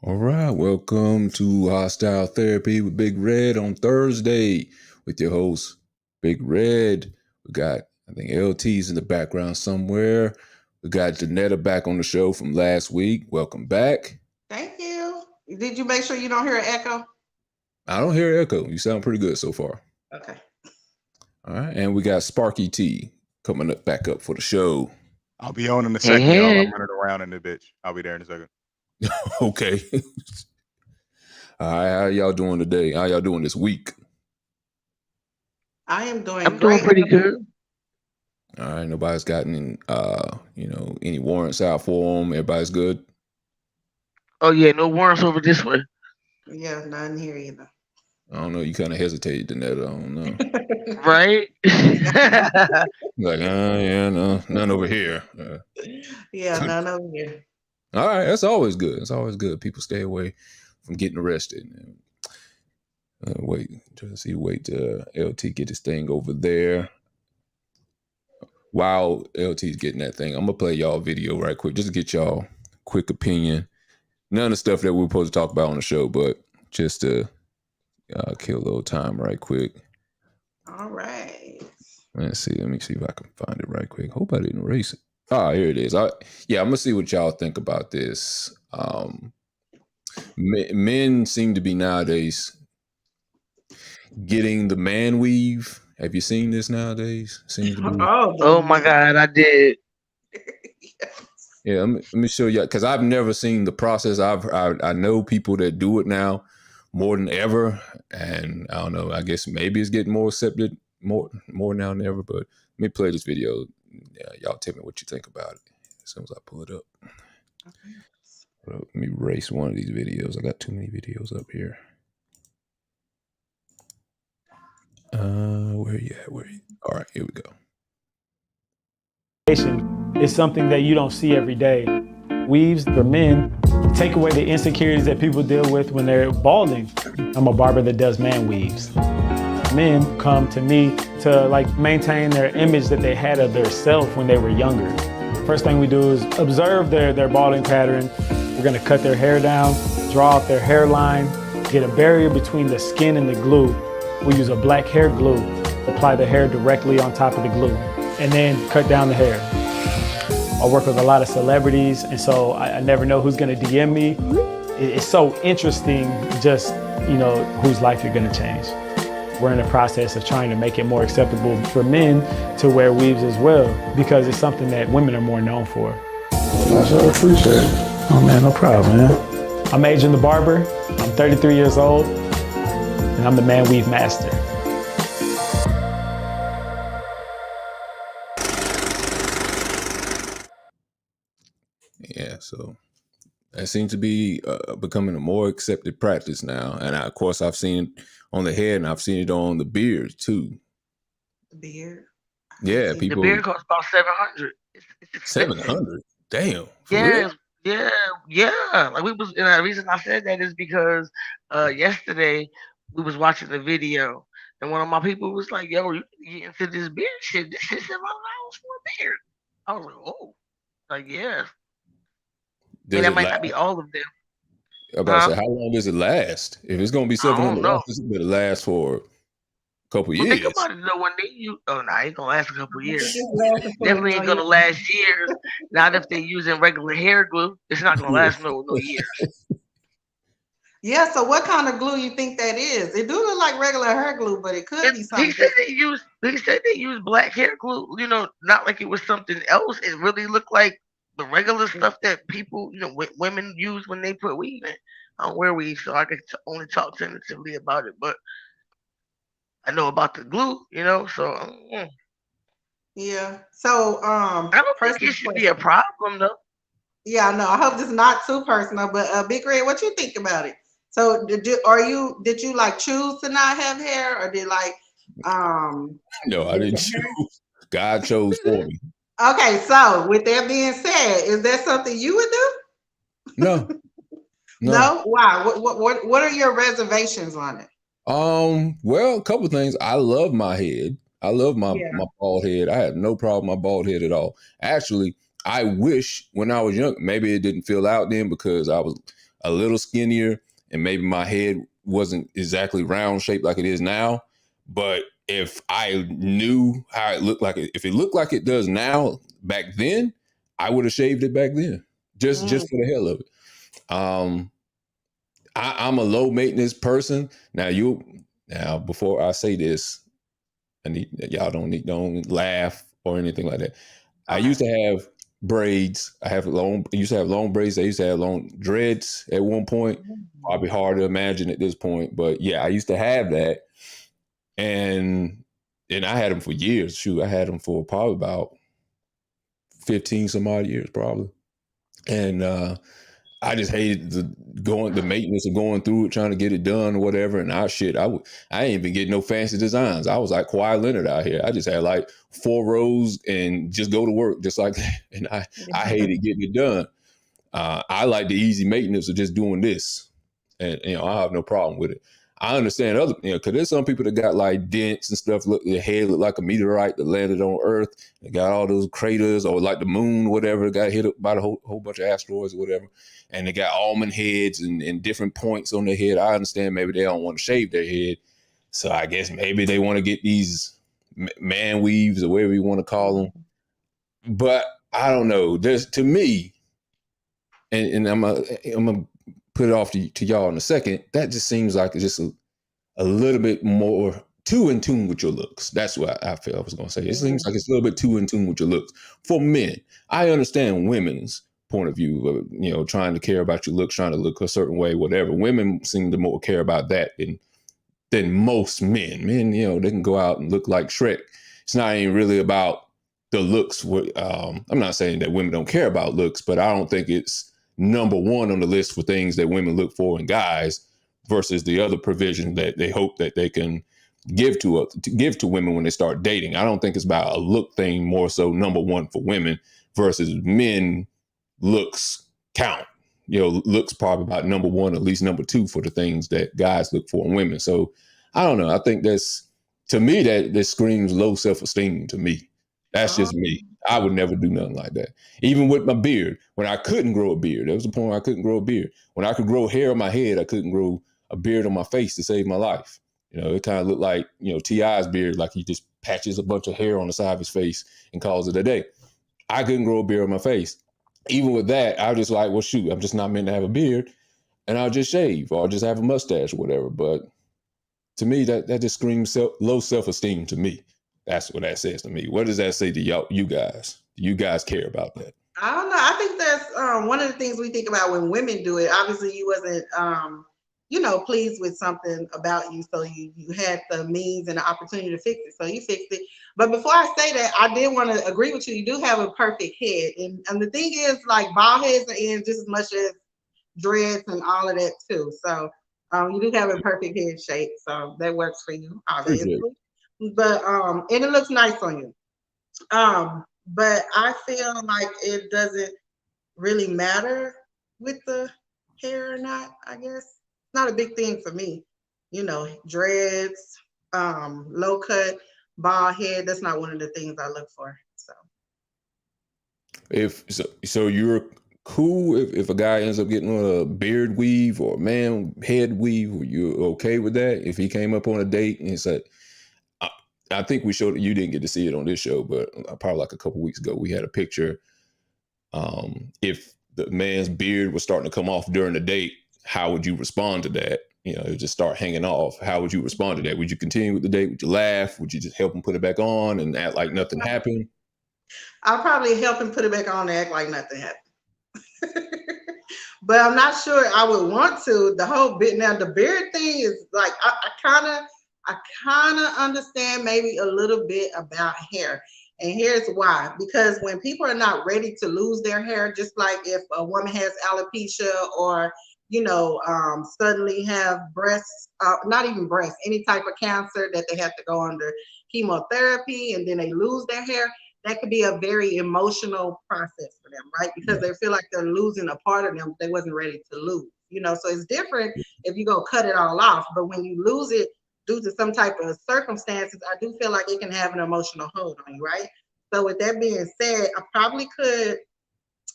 All right, welcome to Hostile Therapy with Big Red on Thursday with your host, Big Red. We got, I think, LT's in the background somewhere. We got Janetta back on the show from last week. Welcome back. Thank you. Did you make sure you don't hear an echo? I don't hear echo. You sound pretty good so far. Okay. All right, and we got Sparky T coming up back up for the show. I'll be on in a second, y'all. I'm running around in the bitch. I'll be there in a second. Okay. All right, how y'all doing today? How y'all doing this week? I am doing I'm great. doing pretty good. All right, nobody's gotten any warrants out for them. Everybody's good. Oh yeah, no warrants over this way. Yeah, none here either. I don't know. You kind of hesitated, Danetta. I don't know. Right? Like, yeah, no, none over here. Yeah, none over here. All right, that's always good. It's always good. People stay away from getting arrested. Wait till LT get this thing over there. While LT's getting that thing, I'm gonna play y'all video right quick, just to get y'all quick opinion. None of the stuff that we're supposed to talk about on the show, but just to kill a little time right quick. All right. Let's see. Let me see if I can find it right quick. Hope I didn't erase it. Ah, here it is. I'm gonna see what y'all think about this. Men seem to be nowadays getting the man weave. Have you seen this nowadays? Seems to be. Oh my God, I did. Yeah, let me show you, because I've never seen the process. I know people that do it now more than ever, and I don't know. I guess maybe it's getting more accepted more now than ever. But let me play this video. Yeah, y'all tell me what you think about it as soon as I pull it up. Okay. Let me erase one of these videos. I got too many videos up here. Where you at? All right, here we go. It's something that you don't see every day. Weaves for men take away the insecurities that people deal with when they're balding. I'm a barber that does man weaves. Men come to me to maintain their image that they had of their self when they were younger. First thing we do is observe their balding pattern. We're gonna cut their hair down, draw out their hairline, get a barrier between the skin and the glue. We use a black hair glue, apply the hair directly on top of the glue, and then cut down the hair. I work with a lot of celebrities, and so I never know who's gonna DM me. It's so interesting just, whose life you're gonna change. We're in the process of trying to make it more acceptable for men to wear weaves as well, because it's something that women are more known for. I sure appreciate it. Oh man, no problem, man. I'm Adrian the Barber. I'm 33 years old, and I'm the man weave master. Yeah, so that seems to be becoming a more accepted practice now. And of course, I've seen it on the head, and I've seen it on the beard too. The beard? Yeah, people. The beard costs about $700. It's 700. Damn. Yeah. Like we was, and the reason I said that is because yesterday we was watching the video, and one of my people was like, "Yo, you can get into this beard shit. This shit's $700 for a beard." I was like, "Oh, like yeah." And that might not be all of them. About to say, how long does it last? If it's gonna be $700, this better last for a couple years. Think about it though. When they use, it's gonna last a couple years. Definitely ain't gonna last years. Not if they're using regular hair glue. It's not gonna last no years. Yeah. So what kind of glue you think that is? It do look like regular hair glue, but it could be something. He said they use black hair glue. Not like it was something else. It really looked like the regular stuff that people, women use when they put weave in. I don't wear weave, so I can only talk tentatively about it. But I know about the glue, so. Yeah. So I don't think it should be a problem though. Yeah, I know. I hope this is not too personal, but Big Red, what you think about it? So did you choose to not have hair, or did No, I didn't choose. God chose for me. Okay, so with that being said, is that something you would do? No. No? Why? What are your reservations on it? Well, a couple of things. I love my head. I love my bald head. I had no problem with my bald head at all. Actually, I wish when I was young, maybe it didn't fill out then because I a little skinnier and maybe my head wasn't exactly round shaped like it is now. But if I knew how it looked like, if it looked like it does now back then, I would have shaved it back then, just for the hell of it. I'm a low maintenance person. Now before I say this, y'all don't laugh or anything like that. I used to have braids. I used to have long braids. I used to have long dreads at one point. Probably hard to imagine at this point, but yeah, I used to have that. And I had them for years. Shoot, I had them for probably about 15 some odd years, probably. And I just hated the maintenance of going through it, trying to get it done or whatever. And I ain't even get no fancy designs. I was like Kawhi Leonard out here. I just had like 4 rows and just go to work just like that. And I hated getting it done. I like the easy maintenance of just doing this. And, I have no problem with it. I understand because there's some people that got like dents and stuff. Look, their head look like a meteorite that landed on Earth. They got all those craters, or like the moon, whatever, got hit up by a whole bunch of asteroids or whatever. And they got almond heads and different points on their head. I understand maybe they don't want to shave their head. So I guess maybe they want to get these man weaves or whatever you want to call them. But I don't know. To me, and I'm gonna put it off to y'all in a second, that just seems like it's just a little bit more too in tune with your looks. That's what I feel I was going to say. It seems like it's a little bit too in tune with your looks. For men, I understand women's point of view of, trying to care about your looks, trying to look a certain way, whatever. Women seem to more care about that than most men. Men, they can go out and look like Shrek. It's not even really about the looks. I'm not saying that women don't care about looks, but I don't think it's number one on the list for things that women look for in guys versus the other provision that they hope that they can give to women when they start dating. I don't think it's about a look thing more so number one for women versus men. Looks count. Looks probably about number one, at least number two for the things that guys look for in women. So I don't know. I think to me, that screams low self-esteem to me. That's just me. I would never do nothing like that. Even with my beard, when I couldn't grow a beard, there was a point where I couldn't grow a beard. When I could grow hair on my head, I couldn't grow a beard on my face to save my life. It kind of looked like, T.I.'s beard, like he just patches a bunch of hair on the side of his face and calls it a day. I couldn't grow a beard on my face. Even with that, I was just like, well, shoot, I'm just not meant to have a beard, and I'll just shave or I'll just have a mustache or whatever. But to me, that just screams low self-esteem to me. That's what that says to me. What does that say to you guys? Do you guys care about that? I don't know. I think that's one of the things we think about when women do it. Obviously, you wasn't, pleased with something about you, so you had the means and the opportunity to fix it, so you fixed it. But before I say that, I did want to agree with you. You do have a perfect head, and the thing is, like, bald heads are in just as much as dreads and all of that too. So you do have a perfect head shape, so that works for you, obviously. But and it looks nice on you. But I feel like it doesn't really matter with the hair or not, I guess. It's not a big thing for me. Dreads, low cut, bald head, that's not one of the things I look for. So you're cool if a guy ends up getting a beard weave or a man head weave, are you okay with that? If he came up on a date and he said, I think we showed it, you didn't get to see it on this show, but probably like a couple weeks ago, we had a picture. If the man's beard was starting to come off during the date, how would you respond to that? It would just start hanging off. How would you respond to that? Would you continue with the date? Would you laugh? Would you just help him put it back on and act like nothing happened? I'll probably help him put it back on and act like nothing happened. But I'm not sure I would want to. The whole bit now, the beard thing is like, I kind of understand maybe a little bit about hair. And here's why. Because when people are not ready to lose their hair, just like if a woman has alopecia or, suddenly have breasts, not even breasts, any type of cancer that they have to go under chemotherapy and then they lose their hair, that could be a very emotional process for them, right? Because they feel like they're losing a part of them they wasn't ready to lose. So it's different if you go cut it all off. But when you lose it due to some type of circumstances, I do feel like it can have an emotional hold on you, right? So with that being said, I probably could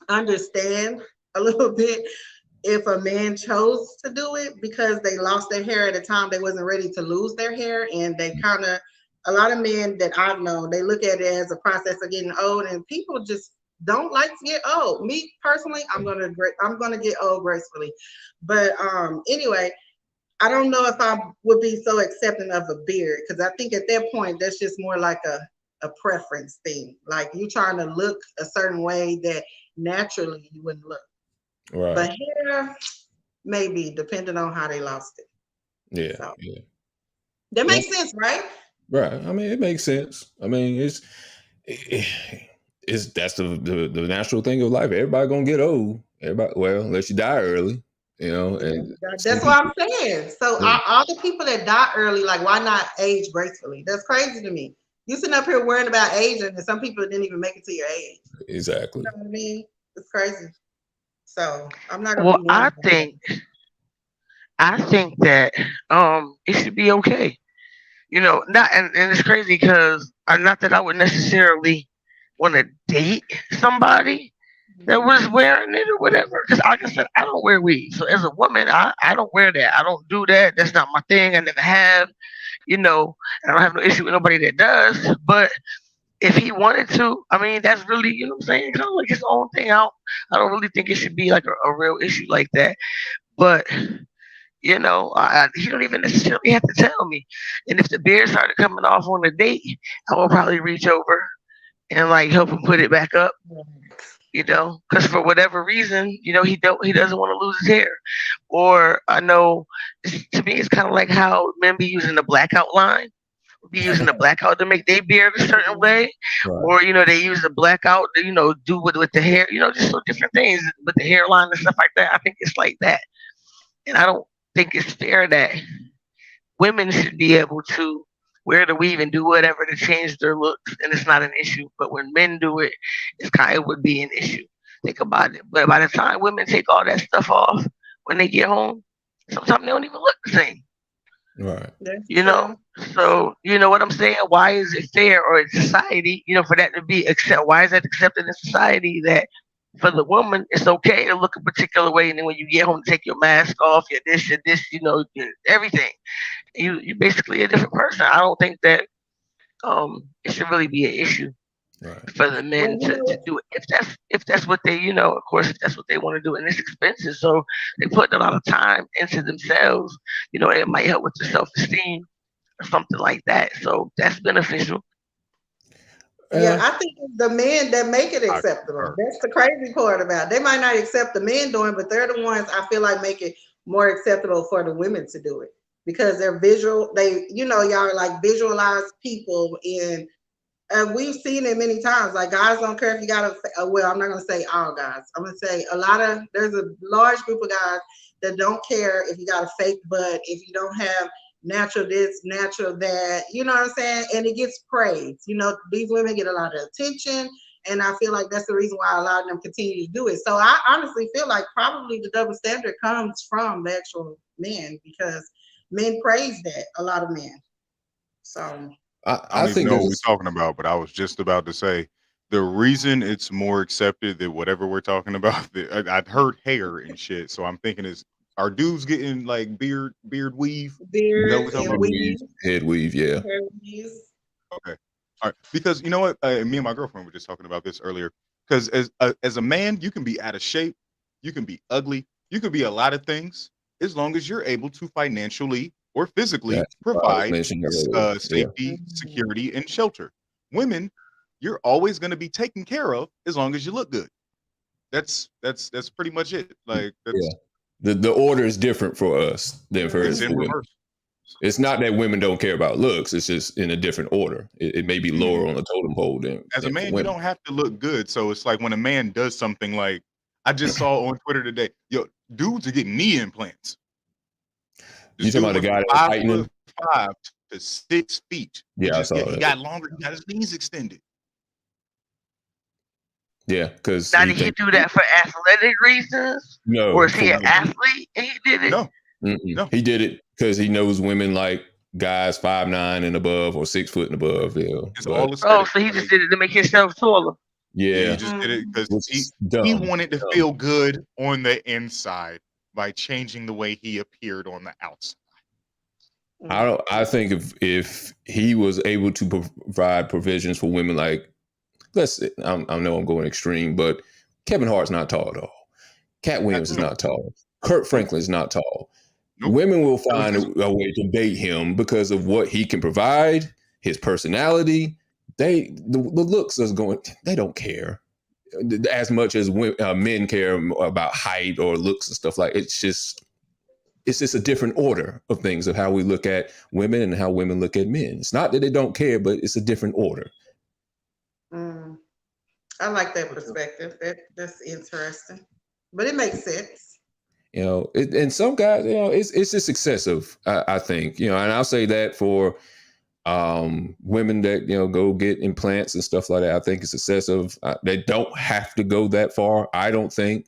understand a little bit if a man chose to do it because they lost their hair at a time they wasn't ready to lose their hair, and they kind of, a lot of men that I've known, they look at it as a process of getting old, and people just don't like to get old. Me personally, I'm gonna get old gracefully. But anyway, I don't know if I would be so accepting of a beard, because I think at that point that's just more like a preference thing. Like you trying to look a certain way that naturally you wouldn't look. Right. But hair, maybe, depending on how they lost it. Yeah. So, Yeah. that makes sense, right? Right. I mean, it makes sense. I mean, it's that's the natural thing of life. Everybody gonna get old. Everybody, well, unless you die early, you know. And That's what I'm saying. So all the people that die early, like, why not age gracefully? That's crazy to me. You sitting up here worrying about aging, and some people didn't even make it to your age. Exactly. You know what I mean? It's crazy. So I'm not gonna. Well, be one I think that it should be okay. You know, not and it's crazy because not that I would necessarily want to date somebody that was wearing it or whatever. Because like I said, I don't wear weed. So as a woman, I don't wear that. I don't do that. That's not my thing. I never have. You know, I don't have no issue with nobody that does. But if he wanted to, I mean, that's really, you know what I'm saying? Kind of like his own thing out. I don't really think it should be like a real issue like that. But you know, he don't even necessarily have to tell me. And if the beard started coming off on a date, I will probably reach over and like help him put it back up. You know, because for whatever reason, you know, he doesn't want to lose his hair. Or I know, to me, it's kind of like how men be using the blackout line. Be using the blackout to make their beard a certain way, Right. or you know, they use the blackout to, you know, do with the hair, you know, just so different things with the hairline and stuff like that. I think it's like that, and I don't think it's fair that women should be able to wear the weave and do whatever to change their looks, and it's not an issue. But when men do it, it would be an issue. Think about it. But by the time women take all that stuff off when they get home, sometimes they don't even look the same. Right. You know, so you know what I'm saying? Why is it fair or in society, you know, for that to be why is that accepted in society that for the woman it's okay to look a particular way, and then when you get home take your mask off, your this, you know, everything. You're basically a different person. I don't think that it should really be an issue Right. for the men to do it if that's what they, you know, of course, if that's what they want to do, and it's expensive, so they put a lot of time into themselves. You know, it might help with their self-esteem or something like that, so that's beneficial. Yeah, I think it's the men that make it acceptable. That's the crazy part about it. They might not accept the men doing, but they're the ones I feel like make it more acceptable for the women to do it, because they're visual. They, you know, y'all like visualize people in. We've seen it many times. Like, guys don't care if you got well, I'm not going to say all guys. I'm going to say there's a large group of guys that don't care if you got a fake butt, if you don't have natural this, natural that, you know what I'm saying? And it gets praised. You know, these women get a lot of attention, and I feel like that's the reason why a lot of them continue to do it. So I honestly feel like probably the double standard comes from the actual men, because men praise that, a lot of men. So I don't even know what we're talking about, but I was just about to say the reason it's more accepted than whatever we're talking about. I've heard hair and shit, so I'm thinking are dudes getting like beard weave? Beard and weave, head weave, yeah. Hair weave. Okay, all right. Because you know what, me and my girlfriend were just talking about this earlier. Because as a man, you can be out of shape, you can be ugly, you can be a lot of things, as long as you're able to financially or physically provide safety, security, and shelter. Women, you're always going to be taken care of as long as you look good. That's pretty much it. Like, the order is different for us than for it's in reverse. It's not that women don't care about looks. It's just in a different order. It may be lower on the totem pole than as a man. You don't have to look good. So it's like when a man does something like I just saw on Twitter today, dudes are getting knee implants. You talking about the guy that's fighting 5 to 6 feet. Yeah, I saw that. He got longer. He got his knees extended. Yeah, because now did he do that for athletic reasons? No, or is he an athlete and he did it? No, he did it because he knows women like guys 5'9" and above or 6 foot and above. So he just did it to make himself taller. Yeah, he just did it because he wanted to feel good on the inside. by changing the way he appeared on the outside. I think if he was able to provide provisions for women, like I know I'm going extreme, but Kevin Hart's not tall at all. Cat Williams is not tall. Kurt Franklin is not tall. Nope. Women will find a way to date him because of what he can provide, his personality. The looks is going. They don't care as much as men care about height or looks and stuff like. It's just a different order of things of how we look at women and how women look at men. It's not that they don't care, but it's a different order. I like that perspective. That's interesting, but it makes sense. You know, and some guys, you know, it's just excessive. I think, you know, and I'll say that for women that, you know, go get implants and stuff like that. I think it's excessive. They don't have to go that far. I don't think.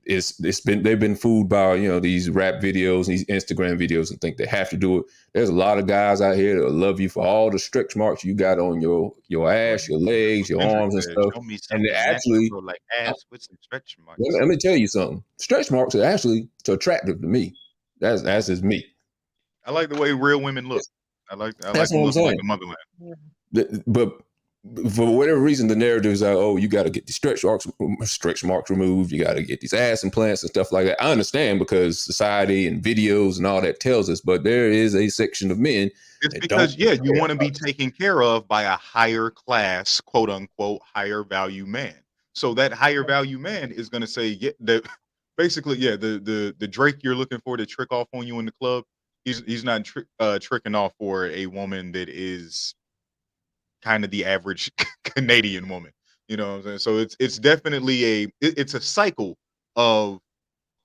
They've been fooled by, you know, these rap videos, these Instagram videos, and think they have to do it. There's a lot of guys out here that love you for all the stretch marks you got on your ass, your legs, your arms and stuff. And they actually like ass with some stretch marks. Let me tell you something. Stretch marks are actually attractive to me. That's just me. I like the way real women look. I like That's what I'm saying. like the motherland. But for whatever reason, the narrative is like, oh, you got to get the stretch marks removed. You got to get these ass implants and stuff like that. I understand because society and videos and all that tells us, but there is a section of men. It's because, you want to be taken care of by a higher class, quote unquote, higher value man. So that higher value man is going to say, the Drake you're looking for to trick off on you in the club. He's not tricking off for a woman that is kind of the average Canadian woman, you know what I'm saying? So it's definitely it's a cycle of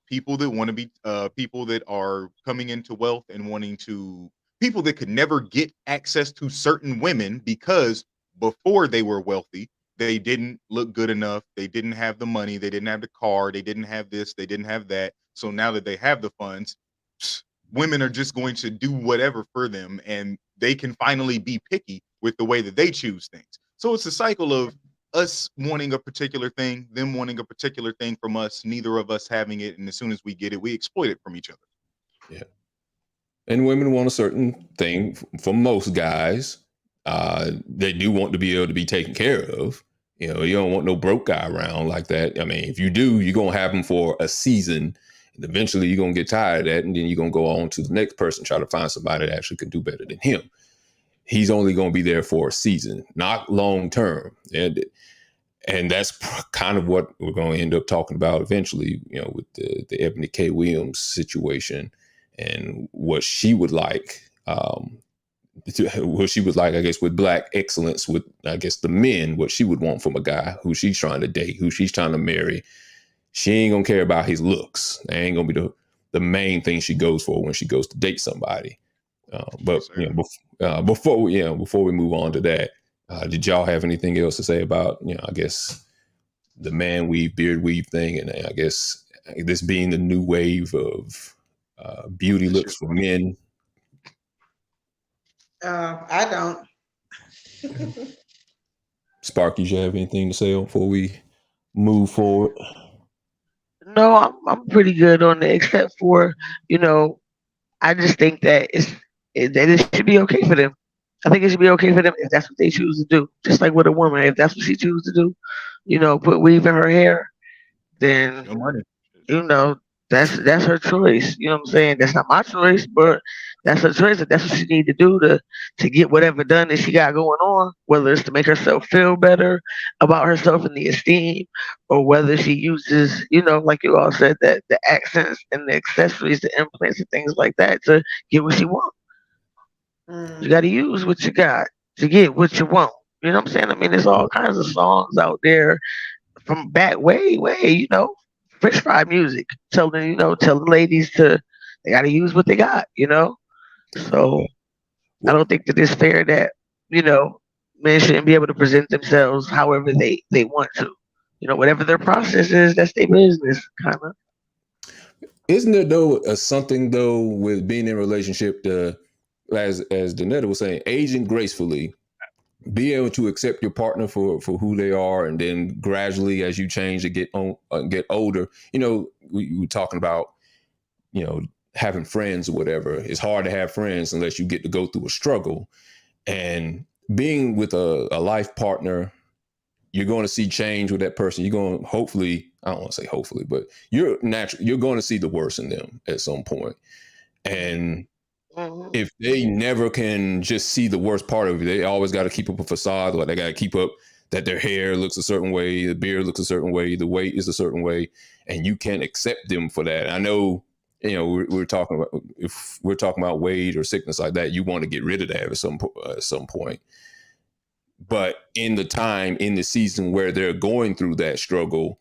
people that want to be people that are coming into wealth and wanting to people that could never get access to certain women because before they were wealthy, they didn't look good enough, they didn't have the money, they didn't have the car, they didn't have this, they didn't have that. So now that they have the funds, women are just going to do whatever for them, and they can finally be picky with the way that they choose things. So it's a cycle of us wanting a particular thing, them wanting a particular thing from us, neither of us having it. And as soon as we get it, we exploit it from each other. Yeah. And women want a certain thing for most guys. They do want to be able to be taken care of. You know, you don't want no broke guy around like that. I mean, if you do, you're going to have them for a season. And eventually you're going to get tired of that. And then you're going to go on to the next person, try to find somebody that actually can do better than him. He's only going to be there for a season, not long term. And that's kind of what we're going to end up talking about eventually, you know, with the Ebony K. Williams situation and what she would like, I guess, with Black excellence, with, I guess, the men, what she would want from a guy who she's trying to date, who she's trying to marry. She ain't going to care about his looks. That ain't going to be the main thing she goes for when she goes to date somebody. But you know, before we move on to that, did y'all have anything else to say about, you know, I guess the man weave, beard weave thing, and I guess this being the new wave of beauty looks for men? I don't. Sparky, you have anything to say before we move forward? No, I'm pretty good on it, except for, you know, I just think that it should be okay for them. I think it should be okay for them if that's what they choose to do. Just like with a woman, if that's what she chooses to do, you know, put weave in her hair, then No money. you know, that's her choice. You know what I'm saying? That's not my choice, but that's her choice. If that's what she need to do to get whatever done that she got going on, whether it's to make herself feel better about herself and the esteem, or whether she uses, you know, like you all said, that the accents and the accessories, the implants and things like that to get what she wants. You got to use what you got to get what you want. You know what I'm saying? I mean, there's all kinds of songs out there from back way, you know, French fry music, telling ladies they got to use what they got, you know? So I don't think that it's fair that, you know, men shouldn't be able to present themselves however they want to. You know, whatever their process is, that's their business, kind of. Isn't there, though, something, though, with being in a relationship to, as Donetta was saying, aging gracefully, be able to accept your partner for who they are, and then gradually, as you change and get older, you know, we were talking about, having friends or whatever. It's hard to have friends unless you get to go through a struggle. And being with a life partner, you're going to see change with that person. You're going to hopefully, I don't want to say hopefully, but you're going to see the worst in them at some point. And if they never can just see the worst part of it, they always got to keep up a facade. Like they got to keep up that their hair looks a certain way, the beard looks a certain way, the weight is a certain way, and you can't accept them for that. I know, we're talking about, if we're talking about weight or sickness like that, you want to get rid of that at some point. But in the season where they're going through that struggle,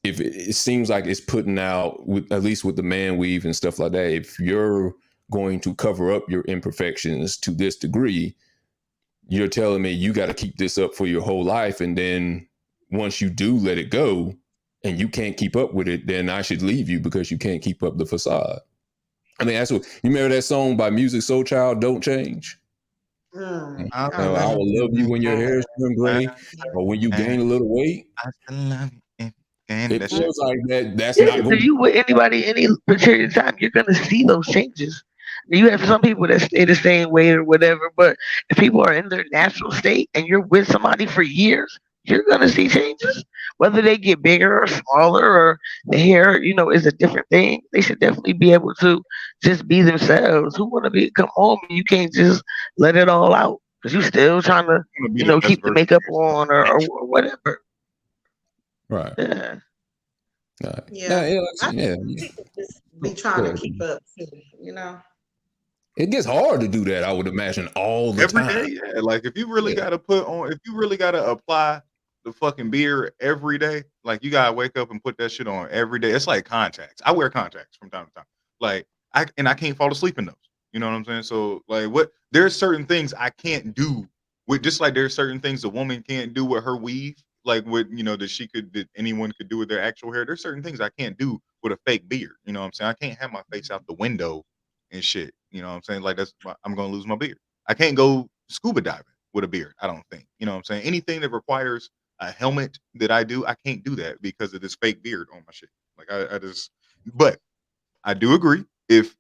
if it seems like it's putting out, at least with the man weave and stuff like that, if you're going to cover up your imperfections to this degree, you're telling me you got to keep this up for your whole life. And then once you do let it go and you can't keep up with it, then I should leave you because you can't keep up the facade. I mean, that's what, you remember that song by Music Soul Child, Don't Change? I will love you when your hair is turned gray or when you gain a little weight. I still love you. It feels like that. That's Yeah, not if going you with anybody any period of time, you're gonna see those changes. You have some people that stay the same way or whatever, but if people are in their natural state and you're with somebody for years, you're gonna see changes. Whether they get bigger or smaller or the hair, is a different thing. They should definitely be able to just be themselves. Who want to come home and you can't just let it all out because you still trying to, keep the makeup on or whatever. right. Yeah. Yeah. Just be trying to keep up too, It gets hard to do that, I would imagine, all the Every time. day, yeah. Like if you really gotta apply the fucking beard every day, like you gotta wake up and put that shit on every day. It's like contacts. I wear contacts from time to time. Like I can't fall asleep in those. You know what I'm saying? So like there's certain things I can't do with, just like there's certain things a woman can't do with her weave, like with that anyone could do with their actual hair. There's certain things I can't do with a fake beard. You know what I'm saying? I can't have my face out the window and shit. You know what I'm saying? Like I'm gonna lose my beard. I can't go scuba diving with a beard, I don't think. You know what I'm saying? Anything that requires a helmet that I do, I can't do that because of this fake beard on my shit. Like but I do agree, if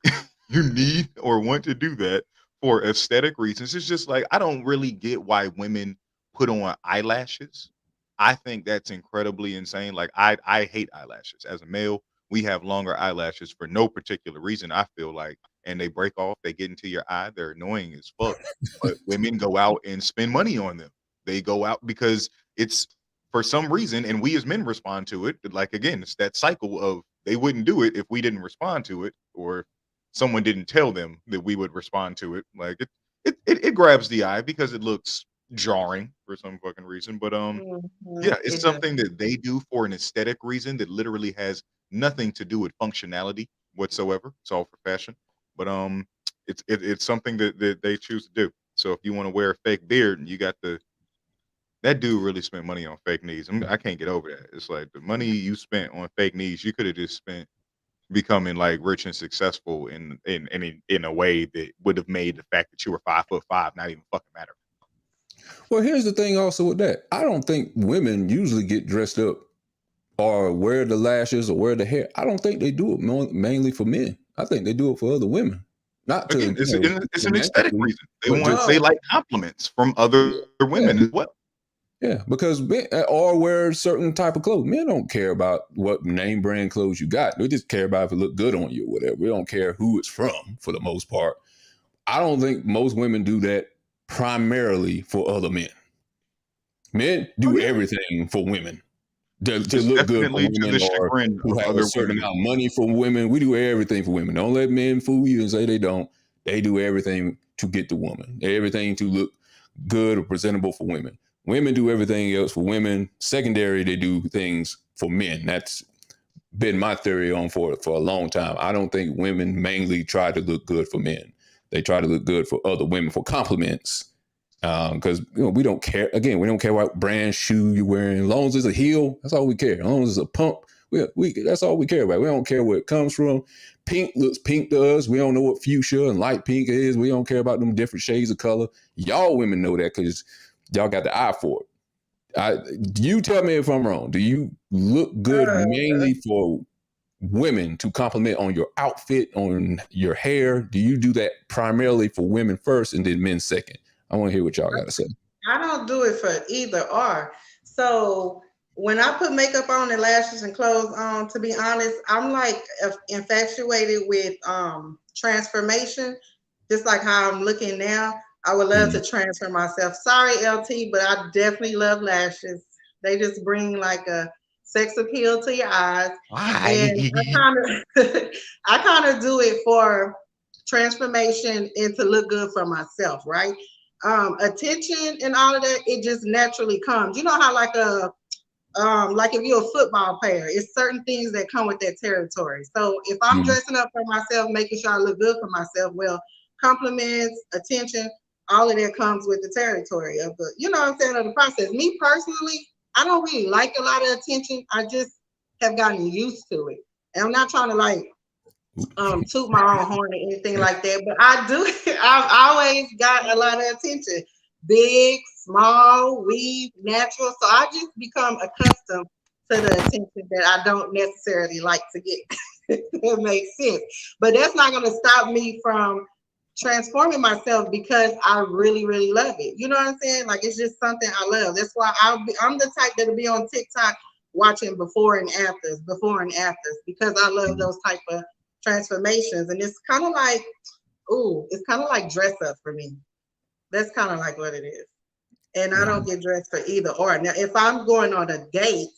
you need or want to do that for aesthetic reasons, it's just like I don't really get why women put on eyelashes. I think that's incredibly insane. Like I hate eyelashes. As a male, we have longer eyelashes for no particular reason, I feel like, and they break off, they get into your eye, they're annoying as fuck. But women go out and spend money on them. They go out because it's for some reason, and we as men respond to it. Like again, it's that cycle of they wouldn't do it if we didn't respond to it, or if someone didn't tell them that we would respond to it. Like it grabs the eye because it looks jarring for some fucking reason. But yeah, it's something that they do for an aesthetic reason that literally has nothing to do with functionality whatsoever. It's all for fashion. But it's something that they choose to do. So if you want to wear a fake beard and you got that dude really spent money on fake knees. I can't get over that. It's like the money you spent on fake knees, you could have just spent becoming like rich and successful in a way that would have made the fact that you were 5'5" not even fucking matter. Well, here's the thing also with that. I don't think women usually get dressed up or wear the lashes or wear the hair. I don't think they do it mainly for men. I think they do it for other women. Not to, again, it's an aesthetic reason. They like compliments from other women as well. Yeah, because or wear a certain type of clothes. Men don't care about what name brand clothes you got. They just care about if it look good on you or whatever. We don't care who it's from for the most part. I don't think most women do that primarily for other men. Men do everything for women. To look good for women or who have a certain amount of money for women. We do everything for women. Don't let men fool you and say they don't. They do everything to get the woman. Everything to look good or presentable for women. Women do everything else for women. Secondary, they do things for men. That's been my theory on for a long time. I don't think women mainly try to look good for men. They try to look good for other women for compliments. Because we don't care. Again, we don't care what brand shoe you're wearing. As long as it's a heel, that's all we care. As long as it's a pump, that's all we care about. We don't care where it comes from. Pink looks pink to us. We don't know what fuchsia and light pink is. We don't care about them different shades of color. Y'all women know that because y'all got the eye for it. You tell me if I'm wrong. Do you look good mainly for women to compliment on your outfit, on your hair? Do you do that primarily for women first and then men second? I want to hear what y'all got to say. I don't do it for either or. So when I put makeup on and lashes and clothes on, to be honest, I'm like infatuated with transformation, just like how I'm looking now. I would love to transfer myself. Sorry, LT, but I definitely love lashes. They just bring like a sex appeal to your eyes. And I kind of do it for transformation and to look good for myself, right? Attention and all of that, it just naturally comes. You know how like if you're a football player, it's certain things that come with that territory. So if I'm dressing up for myself, making sure I look good for myself, well, compliments, attention, all of that comes with the territory of the, you know what I'm saying, of the process. Me personally, I don't really like a lot of attention. I just have gotten used to it. And I'm not trying to like toot my own horn or anything like that, but I do. I've always got a lot of attention, big, small, weave, natural. So I just become accustomed to the attention that I don't necessarily like to get. It makes sense, but that's not going to stop me from transforming myself because I really, really love it. You know what I'm saying? Like it's just something I love. That's why I'm the type that'll be on TikTok watching before and afters, because I love those type of transformations. And it's kind of like, it's kind of like dress up for me. That's kind of like what it is. And I don't get dressed for either or. Now, if I'm going on a date,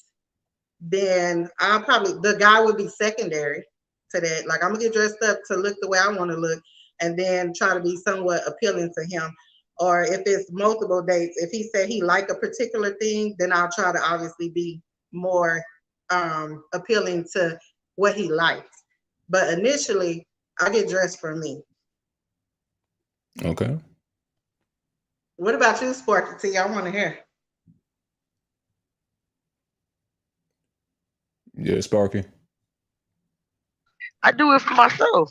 then the guy would be secondary to that. Like I'm gonna get dressed up to look the way I want to look and then try to be somewhat appealing to him. Or if it's multiple dates, if he said he liked a particular thing, then I'll try to obviously be more appealing to what he likes. But initially, I get dressed for me. Okay. What about you, Sparky T? I want to hear. Yeah, Sparky. I do it for myself.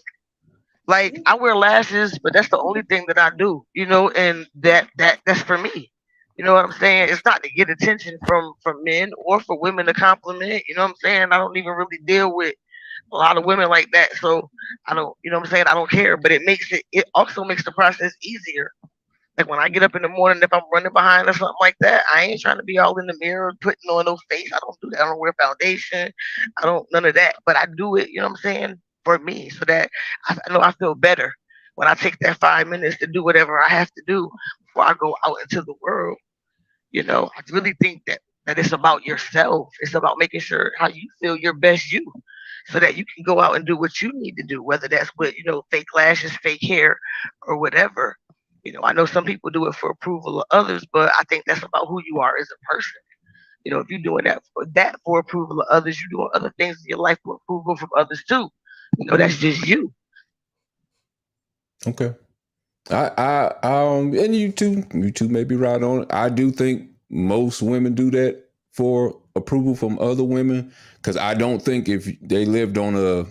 Like I wear lashes, but that's the only thing that I do, you know, and that's for me. You know what I'm saying? It's not to get attention from men or for women to compliment. You know what I'm saying? I don't even really deal with a lot of women like that, so I don't. You know what I'm saying? I don't care, but it also makes the process easier. Like when I get up in the morning, if I'm running behind or something like that, I ain't trying to be all in the mirror putting on no face. I don't do that. I don't wear foundation. I don't none of that. But I do it, you know what I'm saying, for me, so that I know I feel better when I take that 5 minutes to do whatever I have to do before I go out into the world. You know, I really think that it's about yourself. It's about making sure how you feel your best you, so that you can go out and do what you need to do, whether that's with, fake lashes, fake hair, or whatever. You know, I know some people do it for approval of others, but I think that's about who you are as a person. You know, if you're doing that for approval of others, you're doing other things in your life for approval from others too. You know, that's just you. Okay. And you two may be right on it. I do think most women do that for approval from other women, because I don't think if they lived on a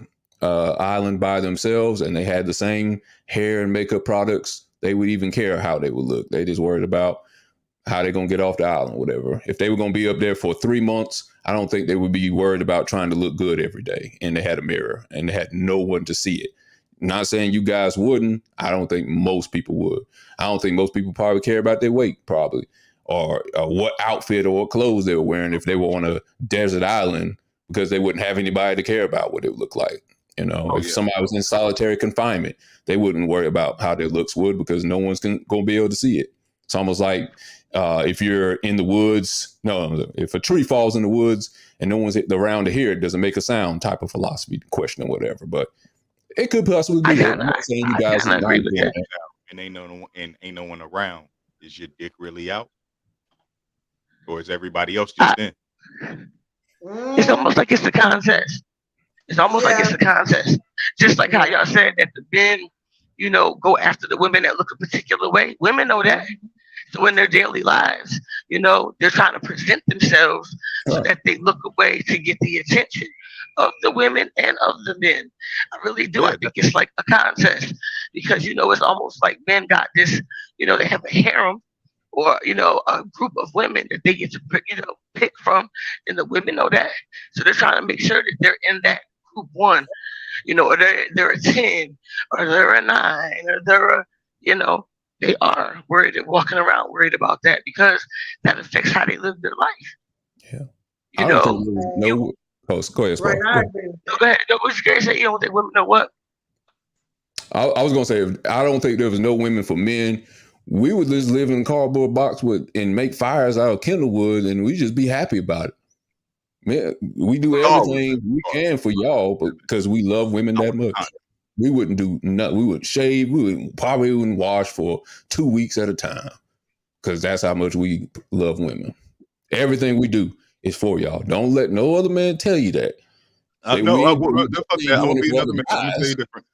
island by themselves and they had the same hair and makeup products, they would even care how they would look. They just worried about how they're going to get off the island, whatever. If they were going to be up there for 3 months, I don't think they would be worried about trying to look good every day. And they had a mirror and they had no one to see it. Not saying you guys wouldn't. I don't think most people would. I don't think most people probably care about their weight, probably, or what outfit or what clothes they were wearing if they were on a desert island, because they wouldn't have anybody to care about what it would look like. You know, if somebody was in solitary confinement, they wouldn't worry about how their looks would, because no one's going to be able to see it. It's almost like if you're in the woods, if a tree falls in the woods and no one's around to hear it, doesn't make a sound type of philosophy question or whatever. But it could possibly be that. I'm not saying you guys are not doing that. And ain't no one around. Is your dick really out, or is everybody else just in? It's almost like it's a contest. It's almost like it's a contest. Just like how y'all said that the men, go after the women that look a particular way. Women know that. So in their daily lives, they're trying to present themselves so that they look away to get the attention of the women and of the men. I really do. I think it's like a contest, because, it's almost like men got this, they have a harem, or, a group of women that they get to, pick from, and the women know that. So they're trying to make sure that they're in that group one, or they're a 10, or they're a 9, or they're a, they are worried, walking around worried about that because that affects how they live their life. Yeah. You I don't know, think no. Go ahead, Right, Spark. I agree. go ahead. No, what you gonna say? You don't think women know what? I was gonna say, I don't think there was no women for men. We would just live in a cardboard box and make fires out of kindle wood, and we just be happy about it. Man, we do everything we can for y'all, because we love women that much. We wouldn't do nothing. We wouldn't shave. We probably wouldn't wash for 2 weeks at a time, because that's how much we love women. Everything we do is for y'all. Don't let no other man tell you that. I won't be another man. I'm gonna tell you different.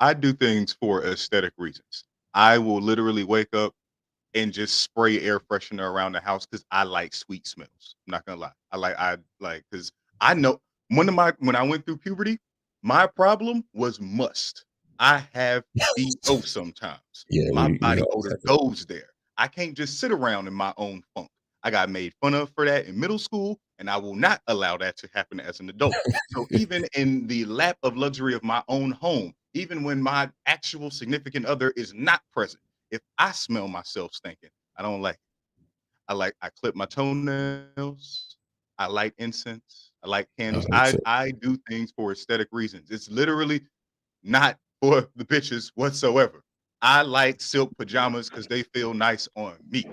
I do things for aesthetic reasons. I will literally wake up and just spray air freshener around the house because I like sweet smells. I'm not gonna lie. I like because I know when I went through puberty, my problem was must. I have BO sometimes. Yeah, my body odor goes there. I can't just sit around in my own funk. I got made fun of for that in middle school, and I will not allow that to happen as an adult. So even in the lap of luxury of my own home, even when my actual significant other is not present, if I smell myself stinking, I don't like it. I clip my toenails. I light incense. I light candles. I do things for aesthetic reasons. It's literally not for the bitches whatsoever. I like silk pajamas because they feel nice on me.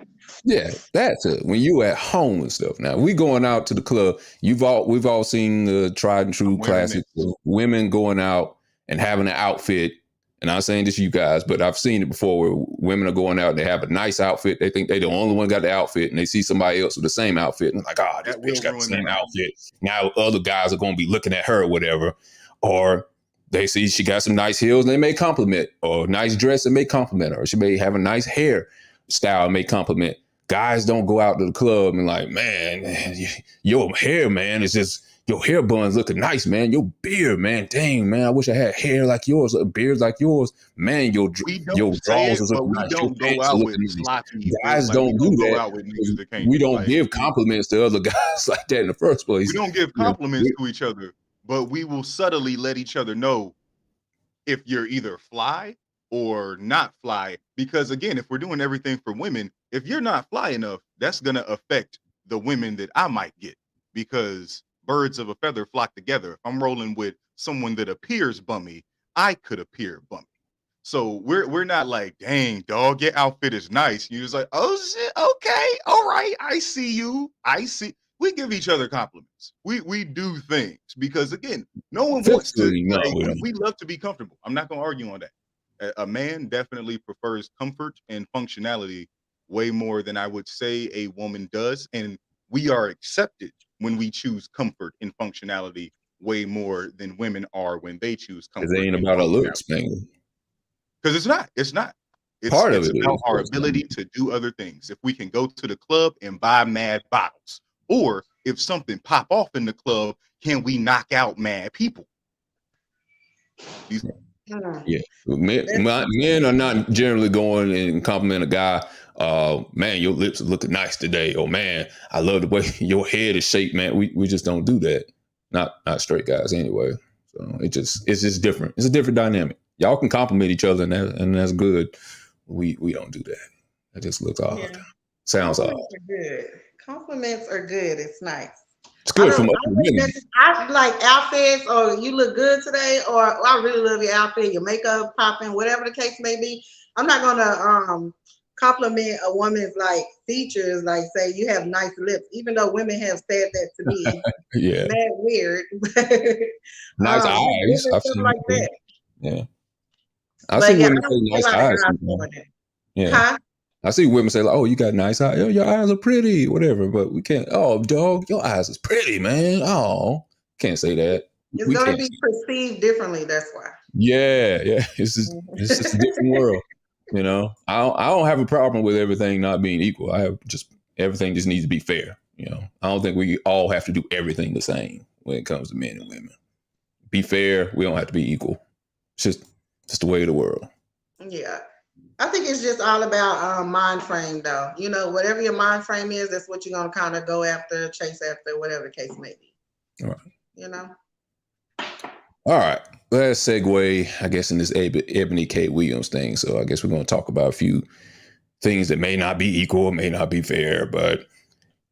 Yeah, that's it. When you at home and stuff. Now we going out to the club. We've all seen the tried and true classic of women going out and having an outfit. And I'm saying this to you guys, but I've seen it before where women are going out and they have a nice outfit. They think they the only one got the outfit, and they see somebody else with the same outfit, and like, this bitch got the same outfit. Now other guys are going to be looking at her or whatever. Or they see she got some nice heels and they may compliment, or nice dress and may compliment her. Or she may have a nice hair style and may compliment. Guys don't go out to the club and like, man, your hair, man, is just, your hair buns looking nice, man. Your beard, man, dang, man, I wish I had hair like yours, a beard like yours. Man, your drawers is looking nice. Your pants are looking nice. Guys don't do that. We don't give compliments to other guys like that in the first place. We don't give compliments to each other, but we will subtly let each other know if you're either fly or not fly. Because again, if we're doing everything for women, if you're not fly enough, that's going to affect the women that I might get, because birds of a feather flock together. If I'm rolling with someone that appears bummy, I could appear bummy. So we're not like, dang, dog, your outfit is nice. You're just like, oh shit, okay, all right, I see you. We give each other compliments. We do things because again, no one wants to. We love to be comfortable. I'm not gonna argue on that. A man definitely prefers comfort and functionality way more than I would say a woman does, and we are accepted when we choose comfort and functionality way more than women are when they choose comfort. It ain't about our looks, man. Because it's not. It's part of it about our ability to do other things. If we can go to the club and buy mad bottles, or if something pop off in the club, can we knock out mad people? Yeah, men are not generally going and compliment a guy. Man, your lips are looking nice today. Oh man, I love the way your head is shaped, man. We just don't do that. Not straight guys anyway. So it's just different. It's a different dynamic. Y'all can compliment each other and that's good. We don't do that. That just looks odd. Yeah. Sounds odd. Compliments are good. It's nice. It's good for women. I like outfits, or you look good today, or I really love your outfit, your makeup popping, whatever the case may be. I'm not gonna compliment a woman's like features, like say you have nice lips, even though women have said that to me. Yeah, mad weird. Nice eyes, I've seen like that. Yeah, I've seen women say nice eyes. Yeah. Huh? I see women say like, "Oh, you got nice eyes. Oh, your eyes are pretty, whatever." But we can't. Oh, dog, your eyes is pretty, man. Oh, can't say that. It's gonna be perceived differently. That's why. Yeah. It's just a different world. You know, I don't have a problem with everything not being equal. Everything just needs to be fair. You know, I don't think we all have to do everything the same when it comes to men and women. Be fair. We don't have to be equal. It's just the way of the world. Yeah. I think it's just all about mind frame, though. You know, whatever your mind frame is, that's what you're going to kind of go after, chase after, whatever the case may be. All right. You know? All right. Let's segue, I guess, in this Ebony K. Williams thing. So I guess we're going to talk about a few things that may not be equal, may not be fair. But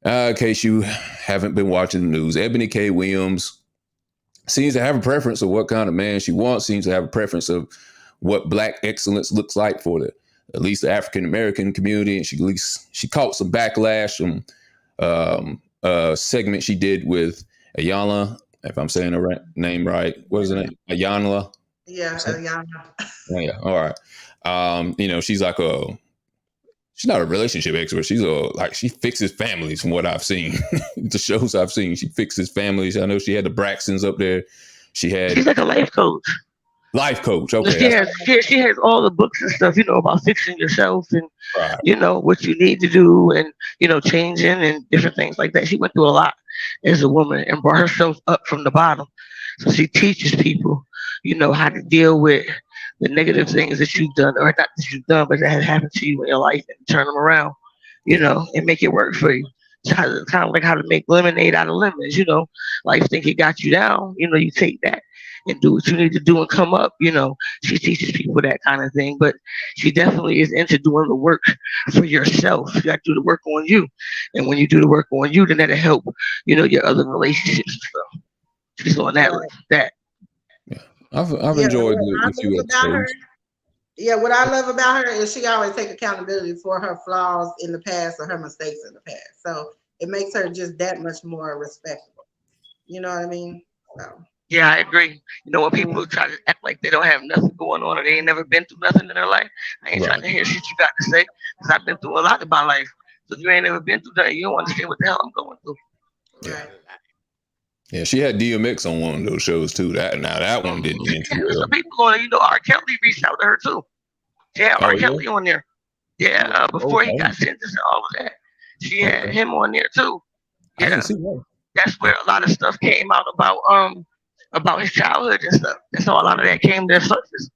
in case you haven't been watching the news, Ebony K. Williams seems to have a preference of what kind of man she wants, seems to have a preference of what Black excellence looks like for at least the African American community. And she caught some backlash from a segment she did with Ayanna, if I'm saying her name right. What is her name? Ayanna? Yeah, Ayanna. Yeah. All right. She's like she's not a relationship expert. She fixes families from what I've seen. The shows I've seen, she fixes families. I know she had the Braxtons up there. She's like a life coach. Life coach. Okay. She has all the books and stuff, about fixing yourself and, right. What you need to do and, changing and different things like that. She went through a lot as a woman and brought herself up from the bottom. So she teaches people, how to deal with the negative things that you've done, or not that you've done, but that has happened to you in your life, and turn them around, and make it work for you. Kind of like how to make lemonade out of lemons, Life think it got you down, you take that and do what you need to do and come up, She teaches people that kind of thing, but she definitely is into doing the work for yourself. You got to do the work on you. And when you do the work on you, then that'll help, your other relationships and stuff. She's on that. That. Yeah. I've enjoyed the few episodes. Yeah, what I love about her is she always take accountability for her flaws in the past or her mistakes in the past. So it makes her just that much more respectable. You know what I mean? So. Yeah, I agree. When people try to act like they don't have nothing going on or they ain't never been through nothing in their life, I ain't trying to hear shit you got to say, because I've been through a lot in my life. So if you ain't never been through that, you don't understand what the hell I'm going through. Yeah. Yeah, she had DMX on one of those shows too. That one didn't end too well. Some people on it, R. Kelly reached out to her too. Yeah, R. Kelly on there. Yeah, before he got sentenced and all of that, she had him on there too. Yeah, I didn't see that. That's where a lot of stuff came out about his childhood and stuff. That's how a lot of that came to the surface.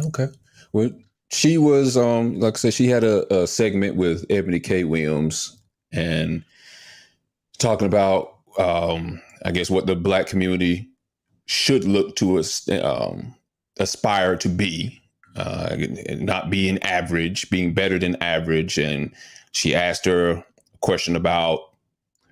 Okay. Well, she was like I said, she had a segment with Ebony K. Williams and talking about I guess what the Black community should look to aspire to be, not being average, being better than average. And she asked her a question about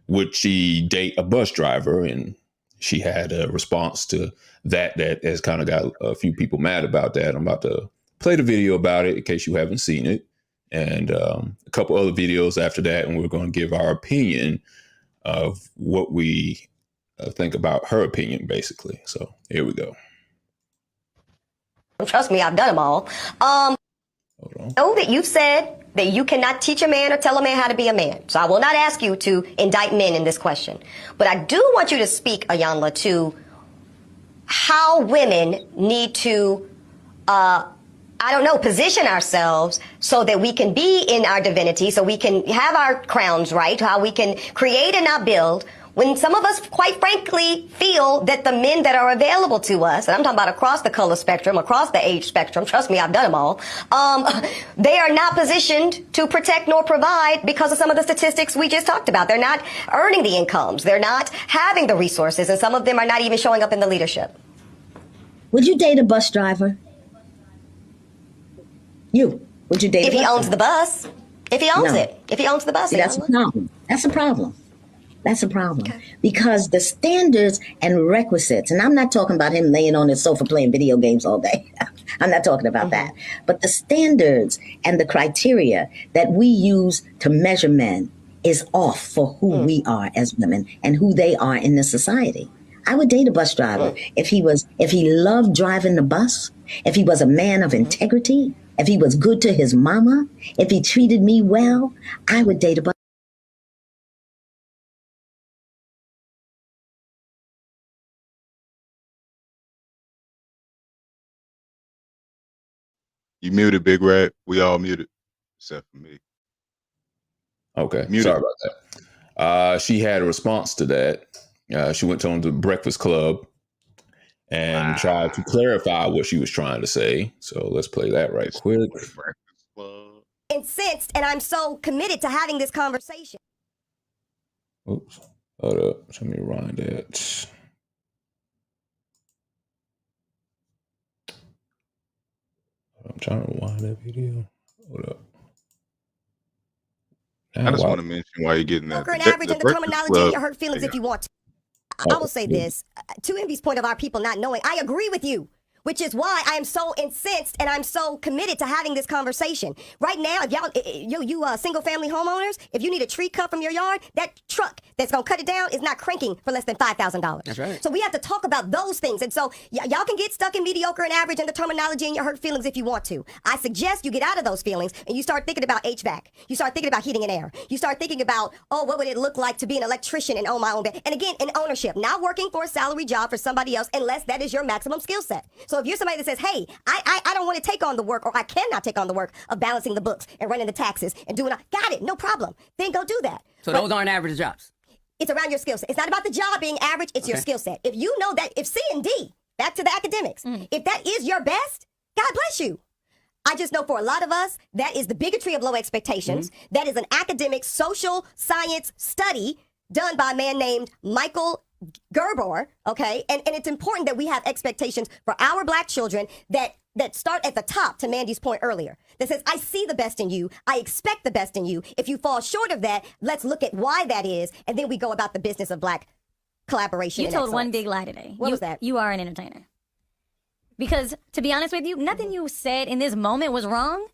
would she date a bus driver, and she had a response to that has kind of got a few people mad about that. I'm about to play the video about it in case you haven't seen it, and a couple other videos after that, and we're going to give our opinion of what we think about her opinion, basically. So here we go. Trust me, I've done them all. Hold on. Know that you've said that you cannot teach a man or tell a man how to be a man. So I will not ask you to indict men in this question. But I do want you to speak, Ayanna, to how women need to, position ourselves so that we can be in our divinity, so we can have our crowns right, how we can create and not build, when some of us, quite frankly, feel that the men that are available to us, and I'm talking about across the color spectrum, across the age spectrum, trust me, I've done them all, they are not positioned to protect nor provide because of some of the statistics we just talked about. They're not earning the incomes. They're not having the resources, and some of them are not even showing up in the leadership. Would you date a bus driver? Would you date if he owns the bus? If he owns it. If he owns the bus. See, that's a problem. That's a problem. That's a problem. Okay. Because the standards and requisites, and I'm not talking about him laying on his sofa playing video games all day. I'm not talking about that. But the standards and the criteria that we use to measure men is off for who we are as women and who they are in this society. I would date a bus driver if he loved driving the bus, if he was a man of integrity, if he was good to his mama, if he treated me well, I would date a bus. You muted, Big Red. We all muted, except for me. Okay, muted. Sorry about that. She had a response to that. She went on to Breakfast Club and tried to clarify what she was trying to say. So let's play that right quick. Incensed, and I'm so committed to having this conversation. Oops. Hold up. Let me rewind that. trying to rewind that video. Hold up. I just want to mention why you're getting that. Mediocre and average and the terminology and your hurt feelings if you want to. I will say this, to Envy's point of our people not knowing, I agree with you, which is why I am so incensed and I'm so committed to having this conversation. Right now, if y'all, you single family homeowners, if you need a tree cut from your yard, that truck that's gonna cut it down is not cranking for less than $5,000. That's right. So we have to talk about those things. And so y'all can get stuck in mediocre and average and the terminology and your hurt feelings if you want to. I suggest you get out of those feelings and you start thinking about HVAC. You start thinking about heating and air. You start thinking about, oh, what would it look like to be an electrician and own my own bed? And again, in ownership, not working for a salary job for somebody else unless that is your maximum skill set. So if you're somebody that says, hey, I don't want to take on the work, or I cannot take on the work of balancing the books and running the taxes and doing, got it, no problem. Then go do that. So those aren't average jobs. It's around your skill set. It's not about the job being average, it's your skill set. If you know that, if C and D, back to the academics, if that is your best, God bless you. I just know for a lot of us, that is the bigotry of low expectations. That is an academic social science study done by a man named Michael Gerber, okay? And it's important that we have expectations for our black children that start at the top, to Mandy's point earlier, that says, I see the best in you. I expect the best in you. If you fall short of that, let's look at why that is. And then we go about the business of black collaboration. You and told one excellence. big lie today. What was that? You are an entertainer. Because to be honest with you, nothing you said in this moment was wrong.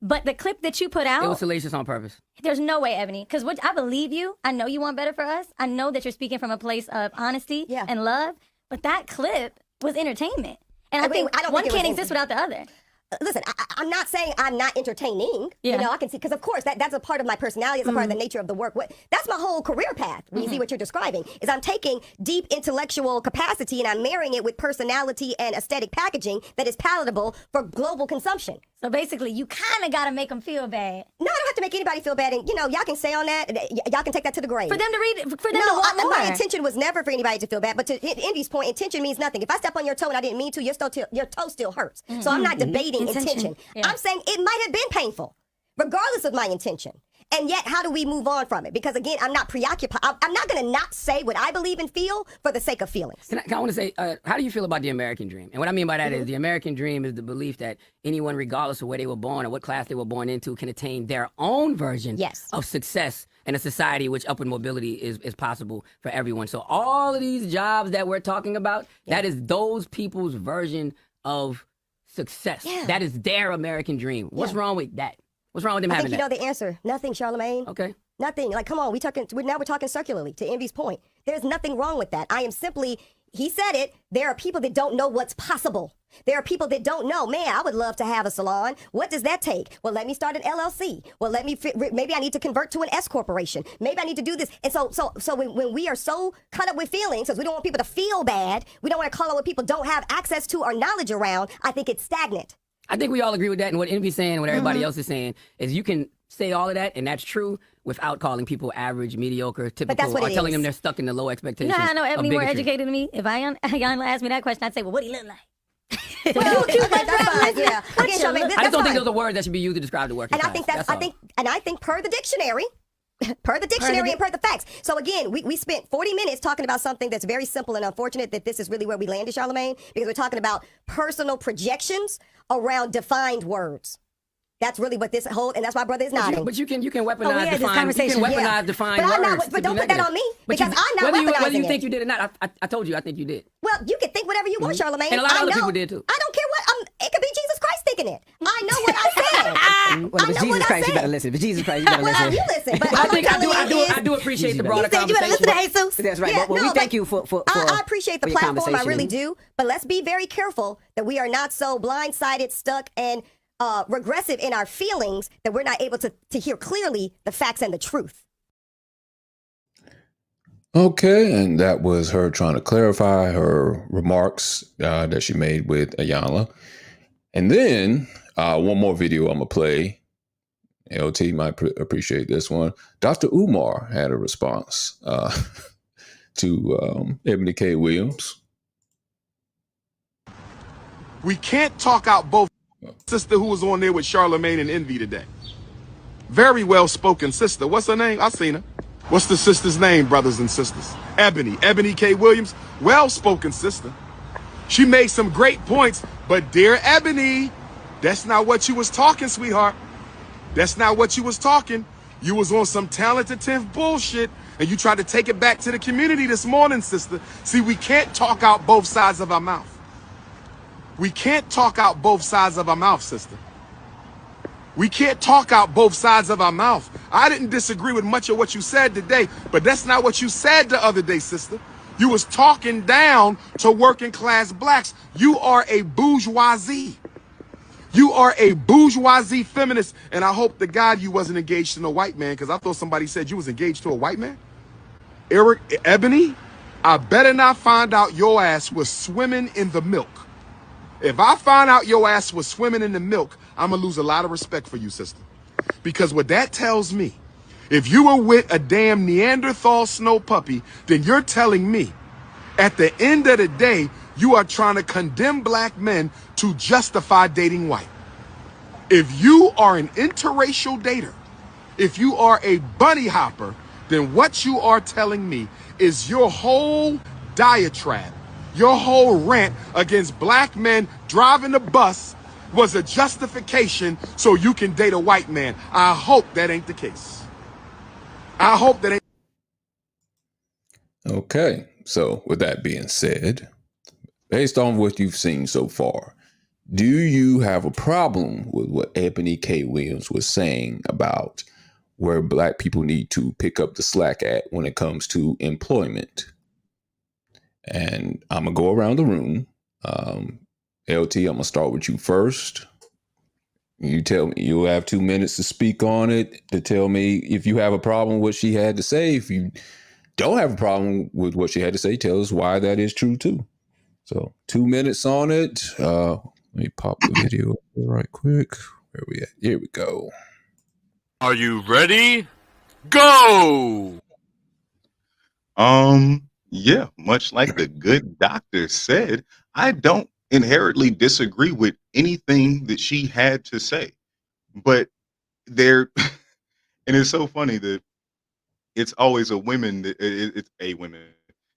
But the clip that you put out, It was salacious on purpose. there's no way, Ebony. Because I believe you. I know you want better for us. I know that you're speaking from a place of honesty and love. But that clip was entertainment. And I think one can't exist without the other. Listen, I'm not saying I'm not entertaining. Yeah. You know, I can see, because of course that's a part of my personality. It's a part of the nature of the work. That's my whole career path. When you see what you're describing, is I'm taking deep intellectual capacity and I'm marrying it with personality and aesthetic packaging that is palatable for global consumption. So basically, you kind of got to make them feel bad. No, I don't have to make anybody feel bad. And, you know, y'all can say on that, y'all can take that to the grave. For them to read it, for them to No, want more. my intention was never for anybody to feel bad. But to Indy's point, intention means nothing. If I step on your toe and I didn't mean to, your toe still hurts. So I'm not debating intention. Yeah. I'm saying it might have been painful, regardless of my intention. And yet, how do we move on from it? Because again, I'm not preoccupied. I'm not going to not say what I believe and feel for the sake of feelings. I want to say, how do you feel about the American dream? And what I mean by that is the American dream is the belief that anyone, regardless of where they were born or what class they were born into, can attain their own version of success in a society in which upward mobility is possible for everyone. So all of these jobs that we're talking about, that is those people's version of success. That is their American dream. What's wrong with that? What's wrong with them having that? I think you know the answer. Nothing, Charlamagne. Okay. Nothing. Like, come on, now we're talking circularly, to Envy's point. There's nothing wrong with that. I am simply, he said it, there are people that don't know what's possible. There are people that don't know, man, I would love to have a salon. What does that take? Well, let me start an LLC. Well, maybe I need to convert to an S corporation. Maybe I need to do this. And so when we are so caught up with feelings, because we don't want people to feel bad, we don't want to call out what people don't have access to or knowledge around, I think it's stagnant. I think we all agree with that. And what Envy's saying, what everybody else is saying, is you can say all of that, and that's true, without calling people average, mediocre, typical, or telling them they're stuck in the low expectations. No, I know Ebony more educated than me. If Y'all asked me that question, I'd say, well, what do he look like? Well, yeah. Again, Charlamagne, I just don't think those are words that should be used to describe the working class. And I think per the dictionary, and per the facts. So again, we spent 40 minutes talking about something that's very simple and unfortunate that this is really where we landed, Charlamagne, because we're talking about personal projections around defined words. That's really what this whole, and that's why brother is nodding. But you can weaponize defined words. But don't put that on me, because I'm not weaponizing it. Whether you think you did or not, I told you I think you did. Well, you can think whatever you want, Charlamagne. And a lot of other people did too. I don't care what, it could be Jesus Christ thinking it. I know what I said. Well, if it's Jesus Christ, you better listen. If it's Jesus Christ, you better listen. Well, you listen. But I do appreciate the broader conversation. You better listen to Jesus. That's right. Well, we thank you for I appreciate the platform. I really do. But let's be very careful that we are not so blindsided, stuck, and regressive in our feelings that we're not able to hear clearly the facts and the truth. Okay, and that was her trying to clarify her remarks that she made with Iyanla. And then one more video I'm going to play. LT might appreciate this one. Dr. Umar had a response to Ebony K. Williams. We can't talk out both. Sister who was on there with Charlamagne and Envy today. Very well-spoken sister. What's her name? I seen her. What's the sister's name, brothers and sisters? Ebony K. Williams. Well-spoken sister. She made some great points, but dear Ebony, That's not what you was talking, sweetheart. That's not what you was talking. You was on some talented bullshit, and you tried to take it back to the community this morning, sister. See, we can't talk out both sides of our mouth. We can't talk out both sides of our mouth, sister. We can't talk out both sides of our mouth. I didn't disagree with much of what you said today, but that's not what you said the other day, sister. You was talking down to working class blacks. You are a bourgeoisie. You are a bourgeoisie feminist, and I hope to God you wasn't engaged to no white man, because I thought somebody said you was engaged to a white man. Eric, Ebony, I better not find out your ass was swimming in the milk. If I find out your ass was swimming in the milk, I'm gonna lose a lot of respect for you, sister. Because what that tells me, if you were with a damn Neanderthal snow puppy, then you're telling me, at the end of the day, you are trying to condemn black men to justify dating white. If you are an interracial dater, if you are a bunny hopper, then what you are telling me is your whole diatribe, your whole rant against black men driving the bus was a justification so you can date a white man. I hope that ain't the case. I hope that ain't. Okay, so with that being said, based on what you've seen so far, do you have a problem with what Ebony K. Williams was saying about where black people need to pick up the slack at when it comes to employment? And I'm going to go around the room. LT, I'm going to start with you first. You tell me, you'll have 2 minutes to speak on it, to tell me if you have a problem with what she had to say. If you don't have a problem with what she had to say, tell us why that is true too. So 2 minutes on it. Let me pop the video right quick. Where we at? Here we go. Are you ready? Go! Yeah, much like the good doctor said, I don't inherently disagree with anything that she had to say. But there, and it's so funny that it's always a women that it's a women.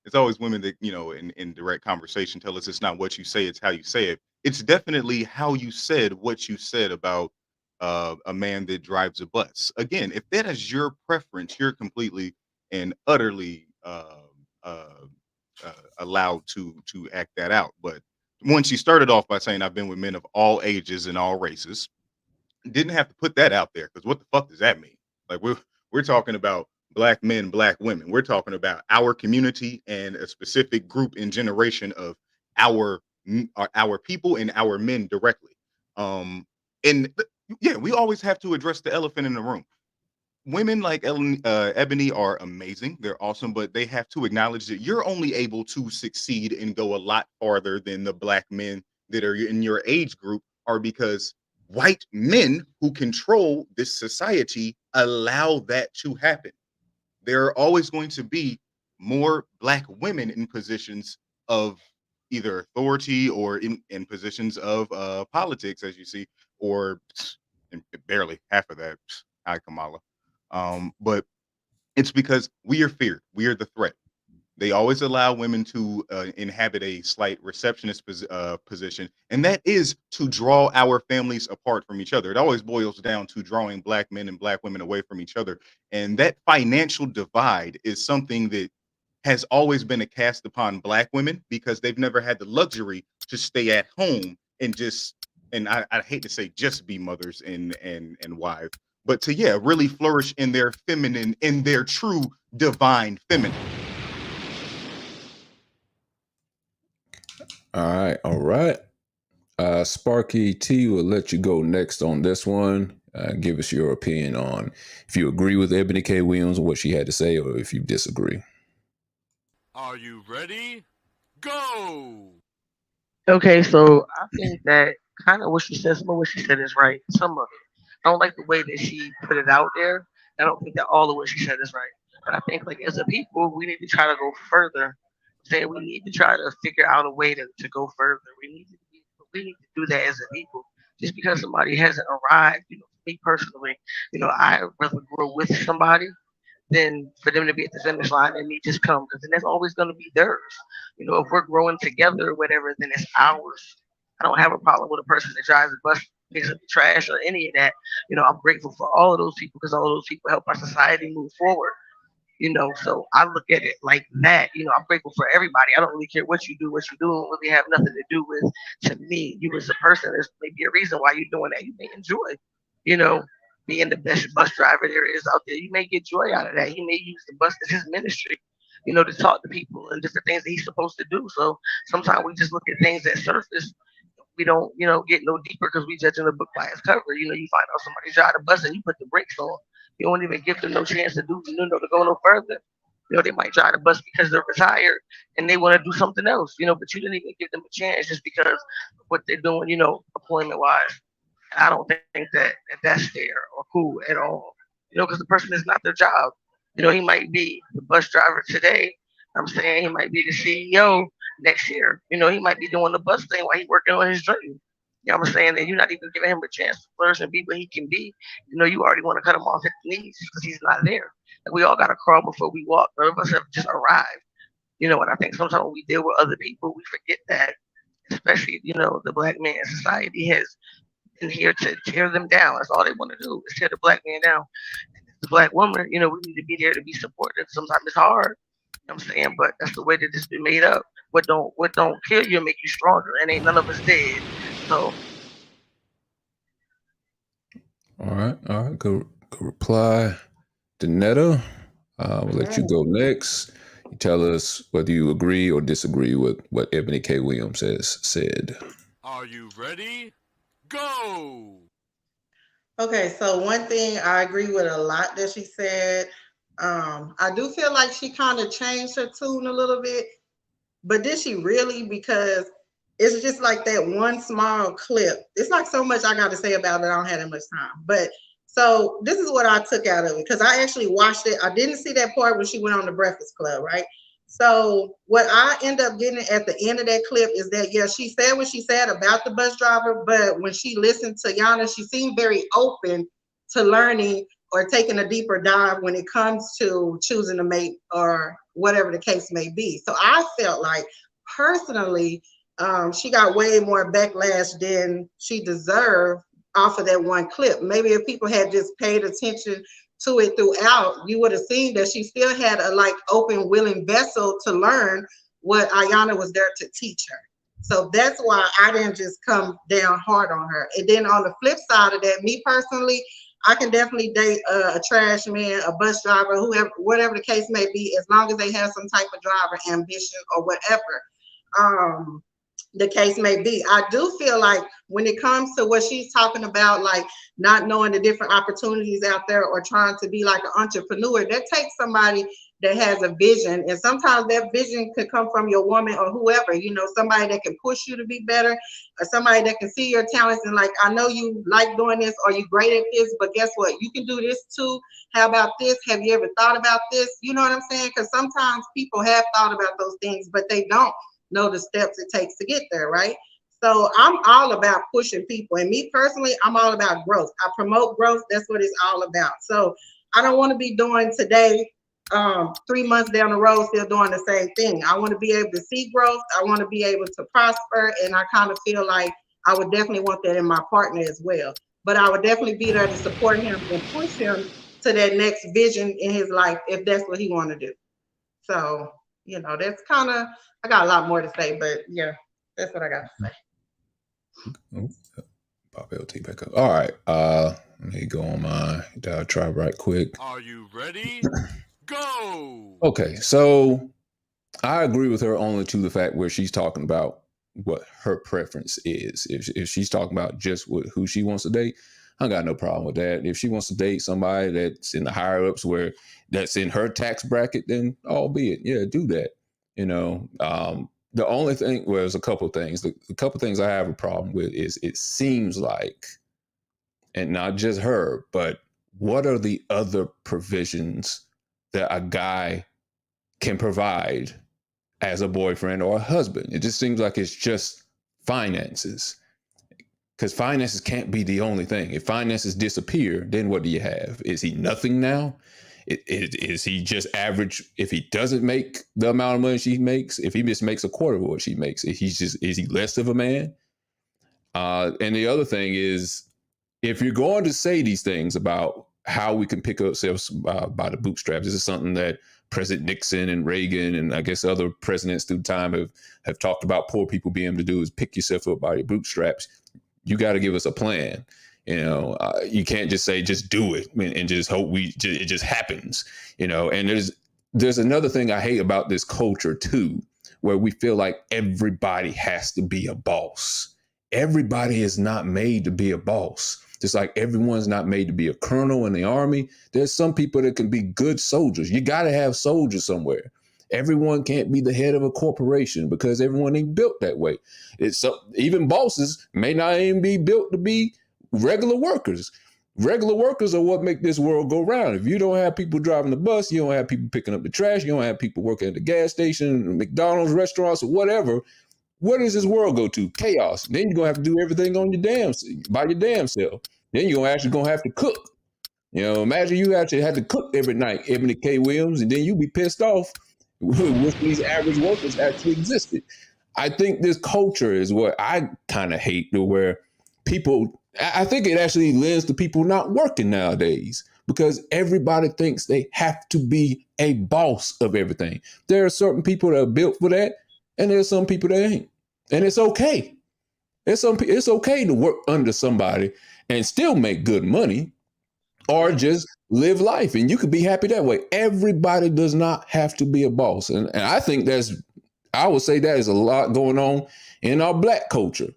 It's always women that, you know, in direct conversation tell us it's not what you say, it's how you say it. It's definitely how you said what you said about a man that drives a bus. Again, if that is your preference, you're completely and utterly allowed to act that out. But when she started off by saying I've been with men of all ages and all races, didn't have to put that out there, because what the fuck does that mean? Like we're talking about black men, black women. We're talking about our community and a specific group and generation of our people and our men directly. And yeah, we always have to address the elephant in the room. Women like Ebony are amazing. They're awesome, but they have to acknowledge that you're only able to succeed and go a lot farther than the black men that are in your age group are, because white men who control this society allow that to happen. There are always going to be more black women in positions of either authority or in positions of politics, as you see, or barely half of that. Hi, Kamala. But it's because we are feared. We are the threat. They always allow women to inhabit a slight receptionist position, and that is to draw our families apart from each other. It always boils down to drawing black men and black women away from each other. And that financial divide is something that has always been a cast upon black women, because they've never had the luxury to stay at home and just, and I hate to say just be mothers and wives, but to, really flourish in their feminine, in their true divine feminine. All right. Sparky T will let you go next on this one. Give us your opinion on if you agree with Ebony K. Williams and what she had to say, or if you disagree. Are you ready? Go! Okay, so I think that kind of what she said, some of what she said is right. Some of it. I don't like the way that she put it out there. I don't think that all of what she said is right. But I think, like, as a people, we need to try to go further. Say we need to try to figure out a way to go further. We need to do that as a people. Just because somebody hasn't arrived, me personally, I rather grow with somebody than for them to be at the finish line and me just come, because then that's always going to be theirs. If we're growing together or whatever, then it's ours. I don't have a problem with a person that drives a bus picks up the trash or any of that. I'm grateful for all of those people because all of those people help our society move forward. So I look at it like that. I'm grateful for everybody. I don't really care what you do. What you do don't really have nothing to do with, to me, you as a person. There's maybe a reason why you're doing that. You may enjoy, being the best bus driver there is out there. You may get joy out of that. He may use the bus as his ministry, to talk to people and different things that he's supposed to do. So sometimes we just look at things at surface. We don't, get no deeper because we judging the book by its cover. You find out somebody drive the bus and you put the brakes on. You don't even give them no chance to do, to go no further. They might drive the bus because they're retired and they want to do something else, but you didn't even give them a chance just because of what they're doing, employment wise. I don't think that that's fair or cool at all, because the person is not their job. He might be the bus driver today. I'm saying he might be the CEO next year. He might be doing the bus thing while he's working on his dream. You know what I'm saying? And you're not even giving him a chance to flourish and be what he can be. You already want to cut him off at the knees because he's not there. Like we all got to crawl before we walk. None of us have just arrived. And I think sometimes when we deal with other people, we forget that, especially, the black man society has been here to tear them down. That's all they want to do is tear the black man down. The black woman, we need to be there to be supportive. Sometimes it's hard. You know what I'm saying? But that's the way that it's been made up. What don't kill you and make you stronger. And ain't none of us dead. So. All right. Go reply. Danetta, we'll let you go next. You tell us whether you agree or disagree with what Ebony K. Williams has said. Are you ready? Go! Okay, so one thing I agree with a lot that she said. I do feel like she kind of changed her tune a little bit, but did she really? Because it's just like that one small clip. It's not so much I got to say about it. I don't have that much time. But so this is what I took out of it because I actually watched it. I didn't see that part when she went on the Breakfast Club, right? So what I end up getting at the end of that clip is that, yeah, she said what she said about the bus driver, but when she listened to Yana, she seemed very open to learning or taking a deeper dive when it comes to choosing a mate or whatever the case may be. So I felt like personally, she got way more backlash than she deserved off of that one clip. Maybe if people had just paid attention to it throughout, you would have seen that she still had a open, willing vessel to learn what Ayana was there to teach her. So that's why I didn't just come down hard on her. And then on the flip side of that, me personally, I can definitely date a trash man, a bus driver, whoever, whatever the case may be, as long as they have some type of driver ambition or whatever the case may be. I do feel like when it comes to what she's talking about, not knowing the different opportunities out there or trying to be like an entrepreneur, that takes somebody that has a vision. And sometimes that vision could come from your woman or whoever, somebody that can push you to be better, or somebody that can see your talents and I know you like doing this or you great at this, but guess what? You can do this too. How about this? Have you ever thought about this? You know what I'm saying? Because sometimes people have thought about those things, but they don't know the steps it takes to get there, right? So I'm all about pushing people. And me personally, I'm all about growth. I promote growth. That's what it's all about. So I don't want to be doing today, 3 months down the road, still doing the same thing. I want to be able to see growth. I want to be able to prosper. And I kind of feel like I would definitely want that in my partner as well. But I would definitely be there to support him and push him to that next vision in his life if that's what he want to do. So, that's kind of, I got a lot more to say, but yeah, that's what I got to say. Pop LT back up. All right. Let me go on my diatribe right quick. Are you ready? Go! Okay, so I agree with her only to the fact where she's talking about what her preference is. If she's talking about just who she wants to date, I got no problem with that. If she wants to date somebody that's in the higher ups where that's in her tax bracket, then albeit, yeah, do that. The only thing, well, there's a couple of things. The couple of things I have a problem with is it seems like, and not just her, but what are the other provisions that a guy can provide as a boyfriend or a husband? It just seems like it's just finances. Because finances can't be the only thing. If finances disappear, then what do you have? Is he nothing now? Is he just average? If he doesn't make the amount of money she makes, if he just makes a quarter of what she makes, is he less of a man? And the other thing is, if you're going to say these things about how we can pick ourselves by the bootstraps, this is something that President Nixon and Reagan and I guess other presidents through time have talked about poor people being able to do, is pick yourself up by your bootstraps. You got to give us a plan. You can't just say, just do it and just hope it just happens, and there's another thing I hate about this culture too, where we feel like everybody has to be a boss. Everybody is not made to be a boss. Just like everyone's not made to be a colonel in the army. There's some people that can be good soldiers. You got to have soldiers somewhere. Everyone can't be the head of a corporation because everyone ain't built that way. Even bosses may not even be built to be regular workers. Regular workers are what make this world go round. If you don't have people driving the bus, you don't have people picking up the trash, you don't have people working at the gas station, McDonald's, restaurants, or whatever, what does this world go to? Chaos. Then you're going to have to do everything on by your damn self. Then you're actually going to have to cook. Imagine you actually had to cook every night, Ebony K. Williams, and then you'd be pissed off with these average workers actually existed. I think this culture is what I kind of hate, where I think it actually lends to people not working nowadays because everybody thinks they have to be a boss of everything. There are certain people that are built for that, and there's some people that ain't. And it's okay. It's okay to work under somebody and still make good money or just live life. And you could be happy that way. Everybody does not have to be a boss. And I think I would say that is a lot going on in our Black culture.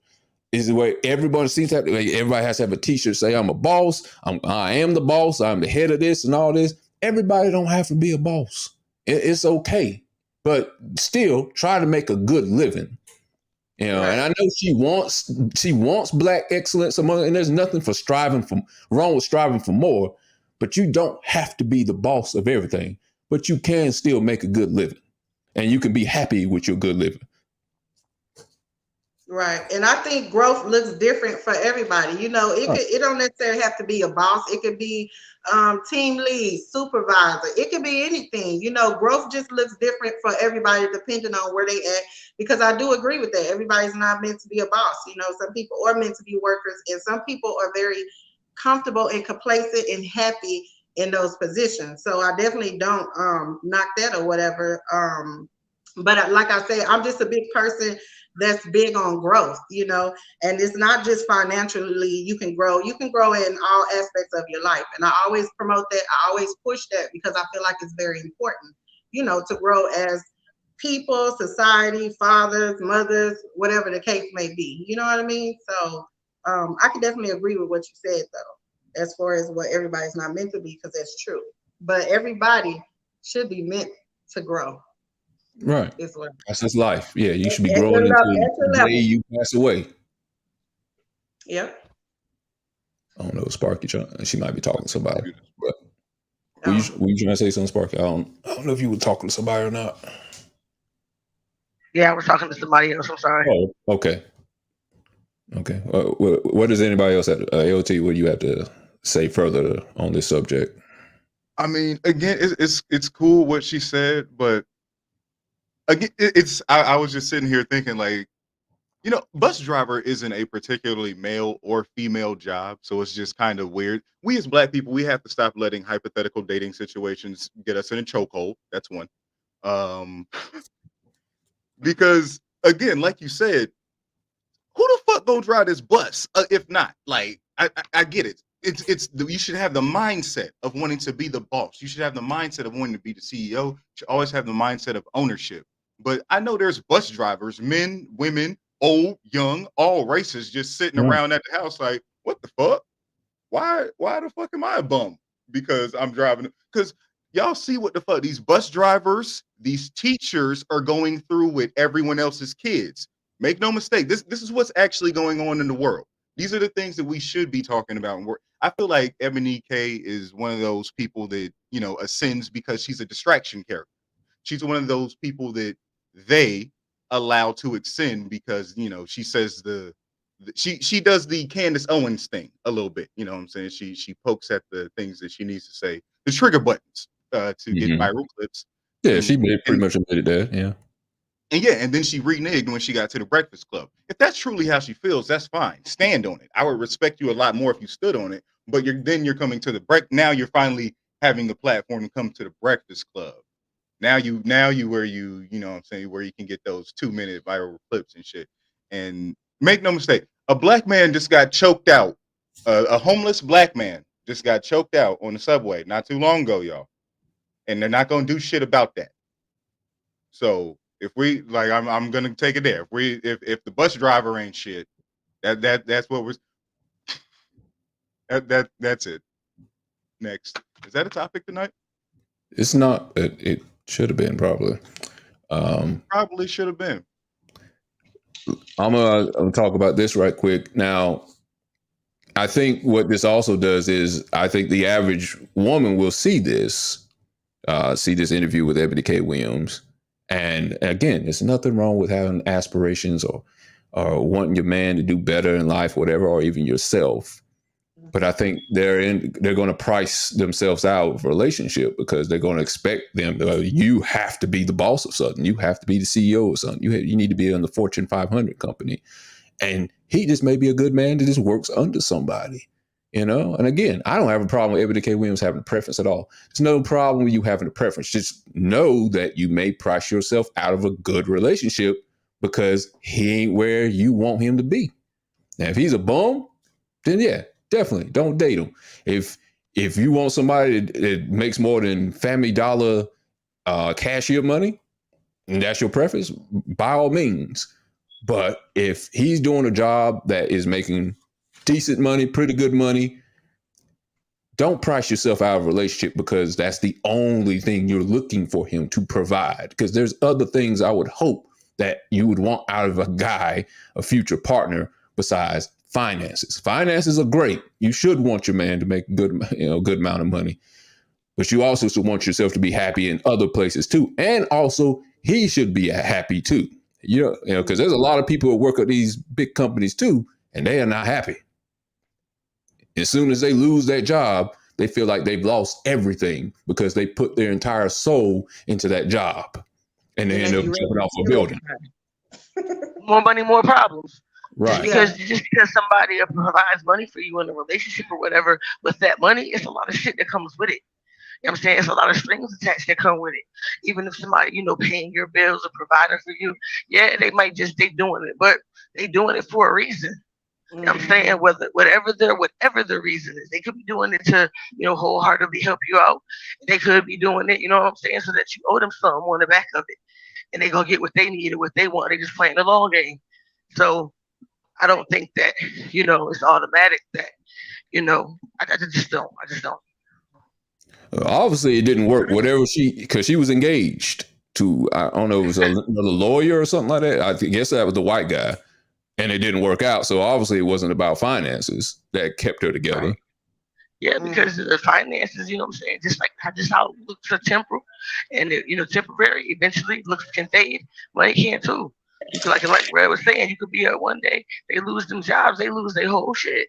Is the way everybody seems to have, everybody has to have a t-shirt say, I'm a boss. I am the boss. I'm the head of this and all this. Everybody don't have to be a boss. It's okay. But still try to make a good living. Right. And I know she wants Black excellence among, and there's nothing wrong with striving for more, but you don't have to be the boss of everything, but you can still make a good living and you can be happy with your good living. Right. And I think growth looks different for everybody. It don't necessarily have to be a boss. It could be team lead, supervisor. It could be anything. Growth just looks different for everybody depending on where they at. Because I do agree with that. Everybody's not meant to be a boss. Some people are meant to be workers, and some people are very comfortable and complacent and happy in those positions. So I definitely don't knock that or whatever. But like I say, I'm just a big person that's big on growth, and it's not just financially. You can grow in all aspects of your life. And I always promote that. I always push that because I feel like it's very important, to grow as people, society, fathers, mothers, whatever the case may be. You know what I mean? So I can definitely agree with what you said, though, as far as what everybody's not meant to be, because that's true. But everybody should be meant to grow. Right. That's just life. Yeah, you should be growing until the day you pass away. Yep. I don't know, Sparky. She might be talking to somebody. But were you trying to say something, Sparky? I don't know if you were talking to somebody or not. Yeah, I was talking to somebody else. I'm sorry. Oh, okay. Okay. What does anybody else at LT? What do you have to say further on this subject? I mean, again, it's cool what she said, but again, I was just sitting here thinking, like, bus driver isn't a particularly male or female job, so it's just kind of weird. We as Black people, we have to stop letting hypothetical dating situations get us in a chokehold. That's one. Because again, like you said, who the fuck gonna drive this bus? If not, like, I get it. You should have the mindset of wanting to be the boss. You should have the mindset of wanting to be the CEO. You should always have the mindset of ownership. But I know there's bus drivers, men, women, old, young, all races, just sitting around at the house like, what the fuck? Why the fuck am I a bum? Because I'm driving. Because y'all see what the fuck these bus drivers, these teachers are going through with everyone else's kids. Make no mistake, this is what's actually going on in the world. These are the things that we should be talking about. And I feel like Ebony K is one of those people that, ascends because she's a distraction character. She's one of those people that they allow to ascend because, she says she does the Candace Owens thing a little bit. You know what I'm saying? She pokes at the things that she needs to say, the trigger buttons to get viral clips. Yeah, she pretty much admitted that. Yeah. And yeah, and then she reneged when she got to the Breakfast Club. If that's truly how she feels, that's fine. Stand on it. I would respect you a lot more if you stood on it. But you're coming to the break. Now you're finally having the platform to come to the Breakfast Club. Now you where you know what I'm saying, where you can get those 2-minute viral clips and shit. And make no mistake, a black man just got choked out. A homeless black man just got choked out on the subway not too long ago, y'all. And they're not gonna do shit about that. So if we like, I'm gonna take it there. If the bus driver ain't shit, that's what we're that's it. Next, is that a topic tonight? It's not. It should have been probably. Probably should have been. I'm gonna talk about this right quick. Now, I think what this also does is I think the average woman will see this interview with Ebony K. Williams. And again, there's nothing wrong with having aspirations or wanting your man to do better in life, whatever, or even yourself. But I think they're going to price themselves out of a relationship because they're going to expect them. You have to be the boss of something. You have to be the CEO of something. You need to be in the Fortune 500 company. And he just may be a good man that just works under somebody, you know? And again, I don't have a problem with Ebony K. Williams having a preference at all. There's no problem with you having a preference. Just know that you may price yourself out of a good relationship because he ain't where you want him to be. Now, if he's a bum, then yeah, definitely don't date him. If you want somebody that makes more than Family Dollar cashier money, and that's your preference, by all means. But if he's doing a job that is making decent money, pretty good money, don't price yourself out of a relationship because that's the only thing you're looking for him to provide. Because there's other things I would hope that you would want out of a guy, a future partner, besides finances. Finances are great. You should want your man to make good amount of money, but you also should want yourself to be happy in other places too. And also he should be happy too. You know, because there's a lot of people who work at these big companies too, and they are not happy. As soon as they lose that job, they feel like they've lost everything because they put their entire soul into that job, and they end up jumping off a building. More money, more problems. Right. Just because somebody provides money for you in a relationship or whatever with that money, it's a lot of shit that comes with it. You know what I'm saying? It's a lot of strings attached that come with it. Even if somebody, paying your bills or providing for you, yeah, they might they doing it, but they doing it for a reason. You know what I'm saying? Whatever the reason is, they could be doing it to, wholeheartedly help you out. They could be doing it, you know what I'm saying, so that you owe them something on the back of it. And they're gonna get what they need or what they want. They're just playing the long game. So I don't think that, it's automatic that, I just don't. Obviously, it didn't work. Because she was engaged to, I don't know, it was another lawyer or something like that. I guess that was the white guy, and it didn't work out. So obviously, it wasn't about finances that kept her together. Right. Yeah, because the finances, you know what I'm saying, just how it looks are temporal, and temporary. Eventually, looks can fade. Money can too. You could, like Red was saying, you could be one day they lose them jobs, they lose their whole shit.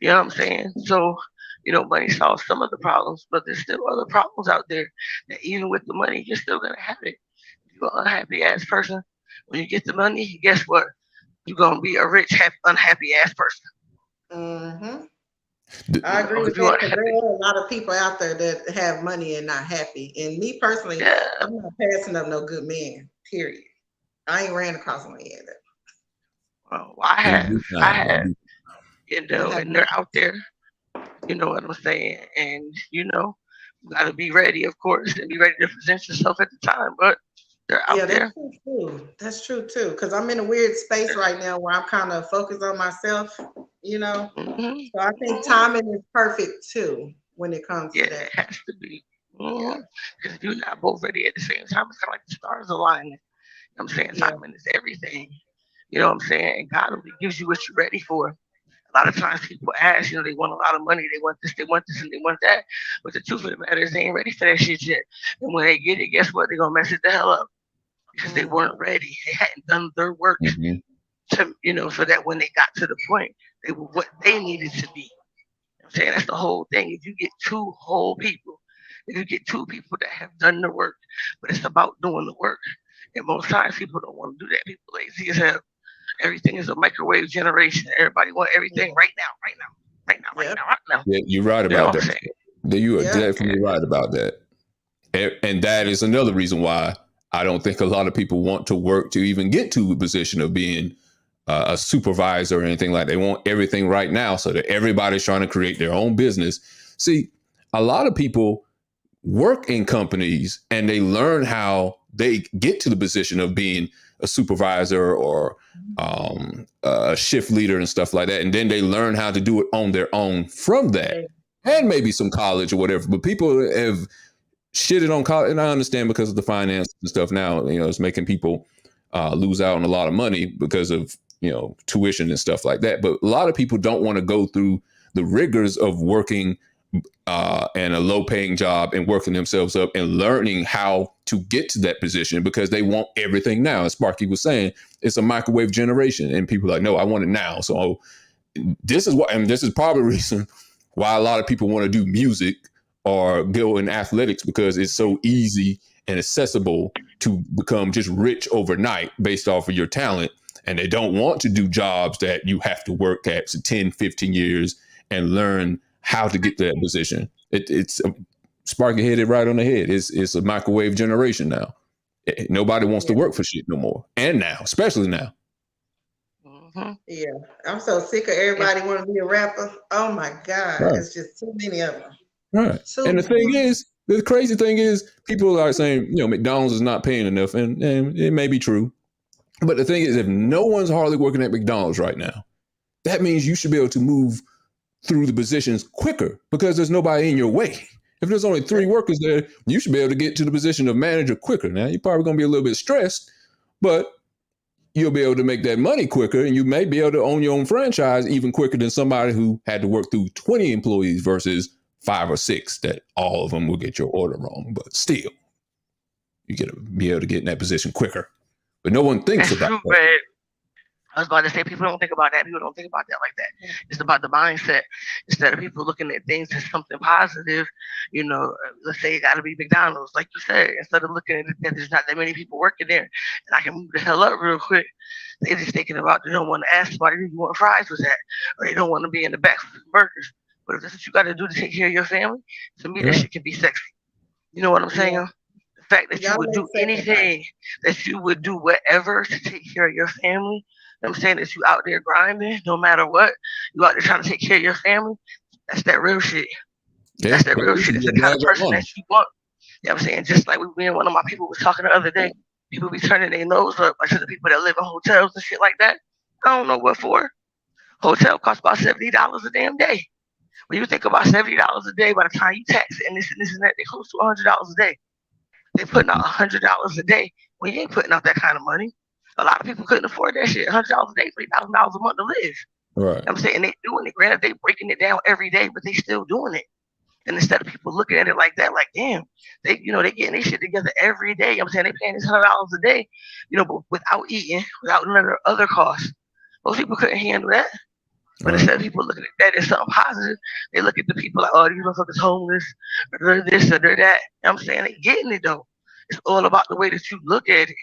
You know what I'm saying? So, money solves some of the problems, but there's still other problems out there that even with the money, you're still gonna have it. If you're an unhappy ass person, when you get the money, guess what? You're gonna be a rich, unhappy ass person. Mm-hmm. I agree with that. There are a lot of people out there that have money and not happy. And me personally, I'm not passing up no good man. Period. I ain't ran across one yet. Well, I have, and they're out there. You know what I'm saying? And you gotta be ready, of course, and be ready to present yourself at the time. But they're out there. That's true too. Because I'm in a weird space right now where I'm kind of focused on myself. Mm-hmm. So I think timing is perfect too when it comes to that. It has to be. Because if you're not both ready at the same time, it's kind of like the stars aligning. You know what I'm saying? Timing is everything. You know what I'm saying? And God only gives you what you're ready for. A lot of times people ask, they want a lot of money, they want this, and they want that. But the truth of the matter is they ain't ready for that shit yet. And when they get it, guess what? They're gonna mess it the hell up. Because they weren't ready. They hadn't done their work to, so that when they got to the point, they were what they needed to be. You know what I'm saying? That's the whole thing. If you get two whole people, if you get two people that have done the work, but it's about doing the work. And most times people don't want to do that. People lazy as hell. Everything is a microwave generation. Everybody want everything right now. Yeah, you're right You know about what I'm that. saying? You are Yeah. definitely right about that. And that is another reason why I don't think a lot of people want to work to even get to a position of being a supervisor or anything like that. They want everything right now, so that everybody's trying to create their own business. See, a lot of people work in companies and they learn how they get to the position of being a supervisor or a shift leader and stuff like that. And then they learn how to do it on their own from that, and maybe some college or whatever. But people have shitted on college, and I understand because of the finance and stuff now, it's making people lose out on a lot of money because of, tuition and stuff like that. But a lot of people don't want to go through the rigors of working and a low paying job and working themselves up and learning how to get to that position because they want everything now. As Sparky was saying, it's a microwave generation and people are like, no, I want it now. So this is what, and this is probably the reason why a lot of people want to do music or go in athletics, because it's so easy and accessible to become just rich overnight based off of your talent. And they don't want to do jobs that you have to work at for 10, 15 years and learn how to get to that position. It's Sparky hit it right on the head. It's a microwave generation now. Nobody wants to work for shit no more. And now, especially now. Yeah, I'm so sick of everybody want to be a rapper. Oh my God, Right. it's just too many of them. Right. And the crazy thing is, people are saying, McDonald's is not paying enough, and it may be true. But the thing is, if no one's hardly working at McDonald's right now, that means you should be able to move through the positions quicker because there's nobody in your way. If there's only 3 workers there, you should be able to get to the position of manager quicker. Now, you're probably going to be a little bit stressed, but you'll be able to make that money quicker, and you may be able to own your own franchise even quicker than somebody who had to work through 20 employees versus 5 or 6 that all of them will get your order wrong. But still, you get to be able to get in that position quicker. But no one thinks That's about true, that. Brad. I was about to say, people don't think about that. People don't think about that like that. It's about the mindset. Instead of people looking at things as something positive, let's say it got to be McDonald's, like you said. Instead of looking at it that there's not that many people working there, and I can move the hell up real quick. They're just thinking about, they don't want to ask somebody who you want fries with that, or they don't want to be in the back for burgers. But if that's what you got to do to take care of your family, to me, that shit can be sexy. You know what I'm saying? The fact that you would do anything, that you would do whatever to take care of your family. I'm saying that you out there grinding, no matter what. You out there trying to take care of your family. That's that real shit. Yeah. That's that real shit. It's the kind of person that you want. You know what I'm saying? Just like one of my people was talking the other day. People be turning their nose up to the people that live in hotels and shit like that. I don't know what for. Hotel costs about $70 a damn day. When you think about $70 a day, by the time you tax it and this and that, they close to $100 a day. They putting out $100 a day. We ain't putting out that kind of money. A lot of people couldn't afford that shit. $100 a day, $3,000 a month to live. Right. I'm saying they doing it. Granted, they breaking it down every day, but they still doing it. And instead of people looking at it like that, like, damn, they getting their shit together every day. I'm saying they paying this $100 a day, but without eating, without none of the other costs. Most people couldn't handle that. But instead of people looking at that as something positive, they look at the people like, oh, these motherfuckers homeless, or they're this or they're that. I'm saying they getting it though. It's all about the way that you look at it.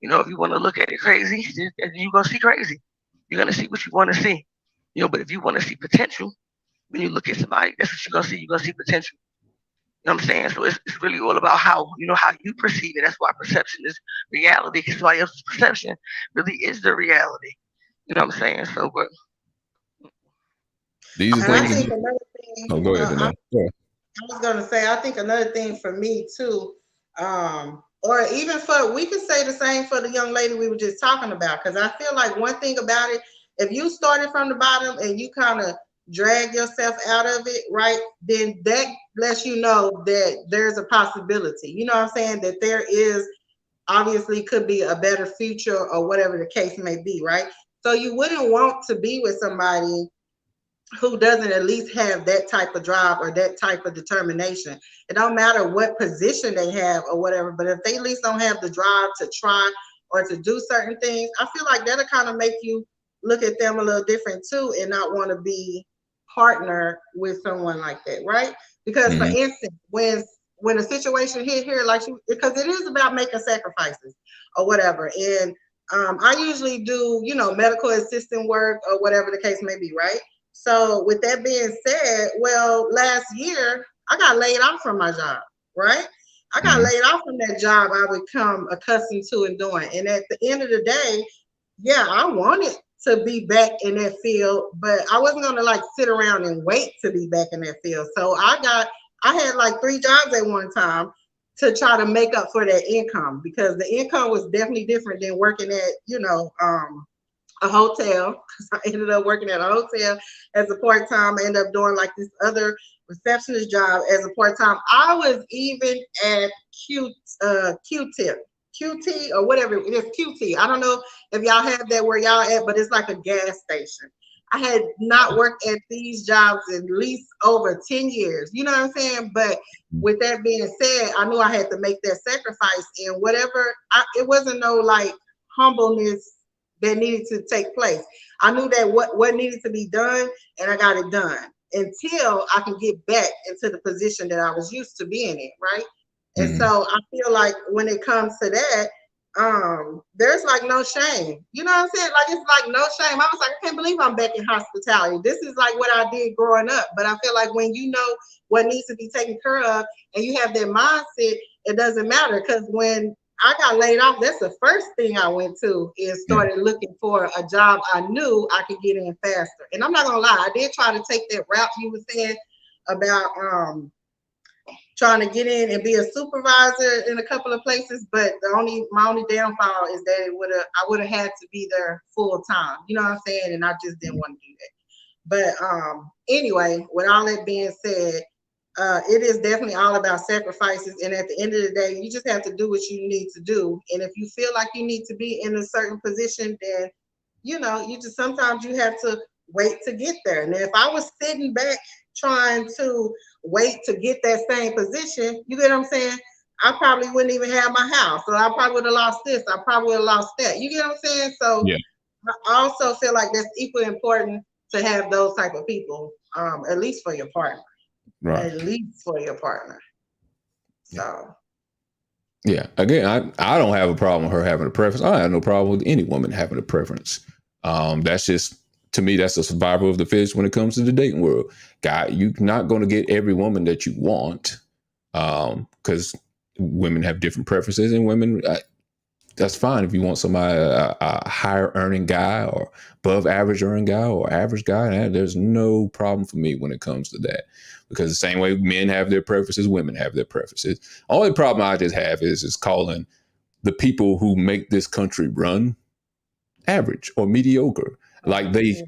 If you want to look at it crazy, you're going to see crazy. You're going to see what you want to see. But if you want to see potential, when you look at somebody, that's what you're going to see. You're going to see potential. You know what I'm saying? So it's really all about how you perceive it. That's why perception is reality, because somebody else's perception really is the reality. You know what I'm saying? So, but these and I think another thing. Oh, go ahead. I was going to say, I think another thing for me too, or even we could say the same for the young lady we were just talking about, because I feel like one thing about it, if you started from the bottom and you kind of drag yourself out of it, right, then that lets you know that there's a possibility. You know what I'm saying? That there is obviously could be a better future or whatever the case may be, right? So you wouldn't want to be with somebody who doesn't at least have that type of drive or that type of determination. It don't matter what position they have or whatever, but if they at least don't have the drive to try or to do certain things, I feel like that'll kind of make you look at them a little different too and not want to be partner with someone like that, right? Because for instance, when when a situation hit here, like because it is about making sacrifices or whatever. And I usually do, you know, medical assistant work or whatever the case may be, right? So with that being said, well, last year I got laid off from my job, right? I got laid off from that job I become accustomed to and doing. And at the end of the day, yeah, I wanted to be back in that field, but I wasn't gonna like sit around and wait to be back in that field. So I had like 3 jobs at one time to try to make up for that income, because the income was definitely different than working at, you know, a hotel. Because I ended up working at a hotel as a part-time. I ended up doing like this other receptionist job as a part-time. I was even at QT or whatever it is, QT. I don't know if y'all have that where y'all at, but it's like a gas station. I had not worked at these jobs at least over 10 years. You know what I'm saying? But with that being said, I knew I had to make that sacrifice, and whatever, it wasn't no like humbleness that needed to take place. I knew that what needed to be done, and I got it done until I can get back into the position that I was used to being in, right? And so I feel like when it comes to that, there's like no shame. You know what I'm saying? Like, it's like no shame. I was like, I can't believe I'm back in hospitality. This is like what I did growing up. But I feel like when you know what needs to be taken care of and you have that mindset, it doesn't matter. Because when I got laid off, that's the first thing I went to is started looking for a job I knew I could get in faster. And I'm not gonna lie, I did try to take that route you were saying about trying to get in and be a supervisor in a couple of places, but my only downfall is that I would have had to be there full time. You know what I'm saying? And I just didn't want to do that. But anyway, with all that being said, it is definitely all about sacrifices. And at the end of the day, you just have to do what you need to do. And if you feel like you need to be in a certain position, then, you know, sometimes you have to wait to get there. And if I was sitting back trying to wait to get that same position, you get what I'm saying? I probably wouldn't even have my house. So I probably would have lost this. I probably would have lost that. You get what I'm saying? So yeah. I also feel like that's equally important to have those type of people, at least for your partner. Right. At least for your partner. So. Yeah. Again, I don't have a problem with her having a preference. I have no problem with any woman having a preference. That's just, to me, that's a survival of the fittest when it comes to the dating world. Guy, you're not going to get every woman that you want, because women have different preferences, and women, that's fine if you want somebody, a higher earning guy or above average earning guy or average guy. There's no problem for me when it comes to that, because the same way men have their preferences, women have their preferences. Only problem I just have is calling the people who make this country run average or mediocre. Like they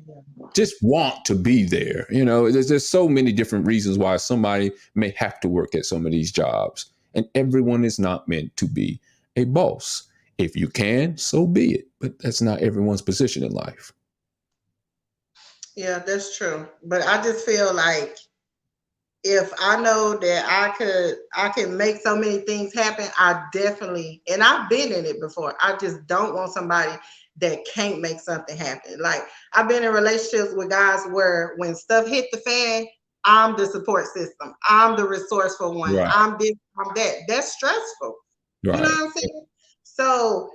just want to be there. You know, there's so many different reasons why somebody may have to work at some of these jobs, and everyone is not meant to be a boss. If you can, so be it. But that's not everyone's position in life. Yeah, that's true. But I just feel like if I know that I can make so many things happen, I definitely, and I've been in it before. I just don't want somebody that can't make something happen. Like, I've been in relationships with guys where when stuff hit the fan, I'm the support system. I'm the resourceful one. Right. I'm this, I'm that. That's stressful. Right. You know what I'm saying? So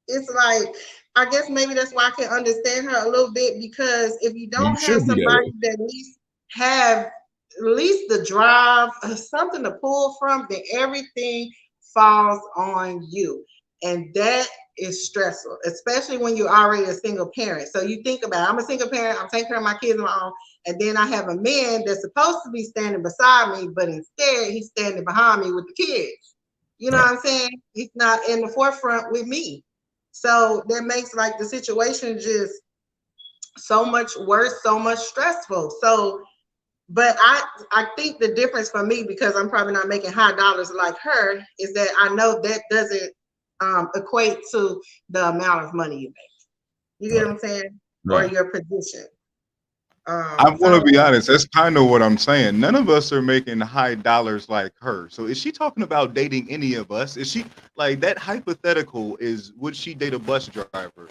it's like, I guess maybe that's why I can understand her a little bit, because if you don't have somebody that at least have at least the drive, something to pull from, then everything falls on you. And that is stressful, especially when you're already a single parent. So you think about it, I'm a single parent, I'm taking care of my kids on my own, and then I have a man that's supposed to be standing beside me, but instead he's standing behind me with the kids. You know what I'm saying? He's not in the forefront with me. So that makes like the situation just so much worse, so much stressful. So, but I think the difference for me, because I'm probably not making high dollars like her, is that I know that doesn't equate to the amount of money you make. You get what I'm saying? Right. Or your position. I want to be honest. That's kind of what I'm saying. None of us are making high dollars like her. So is she talking about dating any of us? Is she like that hypothetical? Is would she date a bus driver?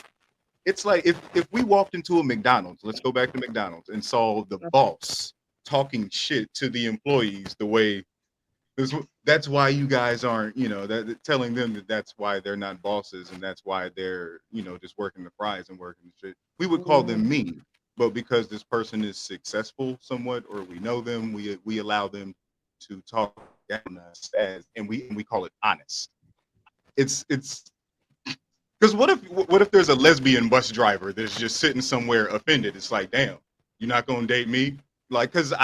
It's like if we walked into a McDonald's, let's go back to McDonald's, and saw the boss talking shit to the employees the way That's why you guys aren't, telling them that that's why they're not bosses and that's why they're, just working the fries and working the shit. We would call them mean, but because this person is successful somewhat, or we know them, we allow them to talk down us and we call it honest. It's because what if there's a lesbian bus driver that's just sitting somewhere offended? It's like, damn, you're not gonna date me? Like, because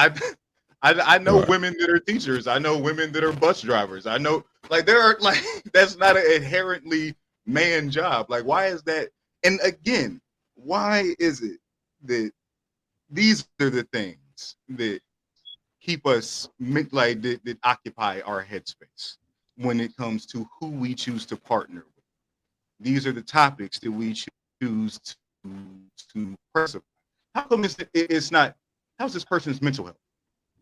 I know women that are teachers. I know women that are bus drivers. I know, like, there are, like, that's not an inherently man job. Like, why is that? And again, why is it that these are the things that keep us, like, that occupy our headspace when it comes to who we choose to partner with? These are the topics that we choose to press upon. How come it's not, how's this person's mental health?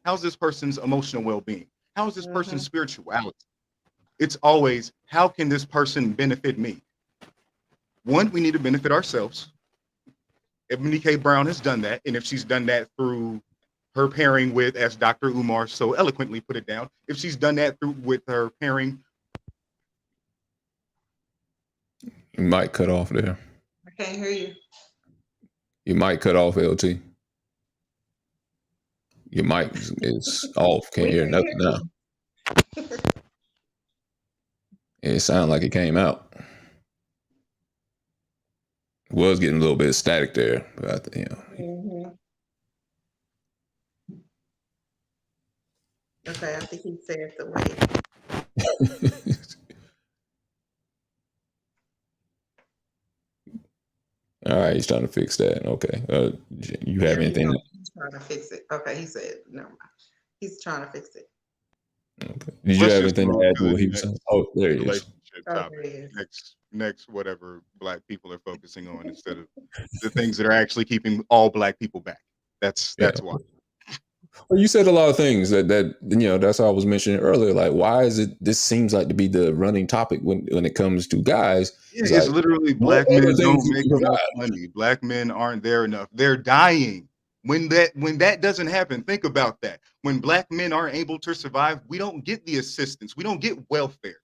How's this person's emotional well-being? How's this person's spirituality? It's always, how can this person benefit me? One, we need to benefit ourselves. Ebony K. Brown has done that. And if she's done that through her pairing with, as Dr. Umar so eloquently put it down, if she's done that with her pairing. You might cut off there. I can't hear you. You might cut off, LT. Your mic is off. Can't hear nothing now. It sounded like it came out. It was getting a little bit of static there, but Okay, I think he said the way. All right, he's trying to fix that. Okay. You have anything? He's trying to fix it. Okay, he said, never mind. He's trying to fix it. Okay. Did you have anything to add to what he was saying? Oh, there he is. Next, whatever Black people are focusing on instead of the things that are actually keeping all Black people back. That's why. Well, you said a lot of things that that's what I was mentioning earlier. Like, why is it? This seems like to be the running topic when it comes to guys. Yeah, it's like, literally Black men don't make enough money. Black men aren't there enough. They're dying. When that doesn't happen, think about that. When Black men aren't able to survive, we don't get the assistance. We don't get welfare.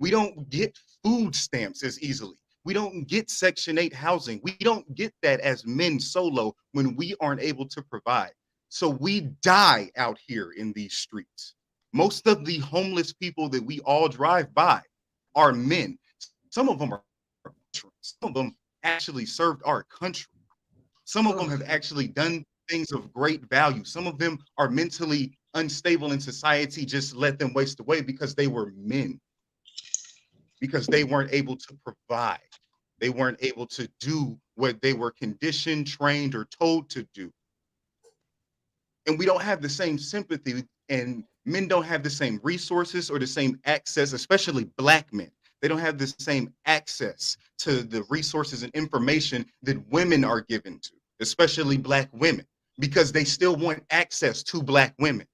We don't get food stamps as easily. We don't get Section 8 housing. We don't get that as men solo when we aren't able to provide. So we die out here in these streets. Most of the homeless people that we all drive by are men. Some of them are veterans. Some of them actually served our country. Some of them have actually done things of great value. Some of them are mentally unstable in society, just let them waste away because they were men. Because they weren't able to provide. They weren't able to do what they were conditioned, trained, or told to do. And we don't have the same sympathy, and men don't have the same resources or the same access, especially Black men. They don't have the same access to the resources and information that women are given to, especially Black women, because they still want access to Black women.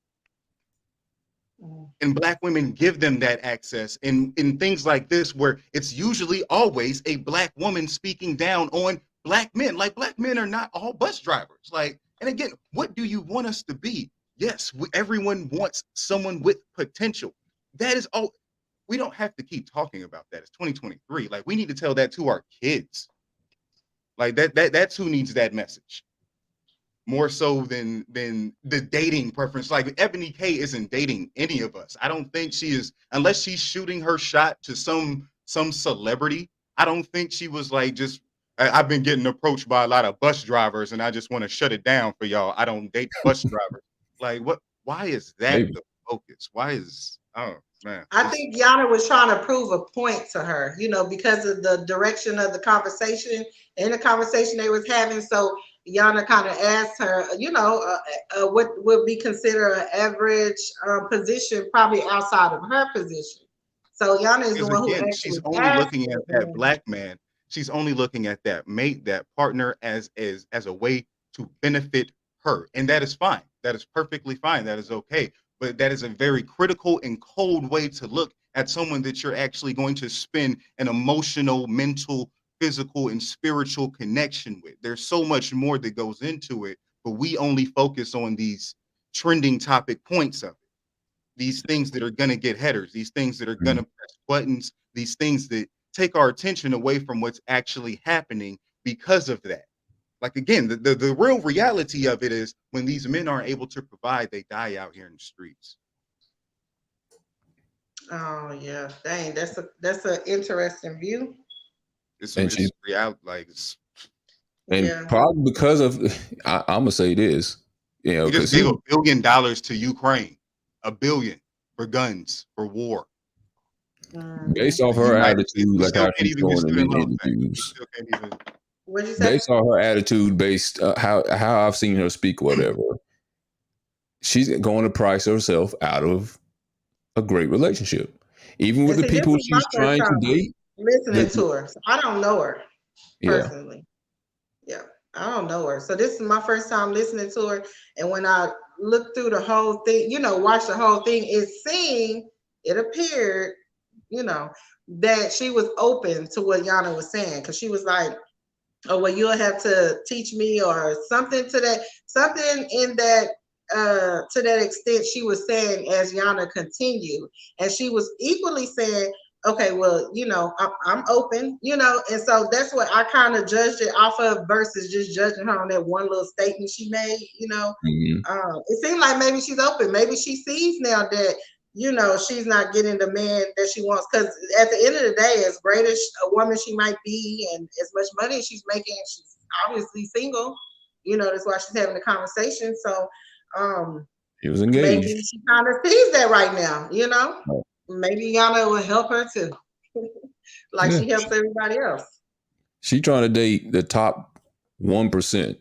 And Black women give them that access in things like this, where it's usually always a Black woman speaking down on Black men. Like, Black men are not all bus drivers. Like, and again, what do you want us to be? Yes, everyone wants someone with potential. That is all. We don't have to keep talking about that. It's 2023. Like, we need to tell that to our kids. Like, that's who needs that message. More so than the dating preference. Like, Ebony K isn't dating any of us. I don't think she is, unless she's shooting her shot to some celebrity. I don't think she was like, just, I've been getting approached by a lot of bus drivers and I just want to shut it down for y'all. I don't date bus drivers. Like, what? Why is that the focus? Why is, oh man. I think Yana was trying to prove a point to her, because of the direction of the conversation and the conversation they was having. So Yana kind of asked her, what would be considered an average position, probably outside of her position. So Yana is the one who actually she's only looking at that Black man. She's only looking at that mate, that partner as a way to benefit her. And that is fine. That is perfectly fine. That is okay. But that is a very critical and cold way to look at someone that you're actually going to spend an emotional, mental, physical, and spiritual connection with. There's so much more that goes into it, but we only focus on these trending topic points of it. these things that are going to get headers, these things that are going to press buttons, these things that take our attention away from what's actually happening because of that. Like, again, the real reality of it is when these men aren't able to provide, they die out here in the streets. Oh yeah, dang, that's an interesting view. It's reality, like, and probably because of, I'm gonna say this, you know, we just gave $1 billion to Ukraine, $1 billion for guns, for war. Based off her attitude, like how she's going in the interviews. What'd you say? Based on her attitude, based how I've seen her speak, whatever, she's going to price herself out of a great relationship, even with the people she's trying to date. Listening to her, so I don't know her personally. Yeah, I don't know her, so this is my first time listening to her. And when I looked through the whole thing, you know, watched the whole thing, it appeared, you know, that she was open to what Yana was saying, because she was like, oh, well, you'll have to teach me, or something in that to that extent she was saying as Yana continued. And she was equally saying, okay, well, you know, I'm open, you know, and so that's what I kind of judged it off of versus just judging her on that one little statement she made, you know. It seemed like maybe she's open. Maybe she sees now that, you know, she's not getting the man that she wants, because at the end of the day, as great as a woman she might be and as much money as she's making, she's obviously single, you know. That's why she's having the conversation. So he was engaged. Maybe she kind of sees that right now, you know. Maybe Yana will help her too, like she helps everybody else. She trying to date the top 1%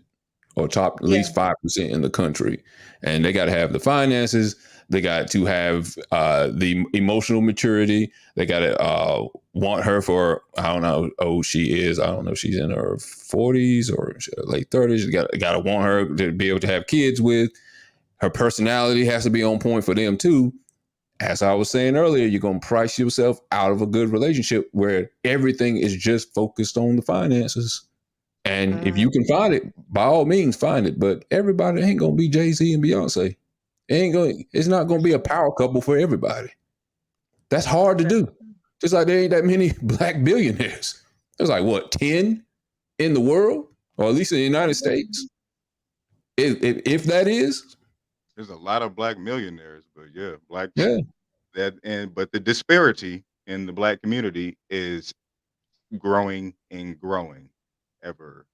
or top at least 5% in the country, and they got to have the finances. They got to have the emotional maturity. They got to want her for, I don't know, she is. I don't know if she's in her 40s or late 30s. You got to want her to be able to have kids with. Her personality has to be on point for them too. As I was saying earlier, you're going to price yourself out of a good relationship where everything is just focused on the finances. And if you can find it, by all means, find it. But everybody ain't going to be Jay-Z and Beyonce. It's not going to be a power couple for everybody. That's hard to do. Just like there ain't that many black billionaires. There's like, what, 10 in the world? Or at least in the United States? If that is. There's a lot of black millionaires, but but the disparity in the black community is growing and growing ever.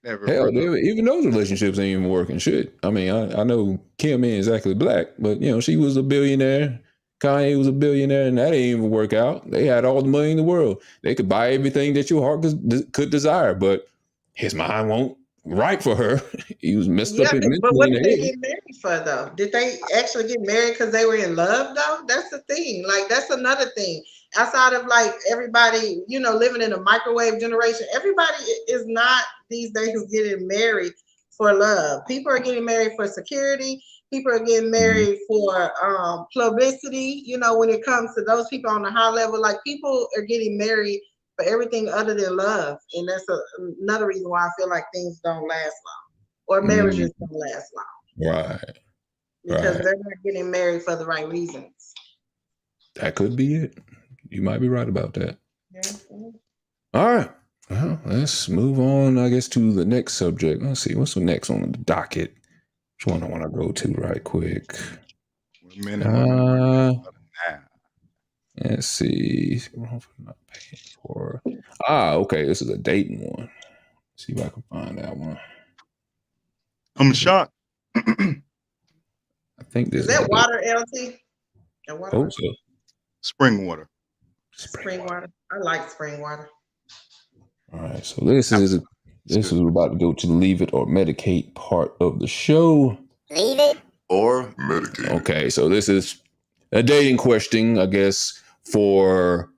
Hell, even those relationships ain't even working. Shit. I mean, I know Kim ain't exactly black, but you know, she was a billionaire. Kanye was a billionaire, and that didn't even work out. They had all the money in the world. They could buy everything that your heart could desire, but his mind won't right for her. He was messed up. But what did they get married for, though? Did they actually get married because they were in love, though? That's the thing. Like, that's another thing. Outside of like everybody, you know, living in a microwave generation, everybody is not these days who's getting married for love. People are getting married for security. People are getting married for publicity. You know, when it comes to those people on the high level, like people are getting married for everything other than love. And that's another reason why I feel like things don't last long, or marriages don't last long. Right. Because they're not getting married for the right reasons. That could be it. You might be right about that. All right. Well, let's move on, I guess, to the next subject. Let's see. What's the next on the docket? Which one I want to go to right quick? Let's see. Okay. This is a dating one. Let's see if I can find that one. I'm shocked. I think this is that water, LT? Hope so. Spring water. Spring water. I like spring water. All right. So this is about to go to the leave it or medicate part of the show. Leave it or medicate. Okay. So this is a dating question, I guess, for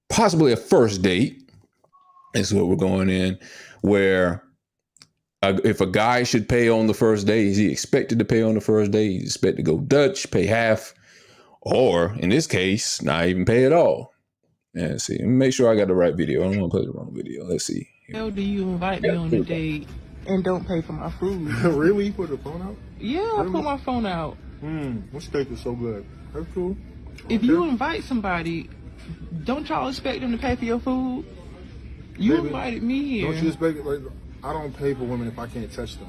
possibly a first date. Is what we're going in, where if a guy should pay on the first date, is he expected to pay on the first date? He's expected to go Dutch, pay half, or in this case, not even pay at all. And let's see, let me make sure I got the right video. I don't want to play the wrong video. Let's see. How do you invite me on a date and don't pay for my food? Really? You put the phone out? Yeah, I put my phone out. What steak is so good? That's cool. If you invite somebody, don't y'all expect them to pay for your food? You Baby, invited me here. Don't you expect it? Like, I don't pay for women if I can't touch them.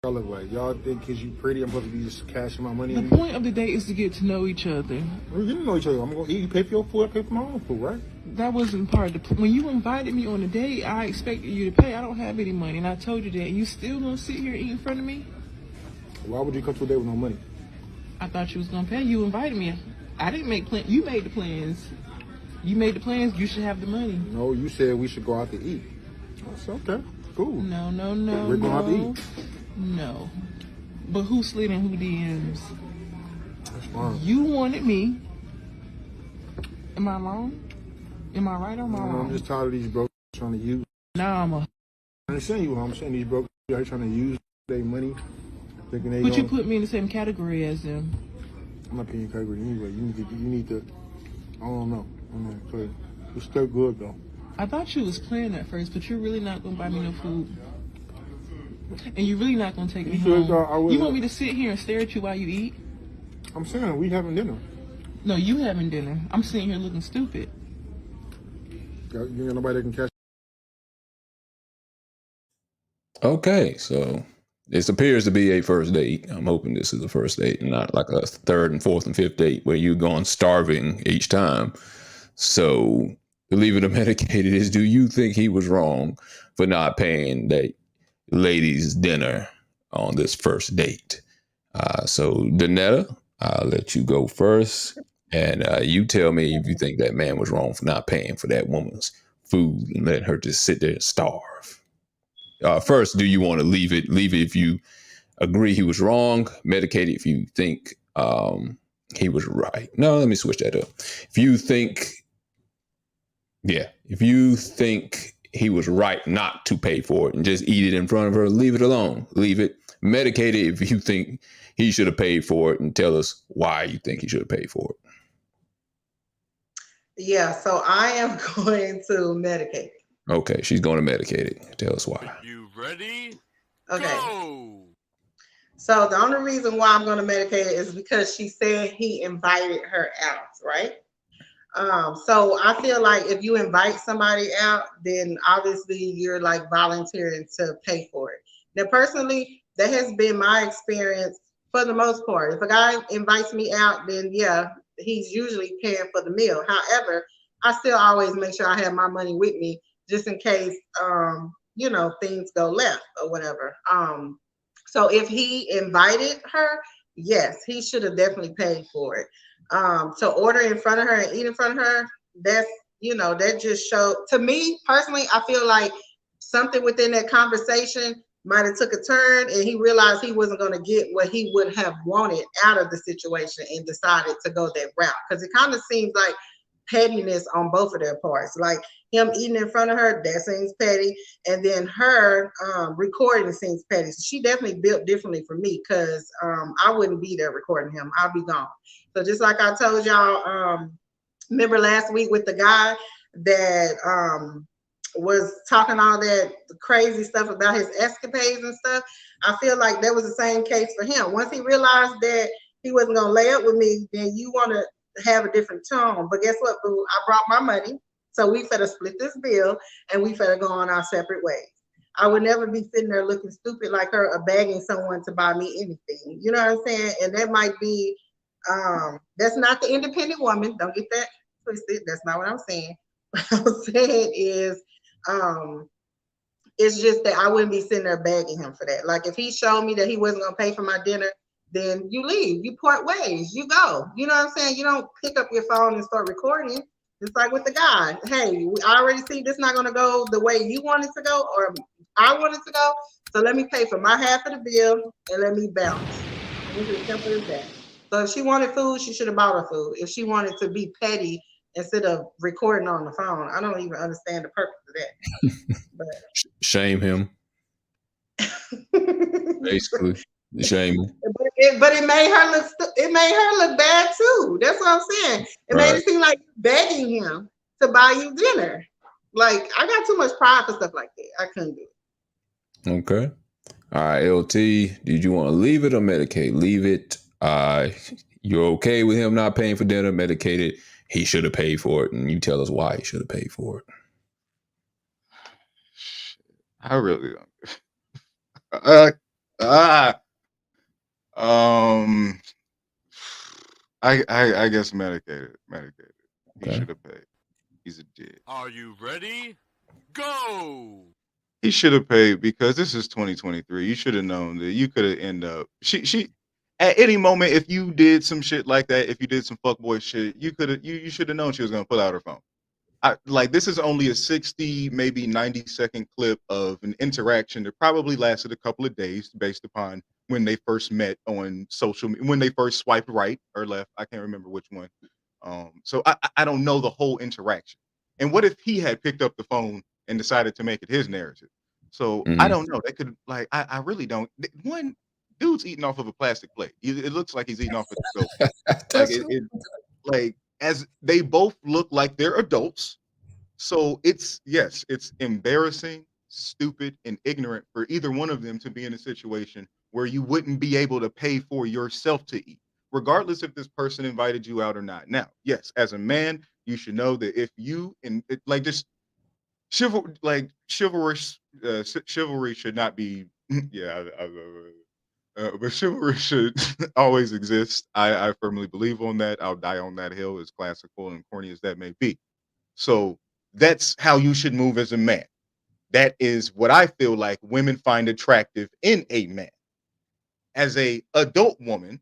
Y'all look like y'all think because you pretty, I'm supposed to be just cashing my money. The point of the date is to get to know each other. We didn't know each other. I'm gonna eat. You pay for your food. I pay for my own food, right? That wasn't part of the. When you invited me on a date, I expected you to pay. I don't have any money, and I told you that. And you still gonna sit here and eat in front of me? Why would you come to a date with no money? I thought you was gonna pay. You invited me. I didn't make plans. You made the plans. You made the plans. You should have the money. No, you said we should go out to eat. I said, okay, cool. No. We're going out to eat. No. But who slid in who DMs? That's fine. You wanted me. Am I wrong? Am I right or am I wrong? I'm just tired of these broke trying to use. Nah, I'm saying you. I'm saying these broke are trying to use their money, thinking they. But you put me in the same category as them. I'm not paying category anyway. You need to. I don't know. It's still good though. I thought you was playing at first, but you're really not gonna buy me no food. And you're really not gonna take me home. You want me to sit here and stare at you while you eat? I'm saying we having dinner. No, you having dinner. I'm sitting here looking stupid. You ain't got nobody that can catch. Okay, so this appears to be a first date. I'm hoping this is the first date and not like a third and fourth and fifth date where you're going starving each time. So to leave it unmedicated is, do you think he was wrong for not paying that lady's dinner on this first date? So Danetta, I'll let you go first. And you tell me if you think that man was wrong for not paying for that woman's food and letting her just sit there and starve. First, do you want to leave it if you agree he was wrong, medicate it if you think he was right? No, let me switch that up. If you think he was right not to pay for it and just eat it in front of her, leave it alone. Leave it. Medicate it if you think he should have paid for it and tell us why you think he should have paid for it. Yeah, so I am going to medicate it. Okay, she's going to medicate it. Tell us why. You ready? Okay. Go! So the only reason why I'm going to medicate it is because she said he invited her out, right? So I feel like if you invite somebody out, then obviously you're like volunteering to pay for it. Now, personally, that has been my experience for the most part. If a guy invites me out, then yeah, he's usually paying for the meal. However, I still always make sure I have my money with me just in case, things go left or whatever. So if he invited her, yes, he should have definitely paid for it. To order in front of her and eat in front of her, that just showed, to me personally, I feel like something within that conversation might have took a turn and he realized he wasn't going to get what he would have wanted out of the situation and decided to go that route. Because it kind of seems like pettiness on both of their parts. Like him eating in front of her, that seems petty. And then her recording seems petty. So she definitely built differently for me because I wouldn't be there recording him. I'll be gone. So just like I told y'all, remember last week with the guy that was talking all that crazy stuff about his escapades and stuff. I feel like that was the same case for him. Once he realized that he wasn't going to lay up with me, then you want to have a different tone. But guess what, boo? I brought my money. So we finna split this bill and we finna go on our separate ways. I would never be sitting there looking stupid like her or begging someone to buy me anything. You know what I'm saying? And that might be, that's not the independent woman. Don't get that twisted. That's not what I'm saying. What I'm saying is, it's just that I wouldn't be sitting there begging him for that. Like if he showed me that he wasn't gonna pay for my dinner, then you leave, you part ways, you go. You know what I'm saying? You don't pick up your phone and start recording. It's like with the guy, hey, I already see this not gonna go the way you want it to go or I want it to go. So let me pay for my half of the bill and let me bounce. It's as simple as that. So if she wanted food, she should have bought her food. If she wanted to be petty instead of recording on the phone, I don't even understand the purpose of that. But shame him. Basically, shame him. But it made her look. It made her look bad too. That's what I'm saying. It made it seem like you're begging him to buy you dinner. Like I got too much pride for stuff like that. I couldn't do it. Okay. All right, LT, did you want to leave it or medicate? Leave it. You're okay with him not paying for dinner, medicated. He should have paid for it, and you tell us why he should have paid for it. I really don't. I guess medicated. He should have paid. He's a dick. Are you ready? Go! He should have paid because this is 2023. You should have known that you could have ended up. She at any moment, if you did some shit like that, if you did some fuckboy shit, you should have known she was gonna pull out her phone. This is only a 60, maybe 90-second clip of an interaction that probably lasted a couple of days based upon when they first met on social media, when they first swiped right or left. I can't remember which one. So I don't know the whole interaction. And what if he had picked up the phone and decided to make it his narrative? So I don't know. That could I really don't. One dude's eating off of a plastic plate. It looks like he's eating off of the as they both look like they're adults. So it's embarrassing, stupid, and ignorant for either one of them to be in a situation where you wouldn't be able to pay for yourself to eat, regardless if this person invited you out or not. Now, yes, as a man, you should know that if you chivalry should not be but chivalry should always exist. I firmly believe on that. I'll die on that hill, as classical and corny as that may be. So that's how you should move as a man. That is what I feel like women find attractive in a man. As a adult woman,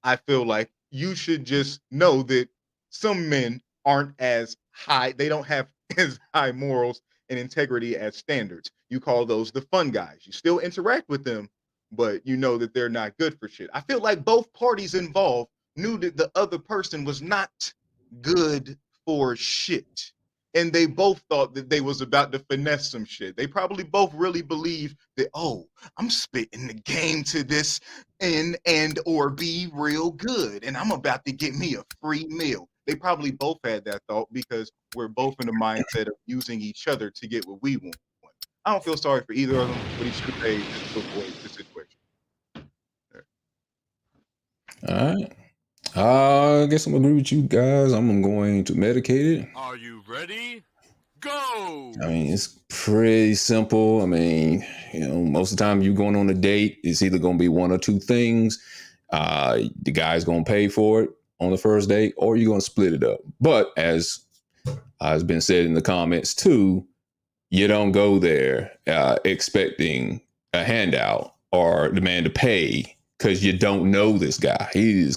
I feel like you should just know that some men aren't as high. They don't have as high morals and integrity as standards. You call those the fun guys. You still interact with them, but you know that they're not good for shit. I feel like both parties involved knew that the other person was not good for shit. And they both thought that they was about to finesse some shit. They probably both really believe that, oh, I'm spitting the game to this and or be real good. And I'm about to get me a free meal. They probably both had that thought because we're both in the mindset of using each other to get what we want. I don't feel sorry for either of them, but he should pay to avoid the situation. All right. I guess I'm gonna agree with you guys. I'm going to medicate it. Are you ready? Go! I mean, it's pretty simple. I mean, most of the time you're going on a date, it's either going to be one or two things. The guy's going to pay for it on the first date, or you're going to split it up. But as has been said in the comments too, you don't go there expecting a handout or demand to pay because you don't know this guy. He's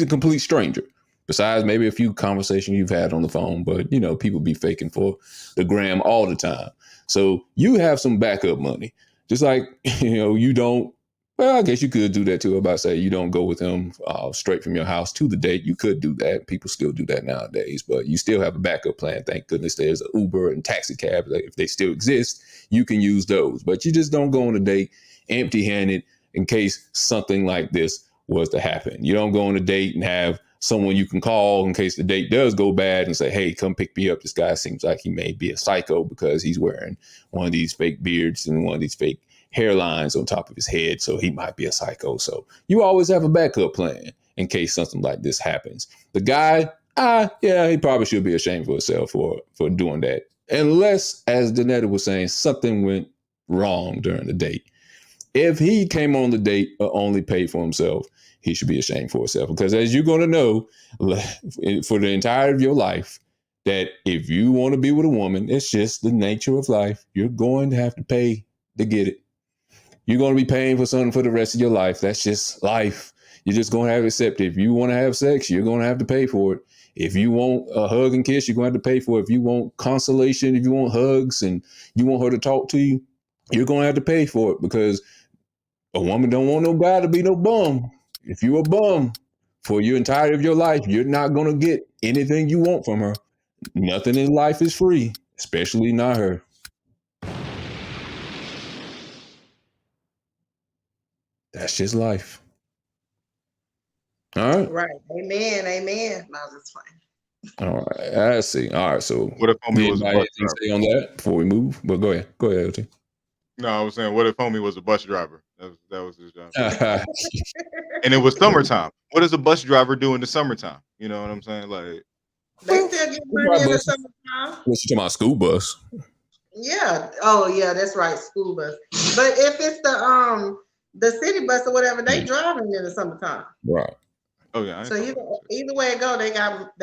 a complete stranger. Besides maybe a few conversations you've had on the phone, but people be faking for the gram all the time. So you have some backup money. Just like, you don't, well, I guess you could do that too. I'm about to say you don't go with him straight from your house to the date. You could do that. People still do that nowadays, but you still have a backup plan. Thank goodness there's an Uber and taxi cab. If they still exist, you can use those, but you just don't go on a date empty-handed in case something like this was to happen. You don't go on a date and have someone you can call in case the date does go bad and say, hey, come pick me up. This guy seems like he may be a psycho because he's wearing one of these fake beards and one of these fake hairlines on top of his head. So he might be a psycho. So you always have a backup plan in case something like this happens. The guy, he probably should be ashamed for himself for doing that. Unless, as Danetta was saying, something went wrong during the date. If he came on the date or only paid for himself, he should be ashamed for himself. Because as you're going to know for the entirety of your life, that if you want to be with a woman, it's just the nature of life. You're going to have to pay to get it. You're going to be paying for something for the rest of your life. That's just life. You're just going to have to accept it. If you want to have sex, you're going to have to pay for it. If you want a hug and kiss, you're going to have to pay for it. If you want consolation, if you want hugs and you want her to talk to you, you're going to have to pay for it, because a woman don't want no guy to be no bum. If you're a bum for your entirety of your life, you're not going to get anything you want from her. Nothing in life is free, especially not her. That's just life. All right. Right. Amen. No, that's fine. All right. I see. All right. So what if homie was anything to say on that before we move? But go ahead. Go ahead, LT. No, I was saying, what if homie was a bus driver? That was his job. And it was summertime. What does a bus driver do in the summertime? You know what I'm saying? Like, they still get money in the summertime. What's you talking about? School bus? Yeah. Oh yeah, that's right, school bus. But if it's the city bus or whatever, they driving in the summertime. Right. Oh yeah. So either way it go, they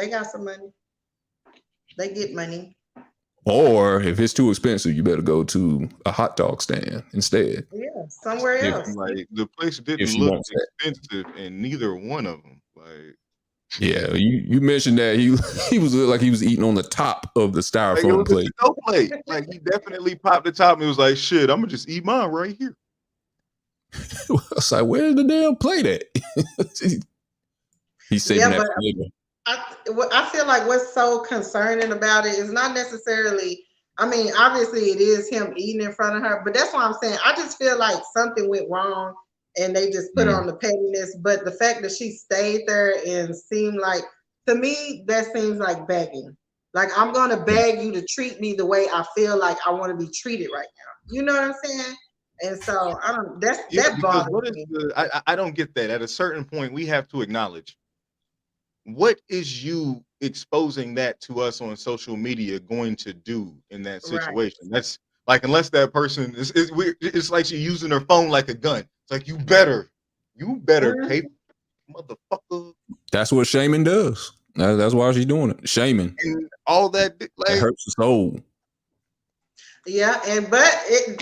got some money. They get money. Or if it's too expensive, you better go to a hot dog stand instead. Yeah, somewhere else. Like the place didn't look expensive in neither one of them. Like, yeah, you mentioned that he was like he was eating on the top of the styrofoam plate. Plate. Like he definitely popped the top and was like, "Shit, I'm gonna just eat mine right here." I was like, "Where's the damn plate at?" He said that later. I feel like what's so concerning about it is not necessarily, I mean, obviously it is him eating in front of her, but that's why I'm saying I just feel like something went wrong and they just put on the pettiness. But the fact that she stayed there and seemed like, to me, that seems like begging. Like, I'm going to beg you to treat me the way I feel like I want to be treated right now. You know what I'm saying? And so that bothers me. I don't get that. At a certain point, we have to acknowledge, what is you exposing that to us on social media going to do in that situation? Right. That's like, unless that person it's like she's using her phone like a gun. It's like, you better pay, motherfucker. That's what shaming does. That's why she's doing it. Shaming. And all that, like, it hurts the soul. Yeah, but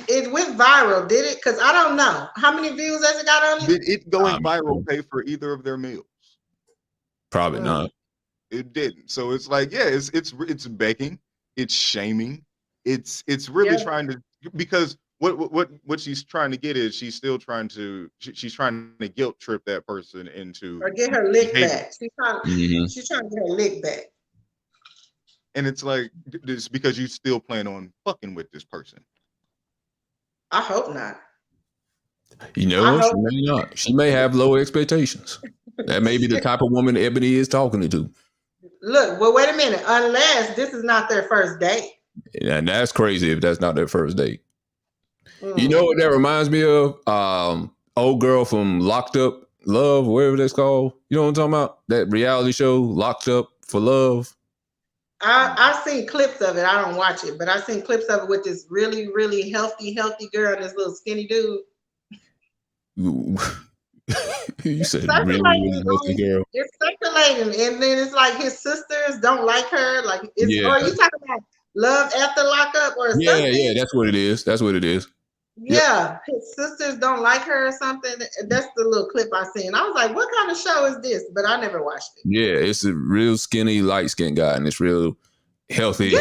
it went viral, did it? Because I don't know. How many views has it got on it? Did it going viral pay for either of their meals? Probably not. It didn't. So it's like, yeah, it's begging, it's shaming, it's really trying to, because what she's trying to get is she's trying to guilt trip that person into, or get her lick back. She's trying to get her lick back. And it's like, it's because you still plan on fucking with this person. I hope not. You know, she may not. She may have low expectations. That may be the type of woman Ebony is talking to. Look, well, wait a minute. Unless this is not their first date. And that's crazy if that's not their first date. You know what that reminds me of? Old girl from Locked Up Love, whatever that's called. You know what I'm talking about? That reality show, Locked Up for Love. I've seen clips of it. I don't watch it, but I've seen clips of it with this really, really healthy girl and this little skinny dude. You said really, really healthy girl. It's circulating, and then it's like his sisters don't like her. Like, or you talking about Love After Lockup or something? Yeah, that's what it is. That's what it is. Yeah, his sisters don't like her or something. That's the little clip I seen. I was like, what kind of show is this? But I never watched it. Yeah, it's a real skinny, light-skinned guy, and it's real healthy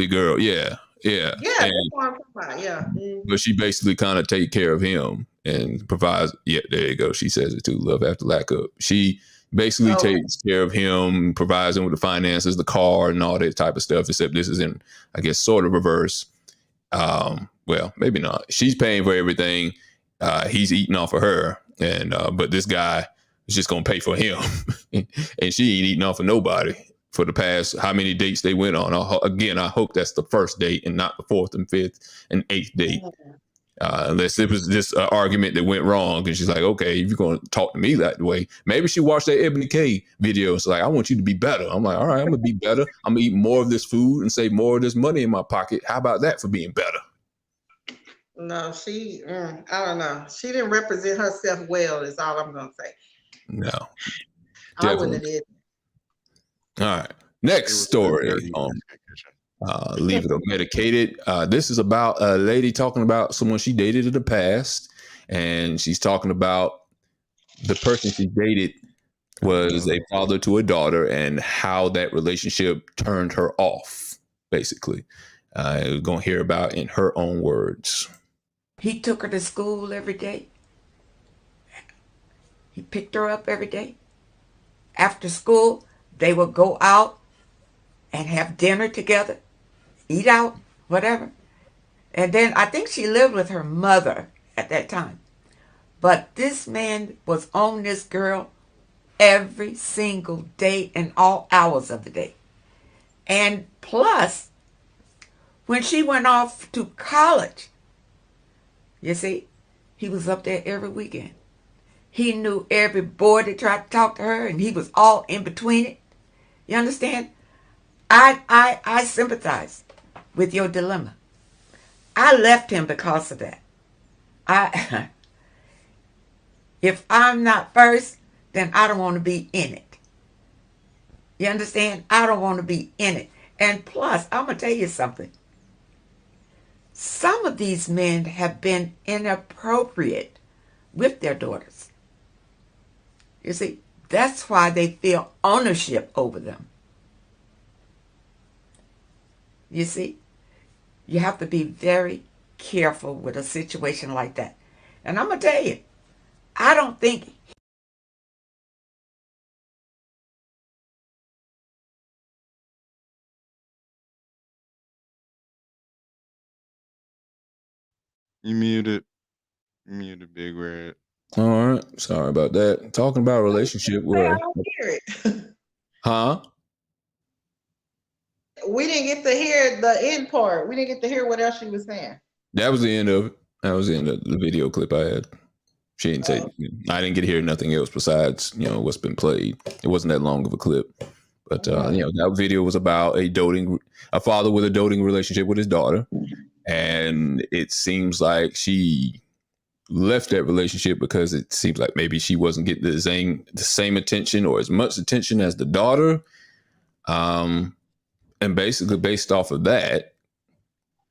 girl. Yeah. Yeah, that's what I'm talking about. Yeah. But she basically kind of take care of him and provides. Yeah, there you go. She says it too. Love After Lockup. She basically takes care of him, provides him with the finances, the car, and all that type of stuff. Except this is in, I guess, sort of reverse. Well, maybe not. She's paying for everything. He's eating off of her, and but this guy is just gonna pay for him, and she ain't eating off of nobody for the past how many dates they went on. Again, I hope that's the first date and not the fourth and fifth and eighth date. Unless it was just an argument that went wrong, and she's like, okay, if you're going to talk to me that way, maybe she watched that Ebony K video. It's like, I want you to be better. I'm like, all right, I'm going to be better. I'm going to eat more of this food and save more of this money in my pocket. How about that for being better? No, I don't know. She didn't represent herself well, is all I'm going to say. No. I wouldn't have did. All right. Next story. Leave It or Medicated. This is about a lady talking about someone she dated in the past, and she's talking about the person she dated was a father to a daughter and how that relationship turned her off, basically. We're going to hear about in her own words. He took her to school every day. He picked her up every day. After school, they would go out and have dinner together, eat out, whatever. And then I think she lived with her mother at that time. But this man was on this girl every single day and all hours of the day. And plus, when she went off to college, You see, he was up there every weekend. He knew every boy that tried to talk to her, and he was all in between it. You understand? I sympathize with your dilemma. I left him because of that. If I'm not first, then I don't want to be in it. You understand? I don't want to be in it. And plus, I'm going to tell you something. Some of these men have been inappropriate with their daughters. You see, that's why they feel ownership over them. You see, you have to be very careful with a situation like that. And I'm going to tell you, I don't think You muted. Muted, Big Red. All right. Sorry about that. Talking about a relationship I where, don't hear it. huh? We didn't get to hear the end part. We didn't get to hear what else she was saying. That was the end of it. That was the end of the video clip I had. She didn't say, I didn't get to hear nothing else besides, what's been played. It wasn't that long of a clip. But, that video was about a father with a doting relationship with his daughter. And it seems like she left that relationship because it seems like maybe she wasn't getting the same attention or as much attention as the daughter. And basically based off of that,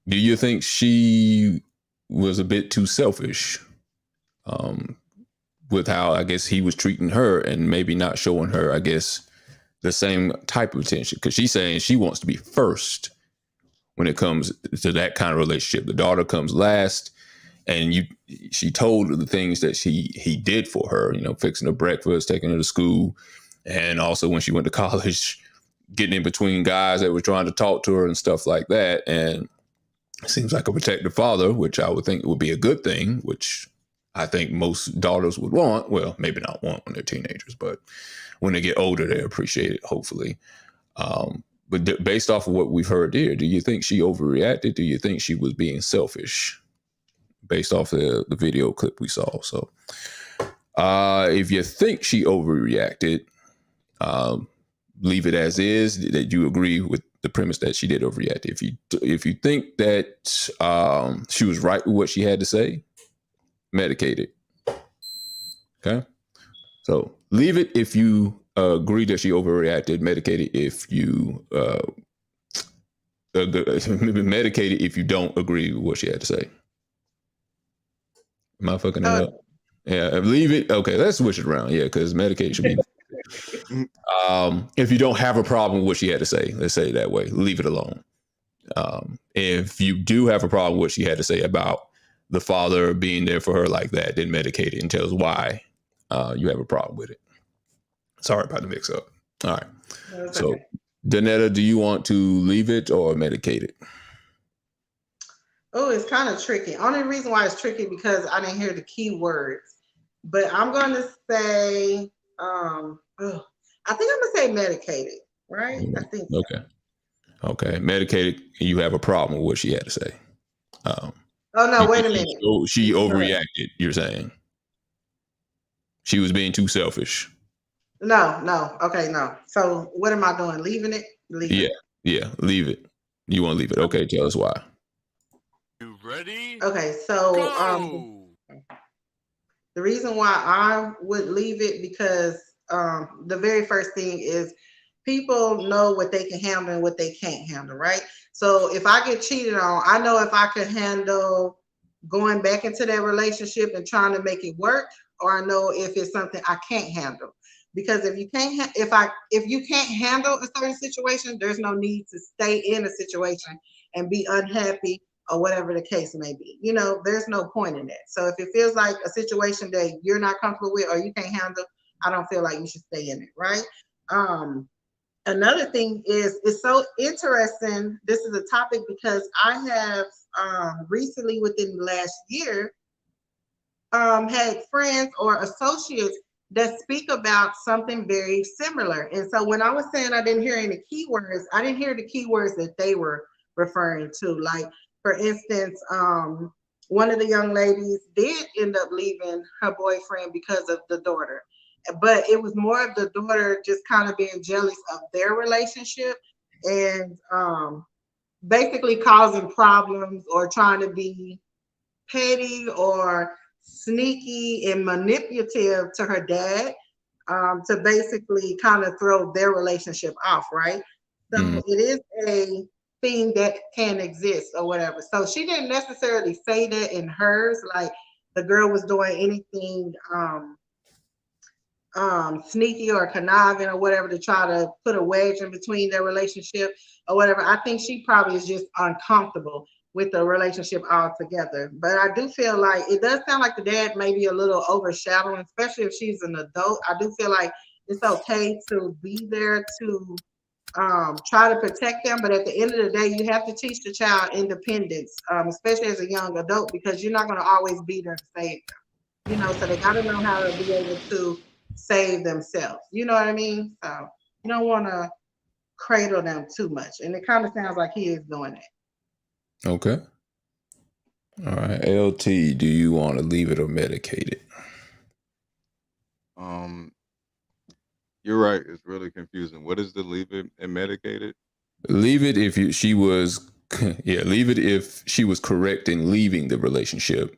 do you think she was a bit too selfish with how, I guess, he was treating her and maybe not showing her, I guess, the same type of attention? Because she's saying she wants to be first when it comes to that kind of relationship. The daughter comes last, and she told her the things that he did for her, fixing her breakfast, taking her to school, and also when she went to college, getting in between guys that were trying to talk to her and stuff like that. And it seems like a protective father, which I would think would be a good thing, which I think most daughters would want. Well, maybe not want when they're teenagers, but when they get older, they appreciate it, hopefully. But based off of what we've heard here, do you think she overreacted? Do you think she was being selfish based off the video clip we saw? So if you think she overreacted, leave it as is, that you agree with the premise that she did overreact. If you think that she was right with what she had to say, medicate it. Okay? So leave it if you agree that she overreacted, medicate it if you medicate it if you don't agree with what she had to say. Am I fucking it up? Yeah, leave it. Okay, let's switch it around. Yeah, because medicate should be if you don't have a problem with what she had to say, let's say it that way, leave it alone. If you do have a problem with what she had to say about the father being there for her like that, then medicate it and tell us why you have a problem with it. Sorry about the mix up. All right. No, so, okay. Danetta, do you want to leave it or medicate it? Oh, it's kind of tricky. Only reason why it's tricky because I didn't hear the key words. But I'm going to say, I think I'm going to say medicated, right? I think so. Okay. Medicated, and you have a problem with what she had to say. Oh, no, wait a minute. She overreacted, you're saying. She was being too selfish. No. Okay, no. So what am I doing? Leaving it? Yeah, leave it. You want to leave it. Okay, tell us why. You ready? Okay, so the reason why I would leave it because the very first thing is people know what they can handle and what they can't handle, right? So if I get cheated on, I know if I can handle going back into that relationship and trying to make it work, or I know if it's something I can't handle. Because if you can't, if you can't handle a certain situation, there's no need to stay in a situation and be unhappy or whatever the case may be. There's no point in that. So if it feels like a situation that you're not comfortable with or you can't handle, I don't feel like you should stay in it, right? Another thing is, it's so interesting. This is a topic because I have recently, within the last year, had friends or associates that speak about something very similar. And so when I was saying I didn't hear any keywords, I didn't hear the keywords that they were referring to. Like, for instance, one of the young ladies did end up leaving her boyfriend because of the daughter. But it was more of the daughter just kind of being jealous of their relationship and basically causing problems or trying to be petty or sneaky and manipulative to her dad to basically kind of throw their relationship off, right? So it is a thing that can exist or whatever. So she didn't necessarily say that in hers, like the girl was doing anything sneaky or conniving or whatever to try to put a wedge in between their relationship or whatever. I think she probably is just uncomfortable with the relationship altogether. But I do feel like it does sound like the dad may be a little overshadowing, especially if she's an adult. I do feel like it's okay to be there to try to protect them, but at the end of the day, you have to teach the child independence, especially as a young adult, because you're not going to always be there to save them. You know, so they got to know how to be able to save themselves. You know what I mean? So you don't want to cradle them too much, and it kind of sounds like he is doing it. Okay. All right, LT, do you want to leave it or medicate it? You're right. It's really confusing. What is the leave it and medicate it? Leave it if she was, yeah, leave it if she was correct in leaving the relationship.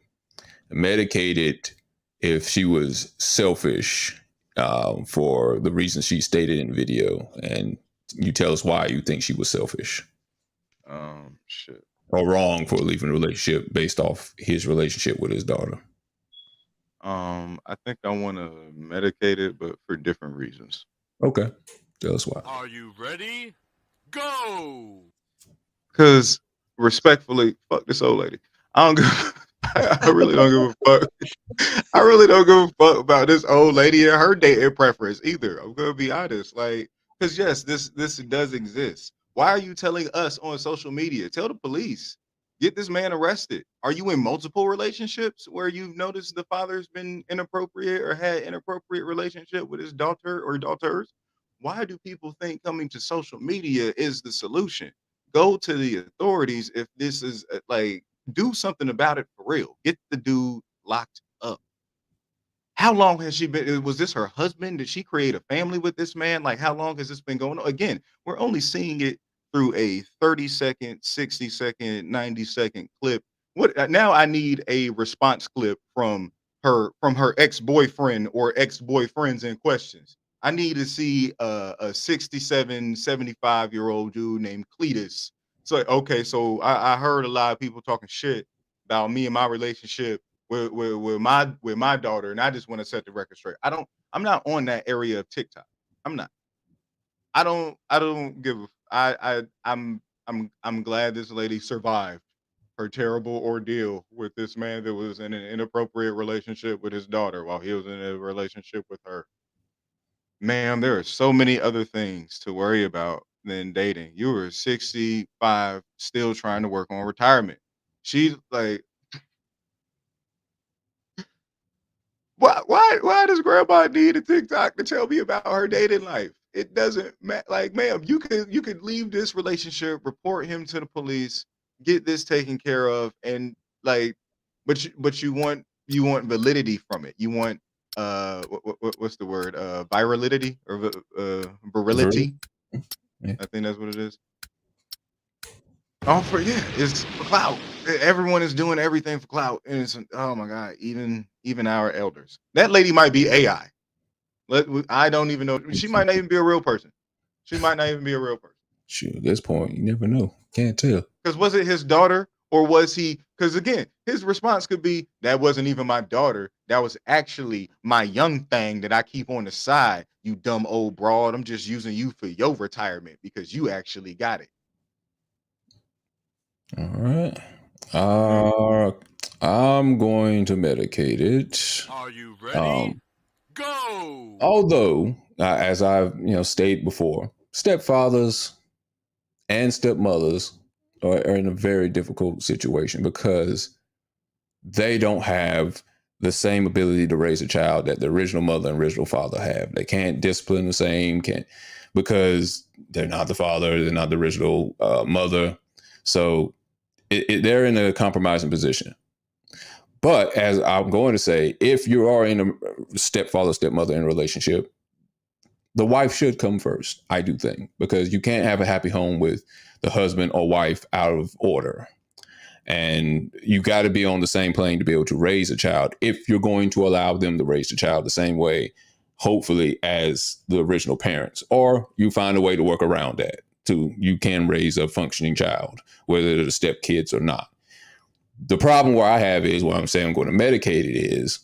Medicate it if she was selfish for the reasons she stated in the video, and you tell us why you think she was selfish. Shit. Or wrong for leaving the relationship based off his relationship with his daughter. I think I want to medicate it, but for different reasons. Okay. Tell us why. Are you ready? Go! Because respectfully, fuck this old lady. I don't give I really don't give a fuck. I really don't give a fuck about this old lady and her dating preference either. I'm gonna be honest. Like, because yes, this does exist. Why are you telling us on social media? Tell the police. Get this man arrested. Are you in multiple relationships where you've noticed the father's been inappropriate or had inappropriate relationship with his daughter or daughters? Why do people think coming to social media is the solution? Go to the authorities if this is like, do something about it for real. Get the dude locked up. How long has she been? Was this her husband? Did she create a family with this man? Like, how long has this been going on? Again, we're only seeing it through a 30-second, 60-second, 90-second clip. What now? I need a response clip from her ex-boyfriend or ex-boyfriends in questions. I need to see a 67, 75-year-old dude named Cletus. So, okay, so I heard a lot of people talking shit about me and my relationship with my daughter, and I just want to set the record straight. I'm not on that area of TikTok. I'm not. I don't give a I'm glad this lady survived her terrible ordeal with this man that was in an inappropriate relationship with his daughter while he was in a relationship with her. Ma'am, there are so many other things to worry about than dating. You were 65, still trying to work on retirement. She's like, why does grandma need a TikTok to tell me about her dating life? It doesn't matter. Like, ma'am, you could leave this relationship, report him to the police, get this taken care of, and like, but you want validity from it. You want what's the word? Virality or virility? Yeah. I think that's what it is. It's for clout. Everyone is doing everything for clout, and it's, oh my god, even our elders. That lady might be AI. I don't even know. She might not even be a real person. Shoot, at this point, you never know. Can't tell. Because was it his daughter or was he? Because again, his response could be, that wasn't even my daughter. That was actually my young thing that I keep on the side. You dumb old broad. I'm just using you for your retirement because you actually got it. All right. I'm going to medicate it. Are you ready? Go! Although, as I've stated before, stepfathers and stepmothers are in a very difficult situation because they don't have the same ability to raise a child that the original mother and original father have. They can't discipline the same, because they're not the father, they're not the original mother. So they're in a compromising position. But as I'm going to say, if you are in a stepfather, stepmother in a relationship, the wife should come first, I do think, because you can't have a happy home with the husband or wife out of order. And you got to be on the same plane to be able to raise a child if you're going to allow them to raise the child the same way, hopefully, as the original parents. Or you find a way to work around that. You can raise a functioning child, whether they're the step kids or not. The problem where I have is, what I'm saying I'm going to medicate it is,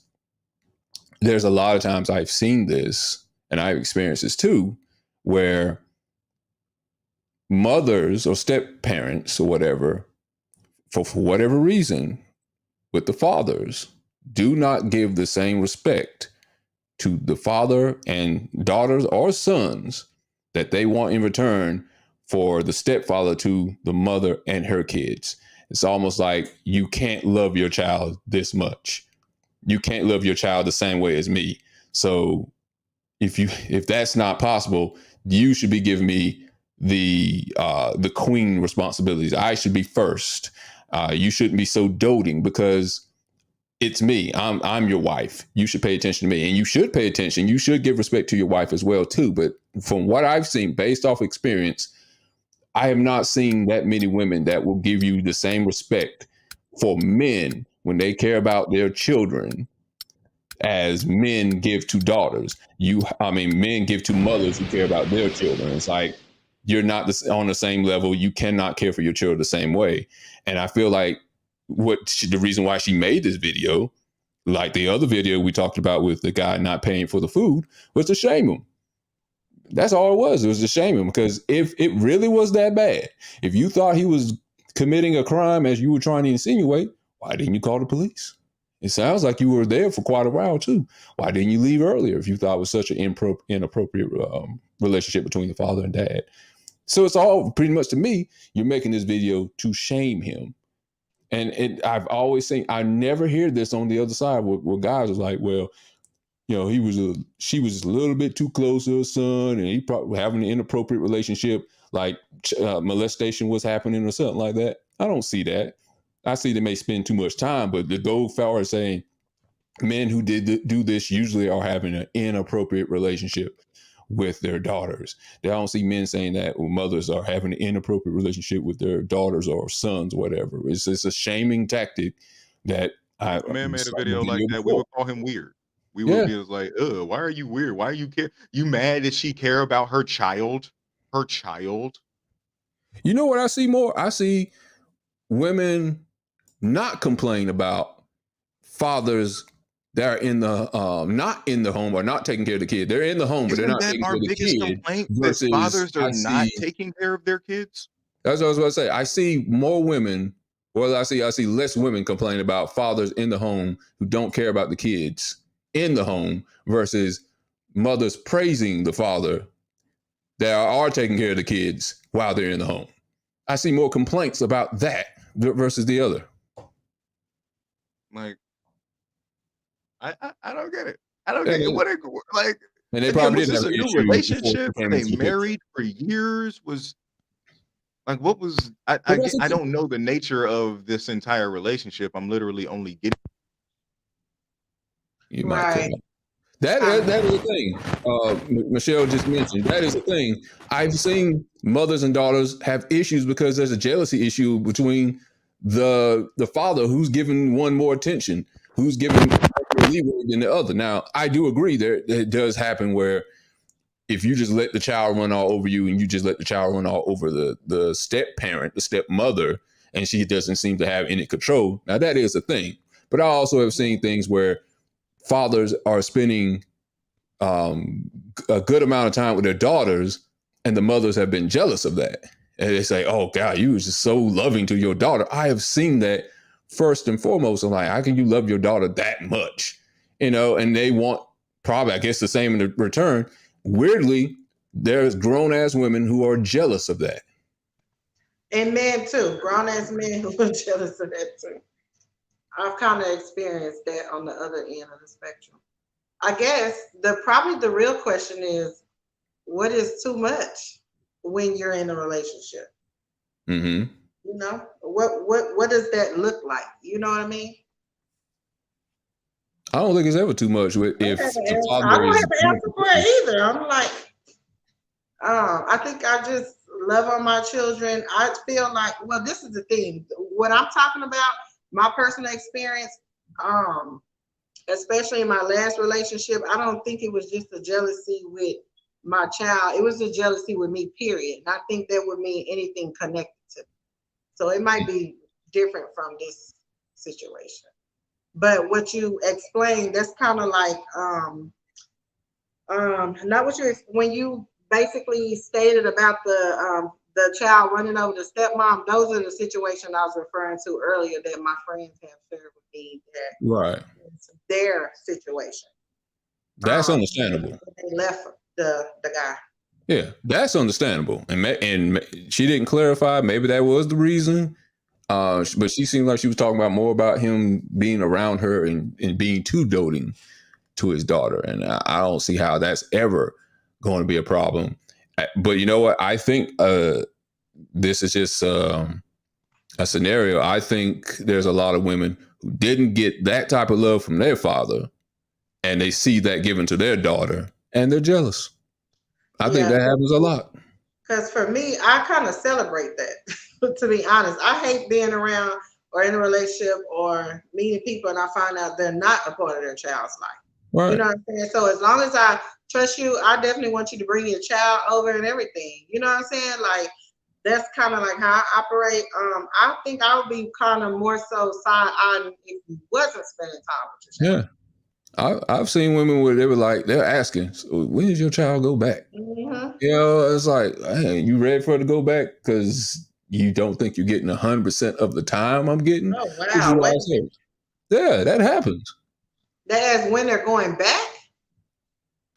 there's a lot of times I've seen this, and I've experienced this too, where mothers or step parents or whatever, for whatever reason, with the fathers, do not give the same respect to the father and daughters or sons that they want in return for the stepfather to the mother and her kids. It's almost like you can't love your child this much. You can't love your child the same way as me. So if that's not possible, you should be giving me the queen responsibilities. I should be first. You shouldn't be so doting because it's me. I'm your wife. You should pay attention to me, and you should pay attention. You should give respect to your wife as well too. But from what I've seen, based off experience, I have not seen that many women that will give you the same respect for men when they care about their children as men give to daughters. Men give to mothers who care about their children. It's like, you're not on the same level. You cannot care for your children the same way. And I feel like the reason why she made this video, like the other video we talked about with the guy not paying for the food, was to shame him. That's all it was. It was to shame him, because if it really was that bad, if you thought he was committing a crime as you were trying to insinuate, why didn't you call the police? It sounds like you were there for quite a while too. Why didn't you leave earlier if you thought it was such an inappropriate relationship between the father and dad? So it's all pretty much, to me, you're making this video to shame him. And I've always seen, I never hear this on the other side where guys are like, well, you know, she was a little bit too close to her son, and he probably having an inappropriate relationship, like molestation was happening or something like that. I don't see that. I see they may spend too much time, but the go far as saying men who do this usually are having an inappropriate relationship with their daughters. I don't see men saying that mothers are having an inappropriate relationship with their daughters or sons, whatever. It's a shaming tactic that a man made a video like that. We would call him weird. We would be like, ugh, why are you weird? Why are you care? You mad that she care about her child? Her child? You know what I see more? I see women not complain about fathers that are in the not in the home or not taking care of the kid. They're in the home, but they're not taking care of the kid. Complaint that fathers are not taking care of their kids? That's what I was about to say. I see more women, well, I see less women complain about fathers in the home who don't care about the kids in the home versus mothers praising the father that are taking care of the kids while they're in the home. I see more complaints about that versus the other. Like, I don't get it. I don't get it. What like? And they probably didn't have a new relationship. They married for years. Was like, what was? I don't know the nature of this entire relationship. I'm literally only getting. You might. That is a thing. Michelle just mentioned that is a thing. I've seen mothers and daughters have issues because there's a jealousy issue between the father who's giving one more attention, who's giving leeway than the other. Now, I do agree it does happen where if you just let the child run all over you and you just let the child run all over the step parent, the stepmother, and she doesn't seem to have any control. Now, that is a thing. But I also have seen things where fathers are spending a good amount of time with their daughters, and the mothers have been jealous of that. And they say, oh, God, you was just so loving to your daughter. I have seen that first and foremost. I'm like, how can you love your daughter that much? You know, and they want probably, I guess, the same in the return. Weirdly, there's grown-ass women who are jealous of that. And men, too. Grown-ass men who are jealous of that, too. I've kind of experienced that on the other end of the spectrum. I guess probably the real question is, what is too much when you're in a relationship? Mm-hmm. You know, what does that look like? You know what I mean? I don't think it's ever too much if the I father don't is. have an answer for it either. I'm like, I think I just love on my children. I feel like, well, this is the thing. What I'm talking about, my personal experience, especially in my last relationship, I don't think it was just a jealousy with my child. It was a jealousy with me, period. And I think that would mean anything connected to me. So it might be different from this situation. But what you explained, that's kind of like, not what you, when you basically stated about the child running over the stepmom, those are the situations I was referring to earlier that my friends have shared with me, that Right. it's their situation. That's understandable. They left the guy. Yeah, that's understandable. And she didn't clarify. Maybe that was the reason. But she seemed like she was talking about more about him being around her and being too doting to his daughter. And I don't see how that's ever going to be a problem. But you know what? I think this is just a scenario. I think there's a lot of women who didn't get that type of love from their father, and they see that given to their daughter, and they're jealous. I think that happens a lot. Because for me, I kind of celebrate that, to be honest. I hate being around or in a relationship or meeting people and I find out they're not a part of their child's life. Right. You know what I'm saying? So as long as I trust you, I definitely want you to bring your child over and everything. You know what I'm saying? Like, that's kind of like how I operate. I think I would be kind of more so side-eyed if you wasn't spending time with your child. Yeah. I've seen women where they were like, they're asking, so when does your child go back? Mm-hmm. You know, it's like, hey, you ready for her to go back? Because you don't think you're getting 100% of the time I'm getting? Oh, wow. Yeah, that happens. They ask when they're going back?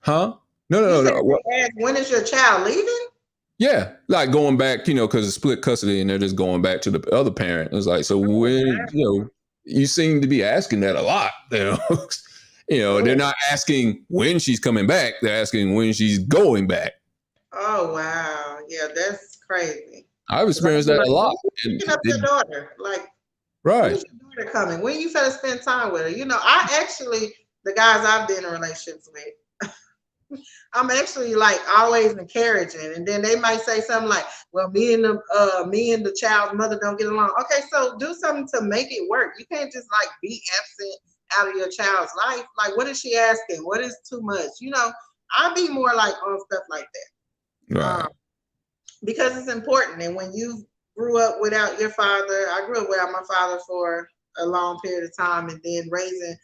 Huh? No. They ask when is your child leaving? Yeah, like going back, you know, because it's split custody and they're just going back to the other parent. It's like, so when, you know, you seem to be asking that a lot, you know. You know, they're not asking when she's coming back. They're asking when she's going back. Oh, wow. Yeah, that's crazy. I've experienced that a lot. Picking up your daughter. Like, right. When's your daughter coming? When you finna spend time with her? You know, I actually, the guys I've been in relationships with, I'm actually like always encouraging. And then they might say something like, well, me and the child's mother don't get along. Okay, so do something to make it work. You can't just like be absent out of your child's life. Like, what is she asking? What is too much? You know, I'll be more like on stuff like that. Right. Because it's important. And when you grew up without your father, I grew up without my father for a long period of time, and then raising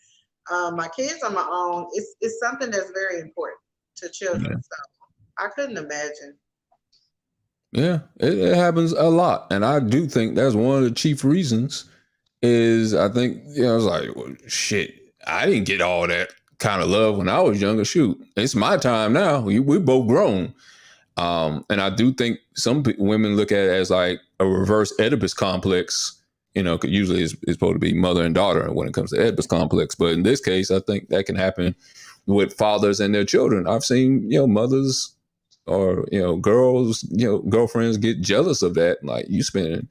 my kids on my own, it's something that's very important to children. Yeah. So I couldn't imagine. Yeah, it happens a lot. And I do think that's one of the chief reasons is I think, you know, it's like, well, shit, I didn't get all that kind of love when I was younger. Shoot, it's my time now. We're both grown. And I do think some women look at it as like a reverse Oedipus complex, you know, because usually it's supposed to be mother and daughter when it comes to Oedipus complex. But in this case, I think that can happen with fathers and their children. I've seen, you know, mothers or, you know, girls, you know, girlfriends get jealous of that. Like, you spending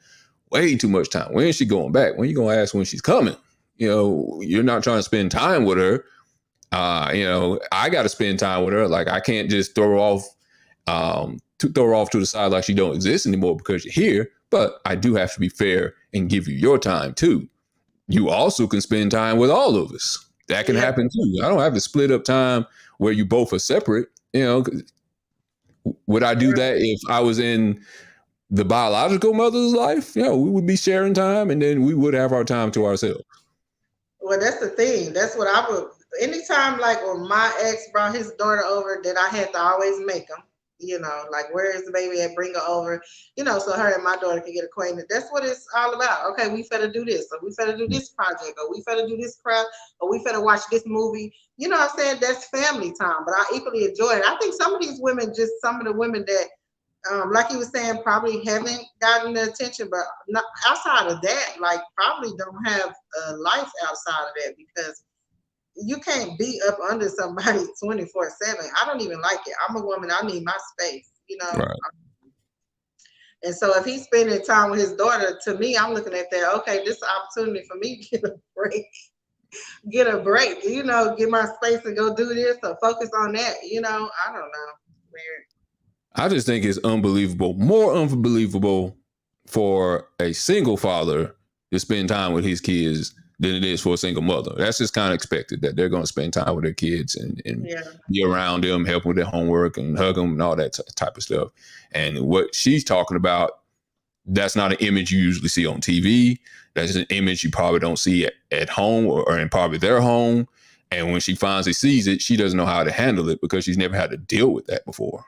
way too much time. When is she going back? When are you going to ask when she's coming? You know, you're not trying to spend time with her. You know, I got to spend time with her. Like, I can't just throw her off to the side like she don't exist anymore because you're here. But I do have to be fair and give you your time too. You also can spend time with all of us. That can happen too. I don't have to split up time where you both are separate. You know, would I do that if I was in the biological mother's life? You know, we would be sharing time and then we would have our time to ourselves. Well, that's the thing. That's what I would, anytime like when my ex brought his daughter over, that I had to always make him, you know, like, where is the baby at? Bring her over, you know, so her and my daughter can get acquainted. That's what it's all about. Okay, we finna do this, or we finna do this project, or we finna do this craft, or we finna watch this movie. You know what I'm saying? That's family time, but I equally enjoy it. I think some of these women, just some of the women that, like you were saying, probably haven't gotten the attention, but not, outside of that, like, probably don't have a life outside of that, because you can't be up under somebody 24/7. I don't even like it. I'm a woman. I need my space, you know? Right. And so if he's spending time with his daughter, to me, I'm looking at that, okay, this is an opportunity for me to get a break. get a break, you know, get my space and go do this or focus on that, you know. I don't know. Weird. I just think it's unbelievable, more unbelievable for a single father to spend time with his kids than it is for a single mother. That's just kind of expected, that they're going to spend time with their kids and be around them, help with their homework and hug them and all that type of stuff. And what she's talking about, that's not an image you usually see on TV. That's an image you probably don't see at home or in probably their home. And when she finally sees it, she doesn't know how to handle it because she's never had to deal with that before.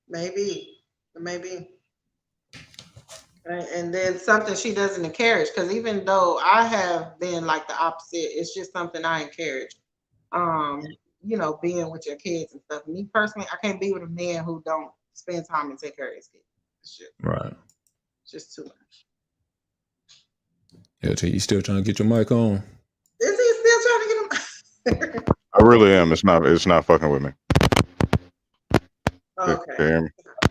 Maybe. And then something she doesn't encourage, because even though I have been like the opposite, it's just something I encourage. You know, being with your kids and stuff. Me personally, I can't be with a man who don't spend time and take care of his kids. It's just, right. It's just too much. Yeah, you still trying to get your mic on? Is he still trying to get him? I really am. It's not fucking with me. Okay.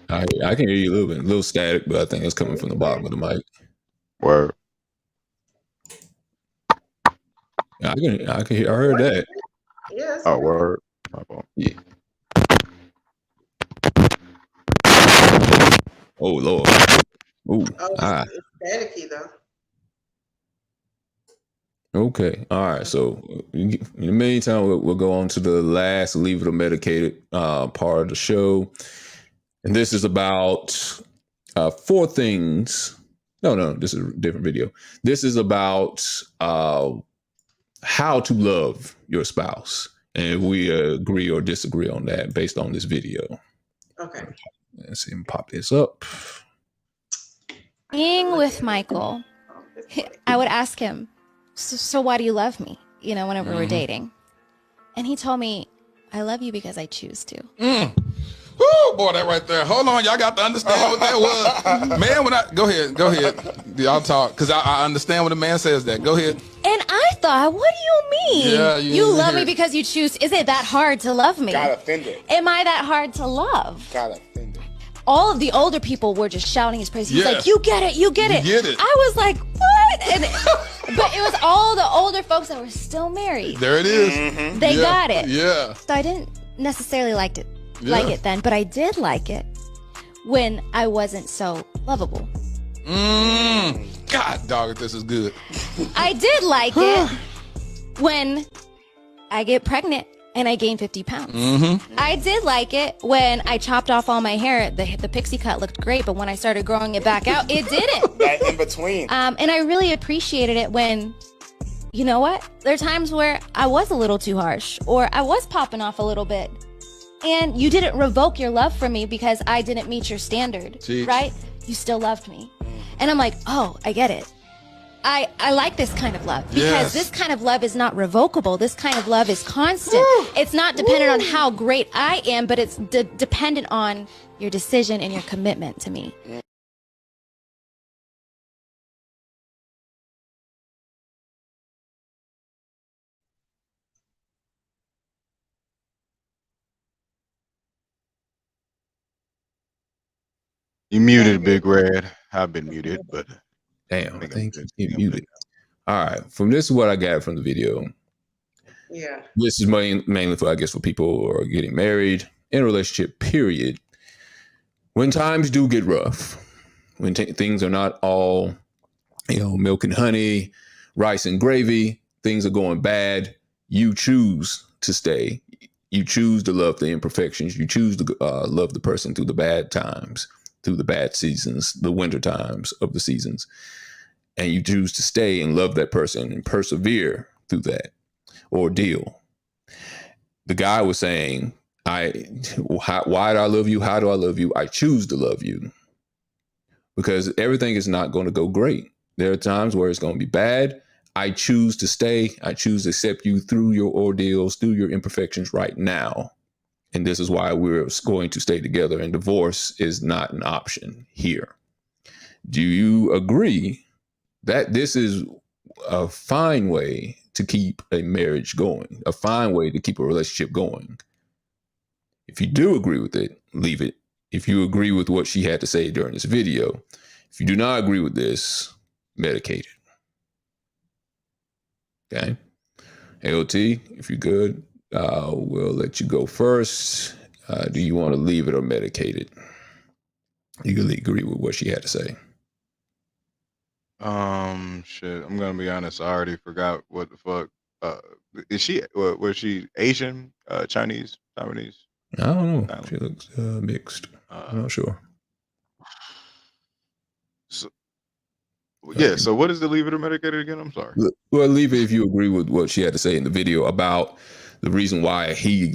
I can hear you a little static, but I think it's coming from the bottom of the mic. Word. Yeah, I can hear. I heard that. Yes. Oh, word. Yeah. Oh Lord. Ooh. It's staticky though. Okay. All right. So in the meantime, we'll go on to the last Leave It or Medicated part of the show. And this is about 4 things. No, this is a different video. This is about how to love your spouse. And we agree or disagree on that based on this video. Okay. Let's see him pop this up. Being with Michael, I would ask him, so why do you love me? You know, whenever we're dating. And he told me, I love you because I choose to. Oh boy, that right there. Hold on, y'all got to understand what that was. Man, go ahead. Y'all talk, because I understand when a man says that. Go ahead. And I thought, what do you mean? Yeah, you love me because you choose. Is it that hard to love me? Got offended. Am I that hard to love? Got offended. All of the older people were just shouting his praise. He's Yes. like, you get it. You get it. I was like, what? But it was all the older folks that were still married. There it is. They got it. Yeah. So I didn't necessarily like it then, but I did like it when I wasn't so lovable. God, dog, this is good. I did like it when I get pregnant and I gain 50 pounds. I did like it when I chopped off all my hair. The pixie cut looked great, but when I started growing it back out, it didn't. That in between. And I really appreciated it when, you know what? There are times where I was a little too harsh or I was popping off a little bit. And you didn't revoke your love for me because I didn't meet your standard, right? You still loved me. And I'm like, oh, I get it. I like this kind of love because this kind of love is not revocable. This kind of love is constant. It's not dependent on how great I am, but it's dependent on your decision and your commitment to me. You muted, Big Red. I've been muted, but damn, I think he muted. All right, from this is what I got from the video. Yeah. This is mainly for, I guess, for people who are getting married, in a relationship, period. When times do get rough, when things are not all, milk and honey, rice and gravy, things are going bad, you choose to stay. You choose to love the imperfections. You choose to love the person through the bad times, through the bad seasons, the winter times of the seasons. And you choose to stay and love that person and persevere through that ordeal. The guy was saying, why do I love you? How do I love you? I choose to love you. Because everything is not going to go great. There are times where it's going to be bad. I choose to stay. I choose to accept you through your ordeals, through your imperfections right now. And this is why we're going to stay together. And divorce is not an option here. Do you agree that this is a fine way to keep a marriage going, a fine way to keep a relationship going? If you do agree with it, leave it. If you agree with what she had to say during this video, if you do not agree with this, medicate it. Okay. LT, if you're good, we'll let you go first. Do you want to leave it or medicate it? You can agree with what she had to say. Shit. I'm gonna be honest. I already forgot what the fuck. Is she? Was she Asian, Chinese, Taiwanese? I don't know. She looks mixed. I'm not sure. So, yeah. So what is the leave it or medicate it again? I'm sorry. Well, leave it if you agree with what she had to say in the video about the reason why he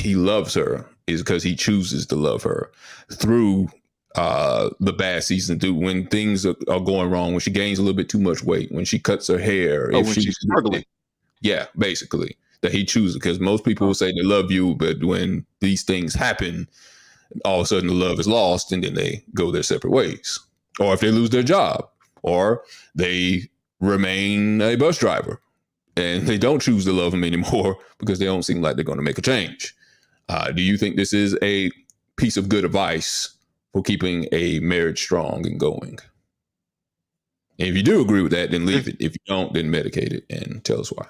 loves her is because he chooses to love her through the bad season, through when things are going wrong, when she gains a little bit too much weight, when she cuts her hair, when she's struggling. Yeah, basically that he chooses, because most people will say they love you, but when these things happen, all of a sudden the love is lost and then they go their separate ways. Or if they lose their job, or they remain a bus driver and they don't choose to love him anymore because they don't seem like they're going to make a change. Do you think this is a piece of good advice for keeping a marriage strong and going? And if you do agree with that, then leave it. If you don't, then medicate it and tell us why.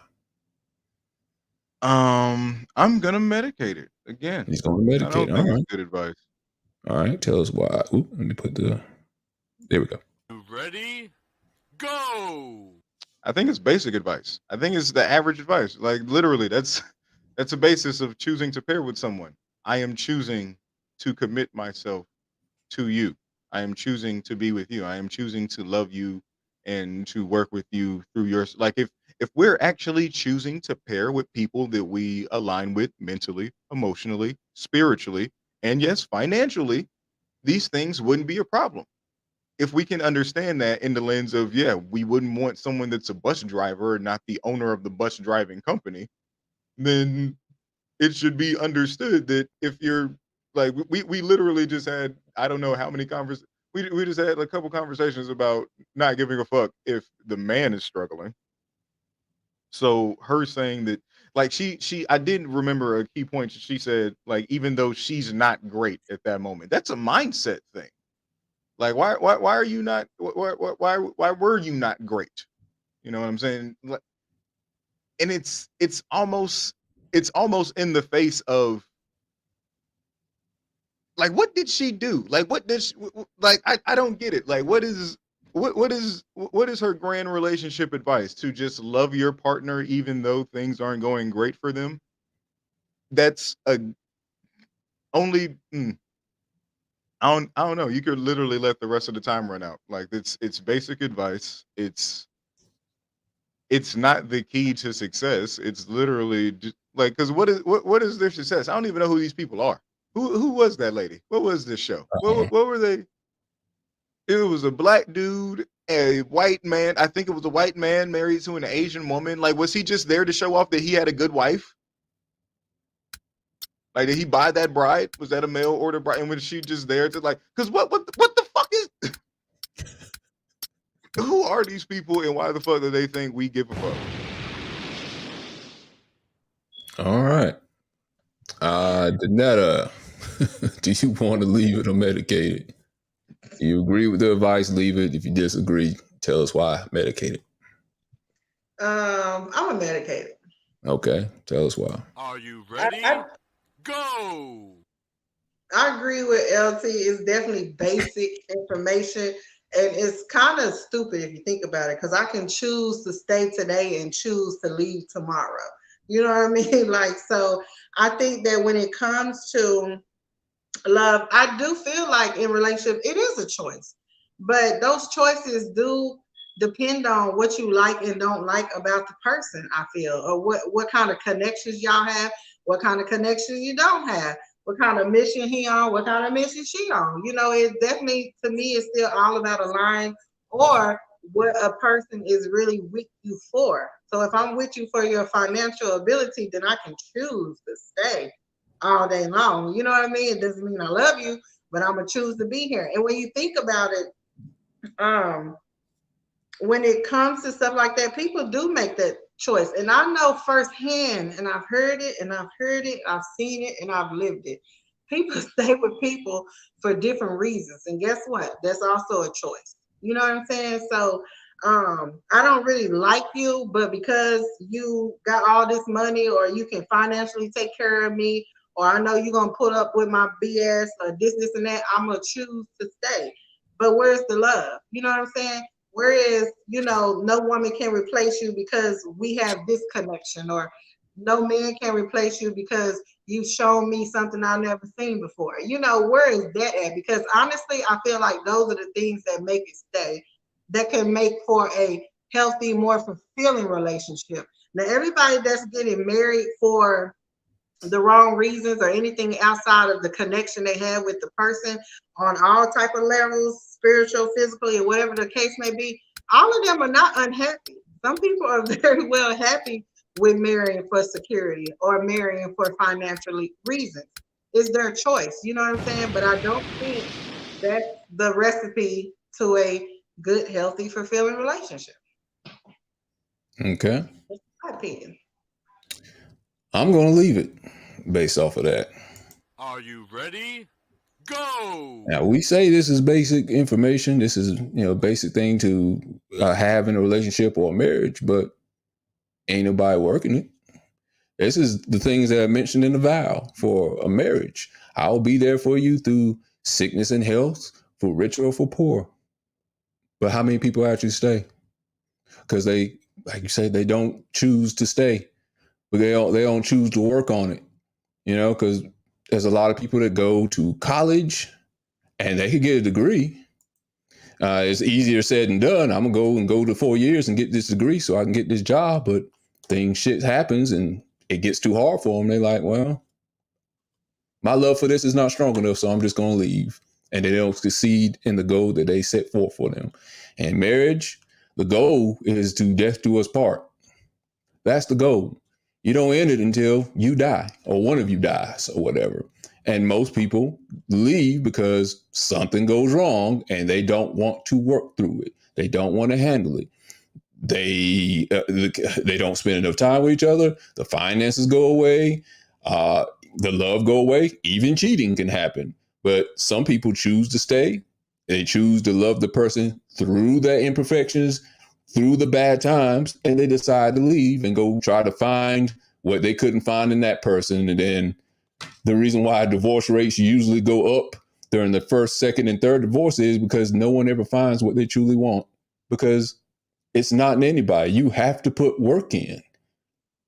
I'm gonna medicate it again. He's going to medicate. I don't All think right. it's good advice. All right. Tell us why. Ooh, let me put the. There we go. Ready? Go! I think it's basic advice. I think it's the average advice. Like literally, that's a basis of choosing to pair with someone. I am choosing to commit myself to you. I am choosing to be with you. I am choosing to love you and to work with you through your, like, if we're actually choosing to pair with people that we align with mentally, emotionally, spiritually, and yes, financially, these things wouldn't be a problem. If we can understand that in the lens of, yeah, we wouldn't want someone that's a bus driver and not the owner of the bus driving company, then it should be understood that if you're like, we literally just had, I don't know how many conversations, we just had a couple conversations about not giving a fuck if the man is struggling. So her saying that, like, I didn't remember a key point. She said, like, even though she's not great at that moment, that's a mindset thing. Like, why are you not, why were you not great? You know what I'm saying? And it's almost in the face of, like, what did she do? Like, what did she, like, I don't get it. Like, what is her grand relationship advice? To just love your partner even though things aren't going great for them? That's I don't know. You could literally let the rest of the time run out. Like, it's basic advice. It's not the key to success. It's literally just, like, because what is their success? I don't even know who these people are. Who was that lady? What was this show? What were they? It was a black dude, a white man. I think it was a white man married to an Asian woman. Like, was he just there to show off that he had a good wife? Like, did he buy that bride? Was that a mail order bride? And was she just there to, like, because what the fuck is? Who are these people and why the fuck do they think we give a fuck? All right. Danetta, do you want to leave it or medicate it? If you agree with the advice, leave it. If you disagree, tell us why. Medicate it. I'm gonna medicate it. Okay, tell us why. Are you ready? Go! I agree with LT. It's definitely basic information, and it's kind of stupid if you think about it, because I can choose to stay today and choose to leave tomorrow. You know what I mean? Like, so I think that when it comes to love, I do feel like in relationship, it is a choice, but those choices do depend on what you like and don't like about the person, I feel, or what kind of connections y'all have, what kind of connections you don't have, what kind of mission he on, what kind of mission she on. You know, it definitely, to me, it's still all about a line or what a person is really with you for. So if I'm with you for your financial ability, then I can choose to stay all day long. You know what I mean? It doesn't mean I love you, but I'm gonna choose to be here. And when you think about it, when it comes to stuff like that, people do make that choice. And I know firsthand, and I've heard it, I've seen it, and I've lived it. People stay with people for different reasons. And guess what? That's also a choice. You know what I'm saying? So I don't really like you, but because you got all this money or you can financially take care of me, or I know you're going to put up with my BS or this, and that, I'm going to choose to stay. But where's the love? You know what I'm saying? Whereas, you know, no woman can replace you because we have this connection, or no man can replace you because you've shown me something I've never seen before. You know, where is that at? Because honestly, I feel like those are the things that make it stay, that can make for a healthy, more fulfilling relationship. Now, everybody that's getting married for the wrong reasons or anything outside of the connection they have with the person on all type of levels, spiritual, physically, or whatever the case may be, all of them are not unhappy. Some people are very well happy with marrying for security or marrying for financial reasons. It's their choice, you know what I'm saying? But I don't think that's the recipe to a good, healthy, fulfilling relationship. Okay. That's my opinion. I'm going to leave it based off of that. Are you ready? Go! Now, we say this is basic information. This is, you know, basic thing to have in a relationship or a marriage, but ain't nobody working it. This is the things that I mentioned in the vow for a marriage. I'll be there for you through sickness and health, for rich or for poor. But how many people actually stay? Because they, like you said, they don't choose to stay, but they don't choose to work on it. You know, because there's a lot of people that go to college and they could get a degree. It's easier said than done. I'm gonna go to 4 years and get this degree so I can get this job, but shit happens and it gets too hard for them. They're like, well, my love for this is not strong enough, so I'm just gonna leave. And they don't succeed in the goal that they set forth for them. And marriage, the goal is to death do us part. That's the goal. You don't end it until you die or one of you dies or whatever. And most people leave because something goes wrong and they don't want to work through it. They don't want to handle it. They don't spend enough time with each other. The finances go away. The love go away. Even cheating can happen. But some people choose to stay. They choose to love the person through their imperfections, through the bad times, and they decide to leave and go try to find what they couldn't find in that person. And then the reason why divorce rates usually go up during the first, second, and third divorce is because no one ever finds what they truly want, because it's not in anybody. You have to put work in.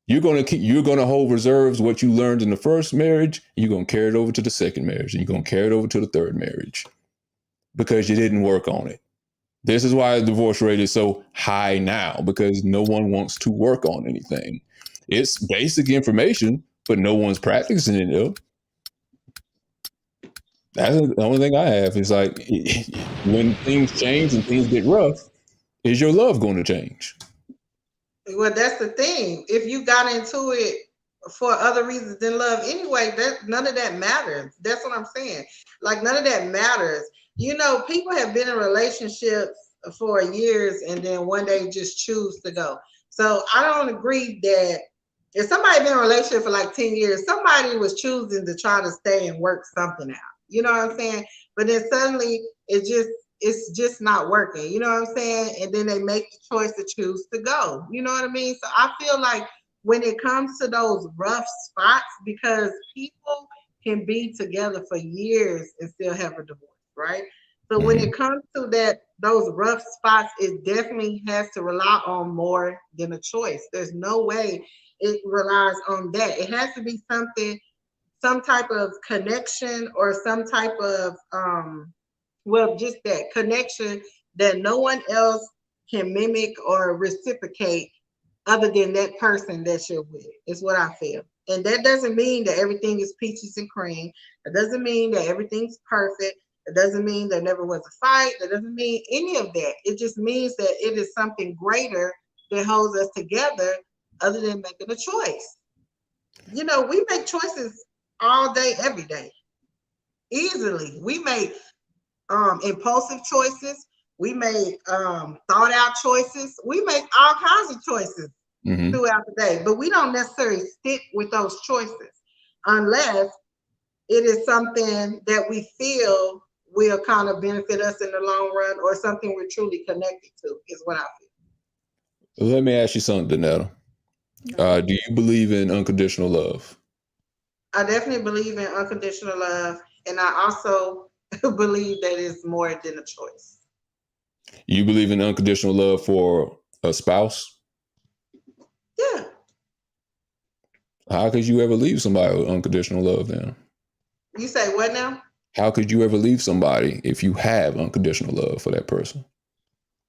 You're going to hold reserves what you learned in the first marriage. You're going to carry it over to the second marriage, and you're going to carry it over to the third marriage because you didn't work on it. This is why the divorce rate is so high now, because no one wants to work on anything. It's basic information, but no one's practicing it though. That's the only thing I have. Is like, when things change and things get rough, is your love going to change? Well, that's the thing. If you got into it for other reasons than love anyway, that none of that matters. That's what I'm saying. Like, none of that matters. You know, people have been in relationships for years and then one day just choose to go. So I don't agree that if somebody been in a relationship for like 10 years, somebody was choosing to try to stay and work something out. You know what I'm saying? But then suddenly it's just not working. You know what I'm saying? And then they make the choice to choose to go. You know what I mean? So I feel like when it comes to those rough spots, because people can be together for years and still have a divorce, right? So when it comes to those rough spots, it definitely has to rely on more than a choice. There's no way it relies on that. It has to be something, some type of connection or some type of, just that connection that no one else can mimic or reciprocate other than that person that you're with, is what I feel. And that doesn't mean that everything is peaches and cream. It doesn't mean that everything's perfect. It doesn't mean there never was a fight. It doesn't mean any of that. It just means that it is something greater that holds us together other than making a choice. You know, we make choices all day, every day. Easily. We make impulsive choices. We make thought out choices. We make all kinds of choices throughout the day, but we don't necessarily stick with those choices unless it is something that we feel will kind of benefit us in the long run, or something we're truly connected to, is what I feel. Let me ask you something, Danetta. Do you believe in unconditional love? I definitely believe in unconditional love, and I also believe that it's more than a choice. You believe in unconditional love for a spouse? Yeah. How could you ever leave somebody with unconditional love then? You say what now? How could you ever leave somebody if you have unconditional love for that person?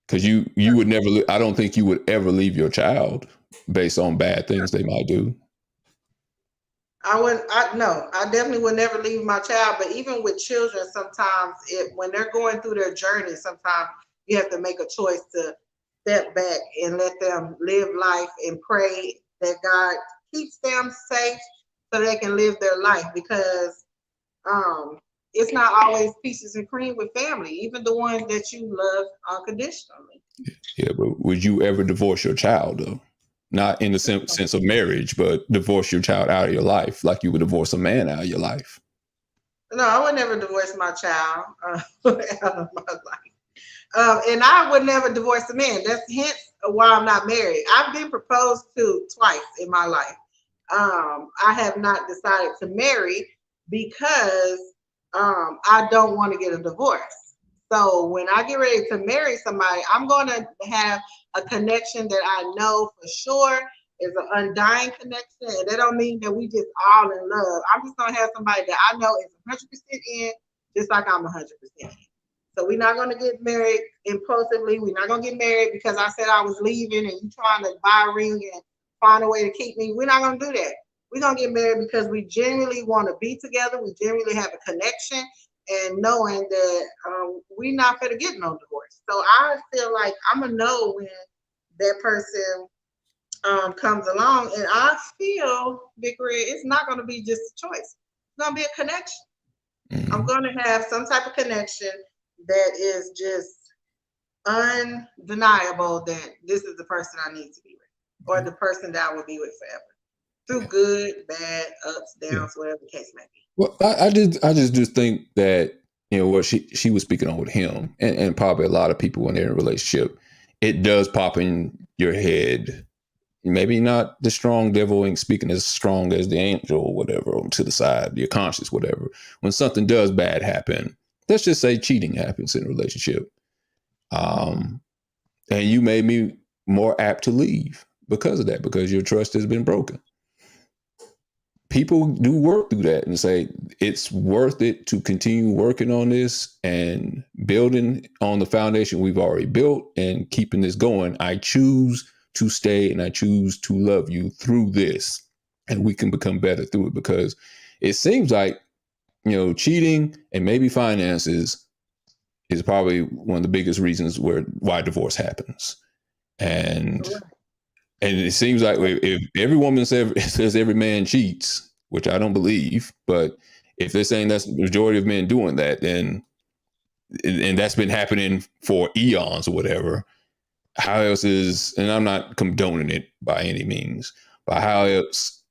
Because you would never, I don't think you would ever leave your child based on bad things they might do. I definitely would never leave my child. But even with children, sometimes when they're going through their journey, sometimes you have to make a choice to step back and let them live life and pray that God keeps them safe so they can live their life, because it's not always peaches and cream with family, even the ones that you love unconditionally. Yeah, but would you ever divorce your child though? Not in the sense of marriage, but divorce your child out of your life like you would divorce a man out of your life? No, I would never divorce my child out of my life. And I would never divorce a man. That's hence why I'm not married. I've been proposed to twice in my life. I have not decided to marry because I don't want to get a divorce. So when I get ready to marry somebody, I'm going to have a connection that I know for sure is an undying connection. And that don't mean that we just all in love. I'm just going to have somebody that I know is 100% in, just like I'm 100% in. So we're not going to get married impulsively. We're not going to get married because I said I was leaving and you trying to buy a ring and find a way to keep me. We're not going to do that. We're going to get married because we genuinely want to be together. We genuinely have a connection, and knowing that we're not going to get no divorce. So I feel like I'm going to know when that person comes along. And I feel, Big Red, it's not going to be just a choice. It's going to be a connection. Mm-hmm. I'm going to have some type of connection that is just undeniable that this is the person I need to be with, or the person that I will be with forever. Through good, bad, ups, downs, whatever the case may be. Well, I just think that, you know, what she was speaking on with him, and probably a lot of people when they're in a relationship, it does pop in your head. Maybe not the strong devil ain't speaking as strong as the angel or whatever, or to the side, your conscience, whatever. When something does bad happen, let's just say cheating happens in a relationship, and you made me more apt to leave because of that, because your trust has been broken. People do work through that and say it's worth it to continue working on this and building on the foundation we've already built and keeping this going. I choose to stay and I choose to love you through this, and we can become better through it, because it seems like, you know, cheating and maybe finances is probably one of the biggest reasons why divorce happens. And it seems like if every woman says every man cheats, which I don't believe, but if they're saying that's the majority of men doing that, then, and that's been happening for eons or whatever, how else is, and I'm not condoning it by any means, but how else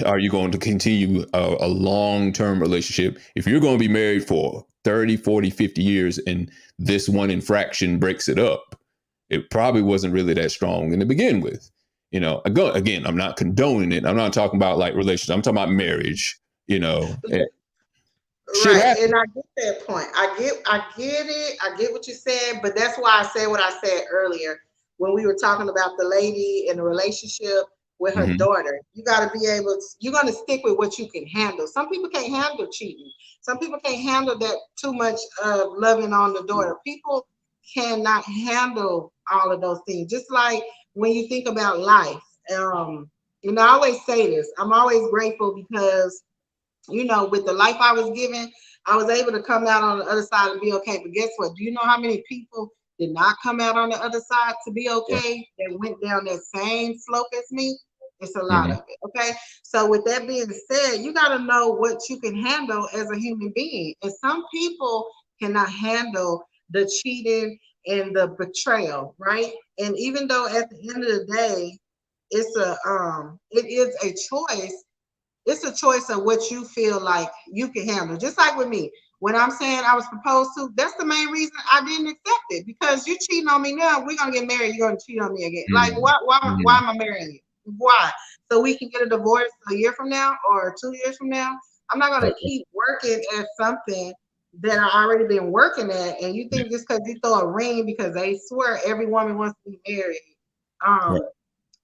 are you going to continue a long-term relationship if you're going to be married for 30, 40, 50 years and this one infraction breaks it up? It probably wasn't really that strong in to begin with. You know, again, I'm not condoning it. I'm not talking about like relationships. I'm talking about marriage, you know. Right, and I get that point. I get it. I get what you're saying, but that's why I said what I said earlier when we were talking about the lady in the relationship with her daughter. You got to be able to, you're going to stick with what you can handle. Some people can't handle cheating. Some people can't handle that too much of loving on the daughter. People cannot handle all of those things. Just like when you think about life, you know, I always say this, I'm always grateful because, you know, with the life I was given, I was able to come out on the other side and be okay. But guess what? Do you know how many people did not come out on the other side to be okay? That went down that same slope as me? It's a lot of it, okay? So with that being said, you got to know what you can handle as a human being. And some people cannot handle the cheating and the betrayal, right? And even though at the end of the day, it is a choice. It's a choice of what you feel like you can handle. Just like with me, When I'm saying I was proposed to, that's the main reason I didn't accept it, because you cheating on me now. We're gonna get married. You're gonna cheat on me again. Like, why am I marrying you? Why? So we can get a divorce a year from now or 2 years from now? I'm not gonna keep working at something that I already been working at. And you think just because you throw a ring, because they swear every woman wants to be married.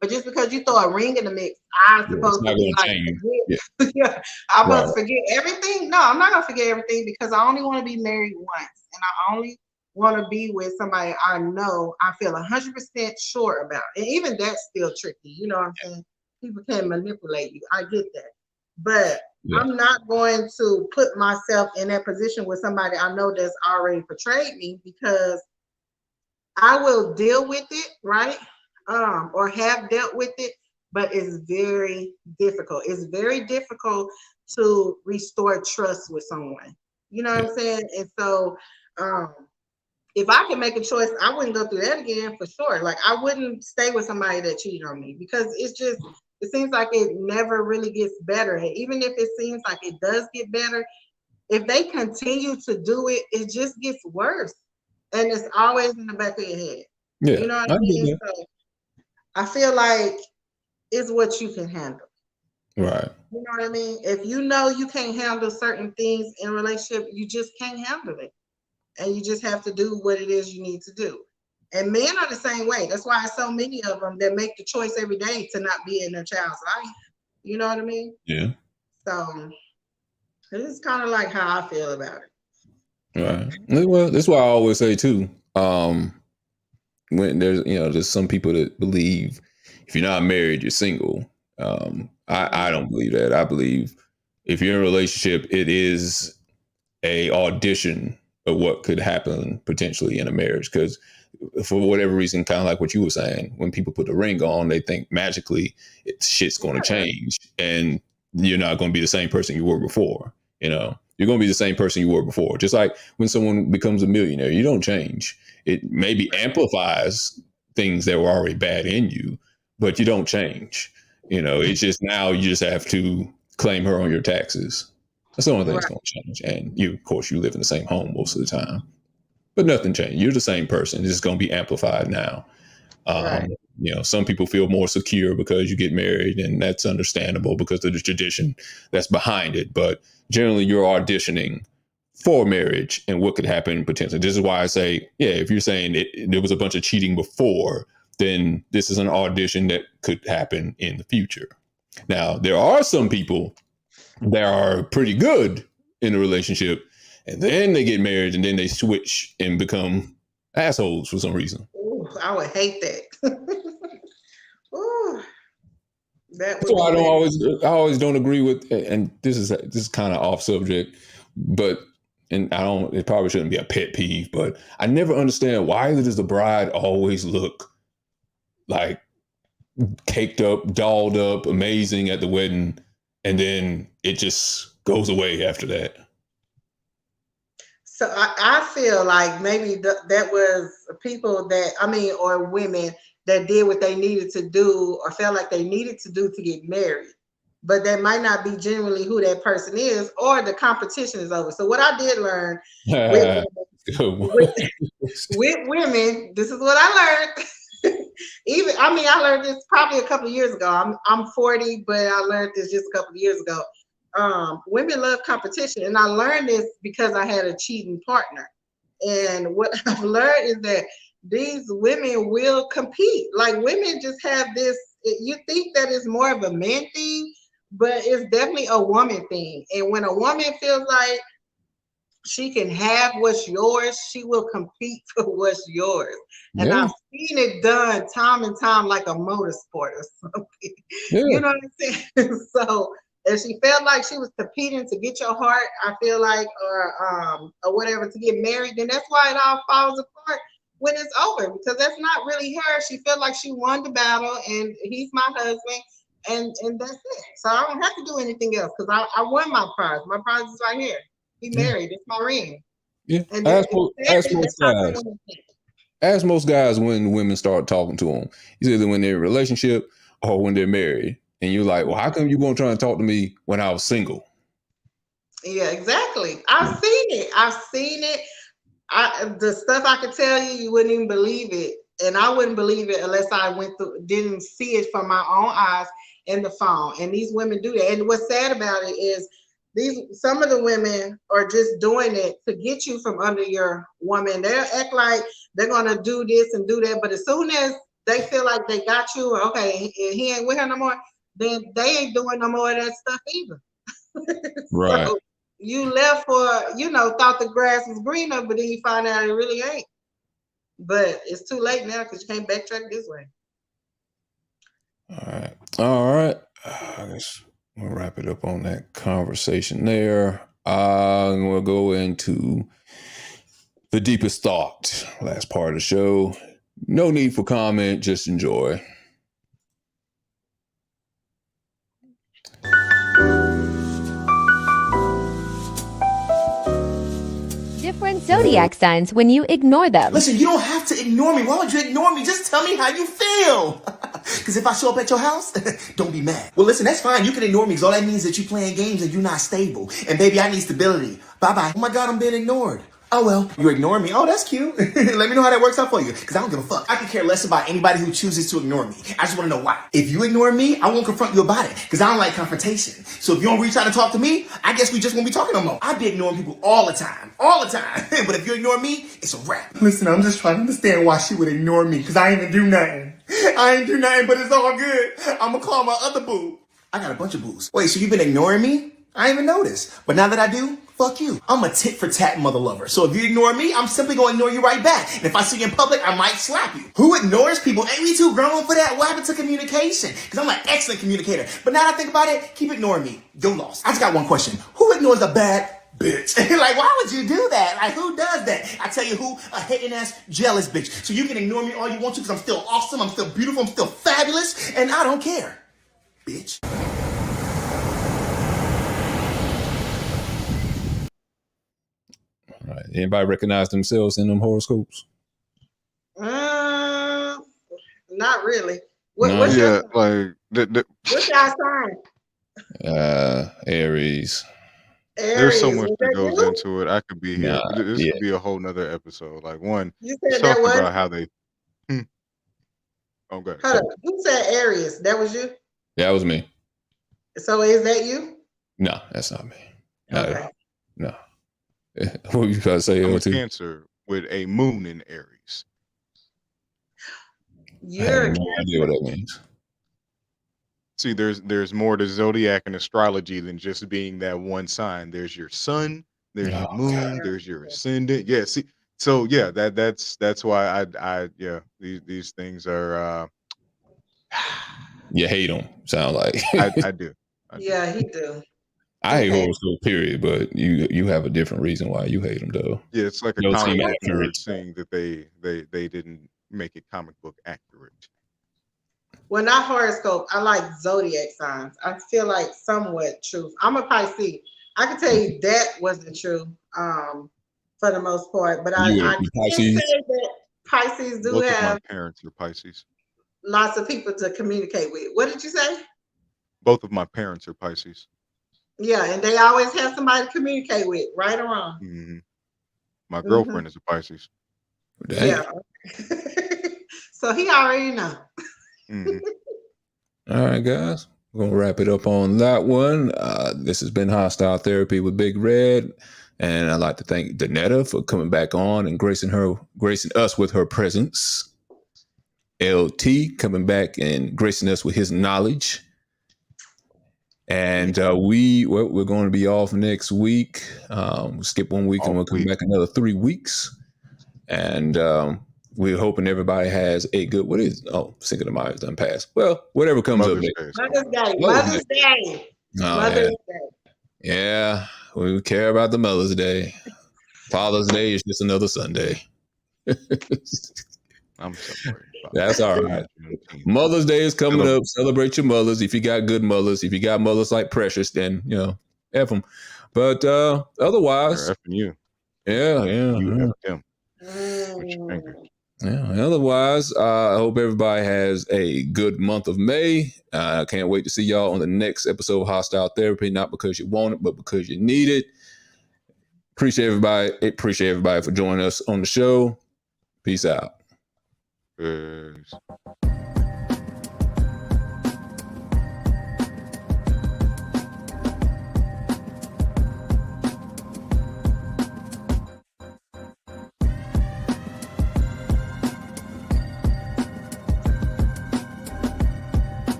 But just because you throw a ring in the mix, I'm supposed to be like, forget, I'm supposed to forget everything? No, I'm not gonna forget everything, because I only want to be married once, and I only want to be with somebody I know I feel 100% sure about. And even that's still tricky. You know what I'm saying? People can manipulate you. I get that, but I'm not going to put myself in that position with somebody I know that's already portrayed me, because I will deal with it, right? Or have dealt with it, but it's very difficult. It's very difficult to restore trust with someone. You know what I'm saying? And so, if I can make a choice, I wouldn't go through that again for sure. Like, I wouldn't stay with somebody that cheated on me, because it seems like it never really gets better. And even if it seems like it does get better, if they continue to do it, it just gets worse. And it's always in the back of your head. Yeah, you know what I mean? So I feel like it's what you can handle. Right. You know what I mean? If you know you can't handle certain things in a relationship, you just can't handle it. And you just have to do what it is you need to do. And men are the same way. That's why so many of them that make the choice every day to not be in their child's life. You know what I mean? Yeah. So this is kind of like how I feel about it. Right. Well, that's why I always say too, when there's some people that believe if you're not married, you're single. I don't believe that. I believe if you're in a relationship, it is a audition of what could happen potentially in a marriage. Because for whatever reason, kind of like what you were saying, when people put the ring on, they think magically shit's going to change, and you're not going to be the same person you were before. You're going to be the same person you were before. Just like when someone becomes a millionaire, you don't change. It maybe amplifies things that were already bad in you, but you don't change. It's just now you just have to claim her on your taxes. That's the only thing that's going to change. And of course, you live in the same home most of the time, but nothing changed. You're the same person. It's just going to be amplified now. Some people feel more secure because you get married, and that's understandable because of the tradition that's behind it. But generally, you're auditioning for marriage and what could happen potentially. This is why I say, if you're saying there was a bunch of cheating before, then this is an audition that could happen in the future. Now, there are some people that are pretty good in a relationship, and then they get married, and then they switch and become assholes for some reason. Ooh, I would hate that. Ooh, that's why I always don't agree with. And this is kind of off subject, but it probably shouldn't be a pet peeve, but I never understand, why does the bride always look like caked up, dolled up, amazing at the wedding, and then it just goes away after that? So I feel like maybe that was people or women that did what they needed to do or felt like they needed to do to get married, but that might not be genuinely who that person is, or the competition is over. So what I did learn with women, this is what I learned. I learned this probably a couple of years ago. I'm 40, but I learned this just a couple of years ago. Women love competition, and I learned this because I had a cheating partner. And what I've learned is that these women will compete. Like, women just have this, you think that it's more of a man thing, but it's definitely a woman thing. And when a woman feels like she can have what's yours, she will compete for what's yours. And I've seen it done time and time, like a motorsport or something. You know what I'm saying? So if she felt like she was competing to get your heart, I feel like, or whatever, to get married, then that's why it all falls apart when it's over, because that's not really her. She felt like she won the battle, and he's my husband, and that's it. So I don't have to do anything else, because I won my prize. My prize is right here. He married. It's my ring. Yeah. Ask most guys when women start talking to them. It's either when they're in a relationship or when they're married. And you're like, well, how come you weren't trying to talk to me when I was single? Yeah, exactly. I've seen it. The stuff I could tell you, you wouldn't even believe it. And I wouldn't believe it unless I didn't see it from my own eyes in the phone. And these women do that. And what's sad about it is some of the women are just doing it to get you from under your woman. They'll act like they're gonna do this and do that, but as soon as they feel like they got you, okay, he ain't with her no more, then they ain't doing no more of that stuff either. Right. So you left for, thought the grass was greener, but then you find out it really ain't. But it's too late now because you can't backtrack this way. All right. I guess we'll wrap it up on that conversation there. We'll go into the deepest thought, last part of the show. No need for comment, just enjoy. Different zodiac signs when you ignore them. Listen, you don't have to ignore me. Why would you ignore me? Just tell me how you feel. Because if I show up at your house, don't be mad. Well, listen, that's fine. You can ignore me because all that means that you're playing games and you're not stable. And baby, I need stability. Bye-bye. Oh my God, I'm being ignored. Oh, well, you're ignoring me. Oh, that's cute. Let me know how that works out for you. Because I don't give a fuck. I could care less about anybody who chooses to ignore me. I just want to know why. If you ignore me, I won't confront you about it. Because I don't like confrontation. So if you don't reach out and talk to me, I guess we just won't be talking no more. I be ignoring people all the time. All the time. But if you ignore me, it's a wrap. Listen, I'm just trying to understand why she would ignore me. Because I ain't even do nothing. I ain't do nothing, but it's all good. I'm going to call my other boo. I got a bunch of boos. Wait, so you've been ignoring me? I ain't even noticed. But now that I do, fuck you. I'm a tit for tat mother lover. So if you ignore me, I'm simply going to ignore you right back. And if I see you in public, I might slap you. Who ignores people? Ain't we too grown for that? What happened to communication? Because I'm an excellent communicator. But now that I think about it, keep ignoring me. You're lost. I just got one question. Who ignores a bad bitch? Like, why would you do that? Like, who does that? I tell you who, a hating ass, jealous bitch. So you can ignore me all you want to because I'm still awesome, I'm still beautiful, I'm still fabulous, and I don't care. Bitch. All right. Anybody recognize themselves in them horoscopes? Not really. What's your sign? Aries. There's so Aries. much Was that that goes you? into it. I could be here. Nah, This yeah. could be a whole nother episode. Like one, You let's said that talk was? about how they. Oh, good. Hold up. You said Aries. That was you? That was me. So is that you? No, that's not me. Not at Okay. all. No. What were you trying to say, I'm a LT? Cancer with a moon in Aries. I have no idea what that means. See, there's more to zodiac and astrology than just being that one sign. There's your sun, there's your moon, there's your ascendant. Yeah, see, so yeah, that's why these things are You hate them, sound like. I do. Yeah, he do. I hate horoscope, period, but you have a different reason why you hate them, though. Yeah, it's like a Those comic seem book nerd accurate. saying that they didn't make it comic book accurate. Well, not horoscope. I like zodiac signs. I feel like somewhat true. I'm a Pisces. I can tell you that wasn't true for the most part, but I You can Pisces? say that Pisces do Both of my have parents are Pisces. lots of people to communicate with. What did you say? Both of my parents are Pisces. Yeah, and they always have somebody to communicate with, right or wrong. Hmm. My girlfriend is a Pisces. Yeah. So he already know. Mhm. All right, guys. We're going to wrap it up on that one. This has been Hostile Therapy with Big Red. And I'd like to thank Danetta for coming back on and gracing us with her presence. LT coming back and gracing us with his knowledge. And we're going to be off next week. We'll skip 1 week and we'll come back another 3 weeks. And we're hoping everybody has a good, Cinco de Mayo done passed. Well, whatever comes up next. Mother's Day. Mother's Day. Mother's Day. Yeah, we care about the Mother's Day. Father's Day is just another Sunday. I'm sorry. That's all right. Mother's Day is coming up. Celebrate your mothers. If you got good mothers, if you got mothers like Precious, then F them. But otherwise, They're effing you. Yeah. You F them. With your finger. Yeah. Otherwise, I hope everybody has a good month of May. I can't wait to see y'all on the next episode of Hostile Therapy. Not because you want it, but because you need it. Appreciate everybody for joining us on the show. Peace out. Peace.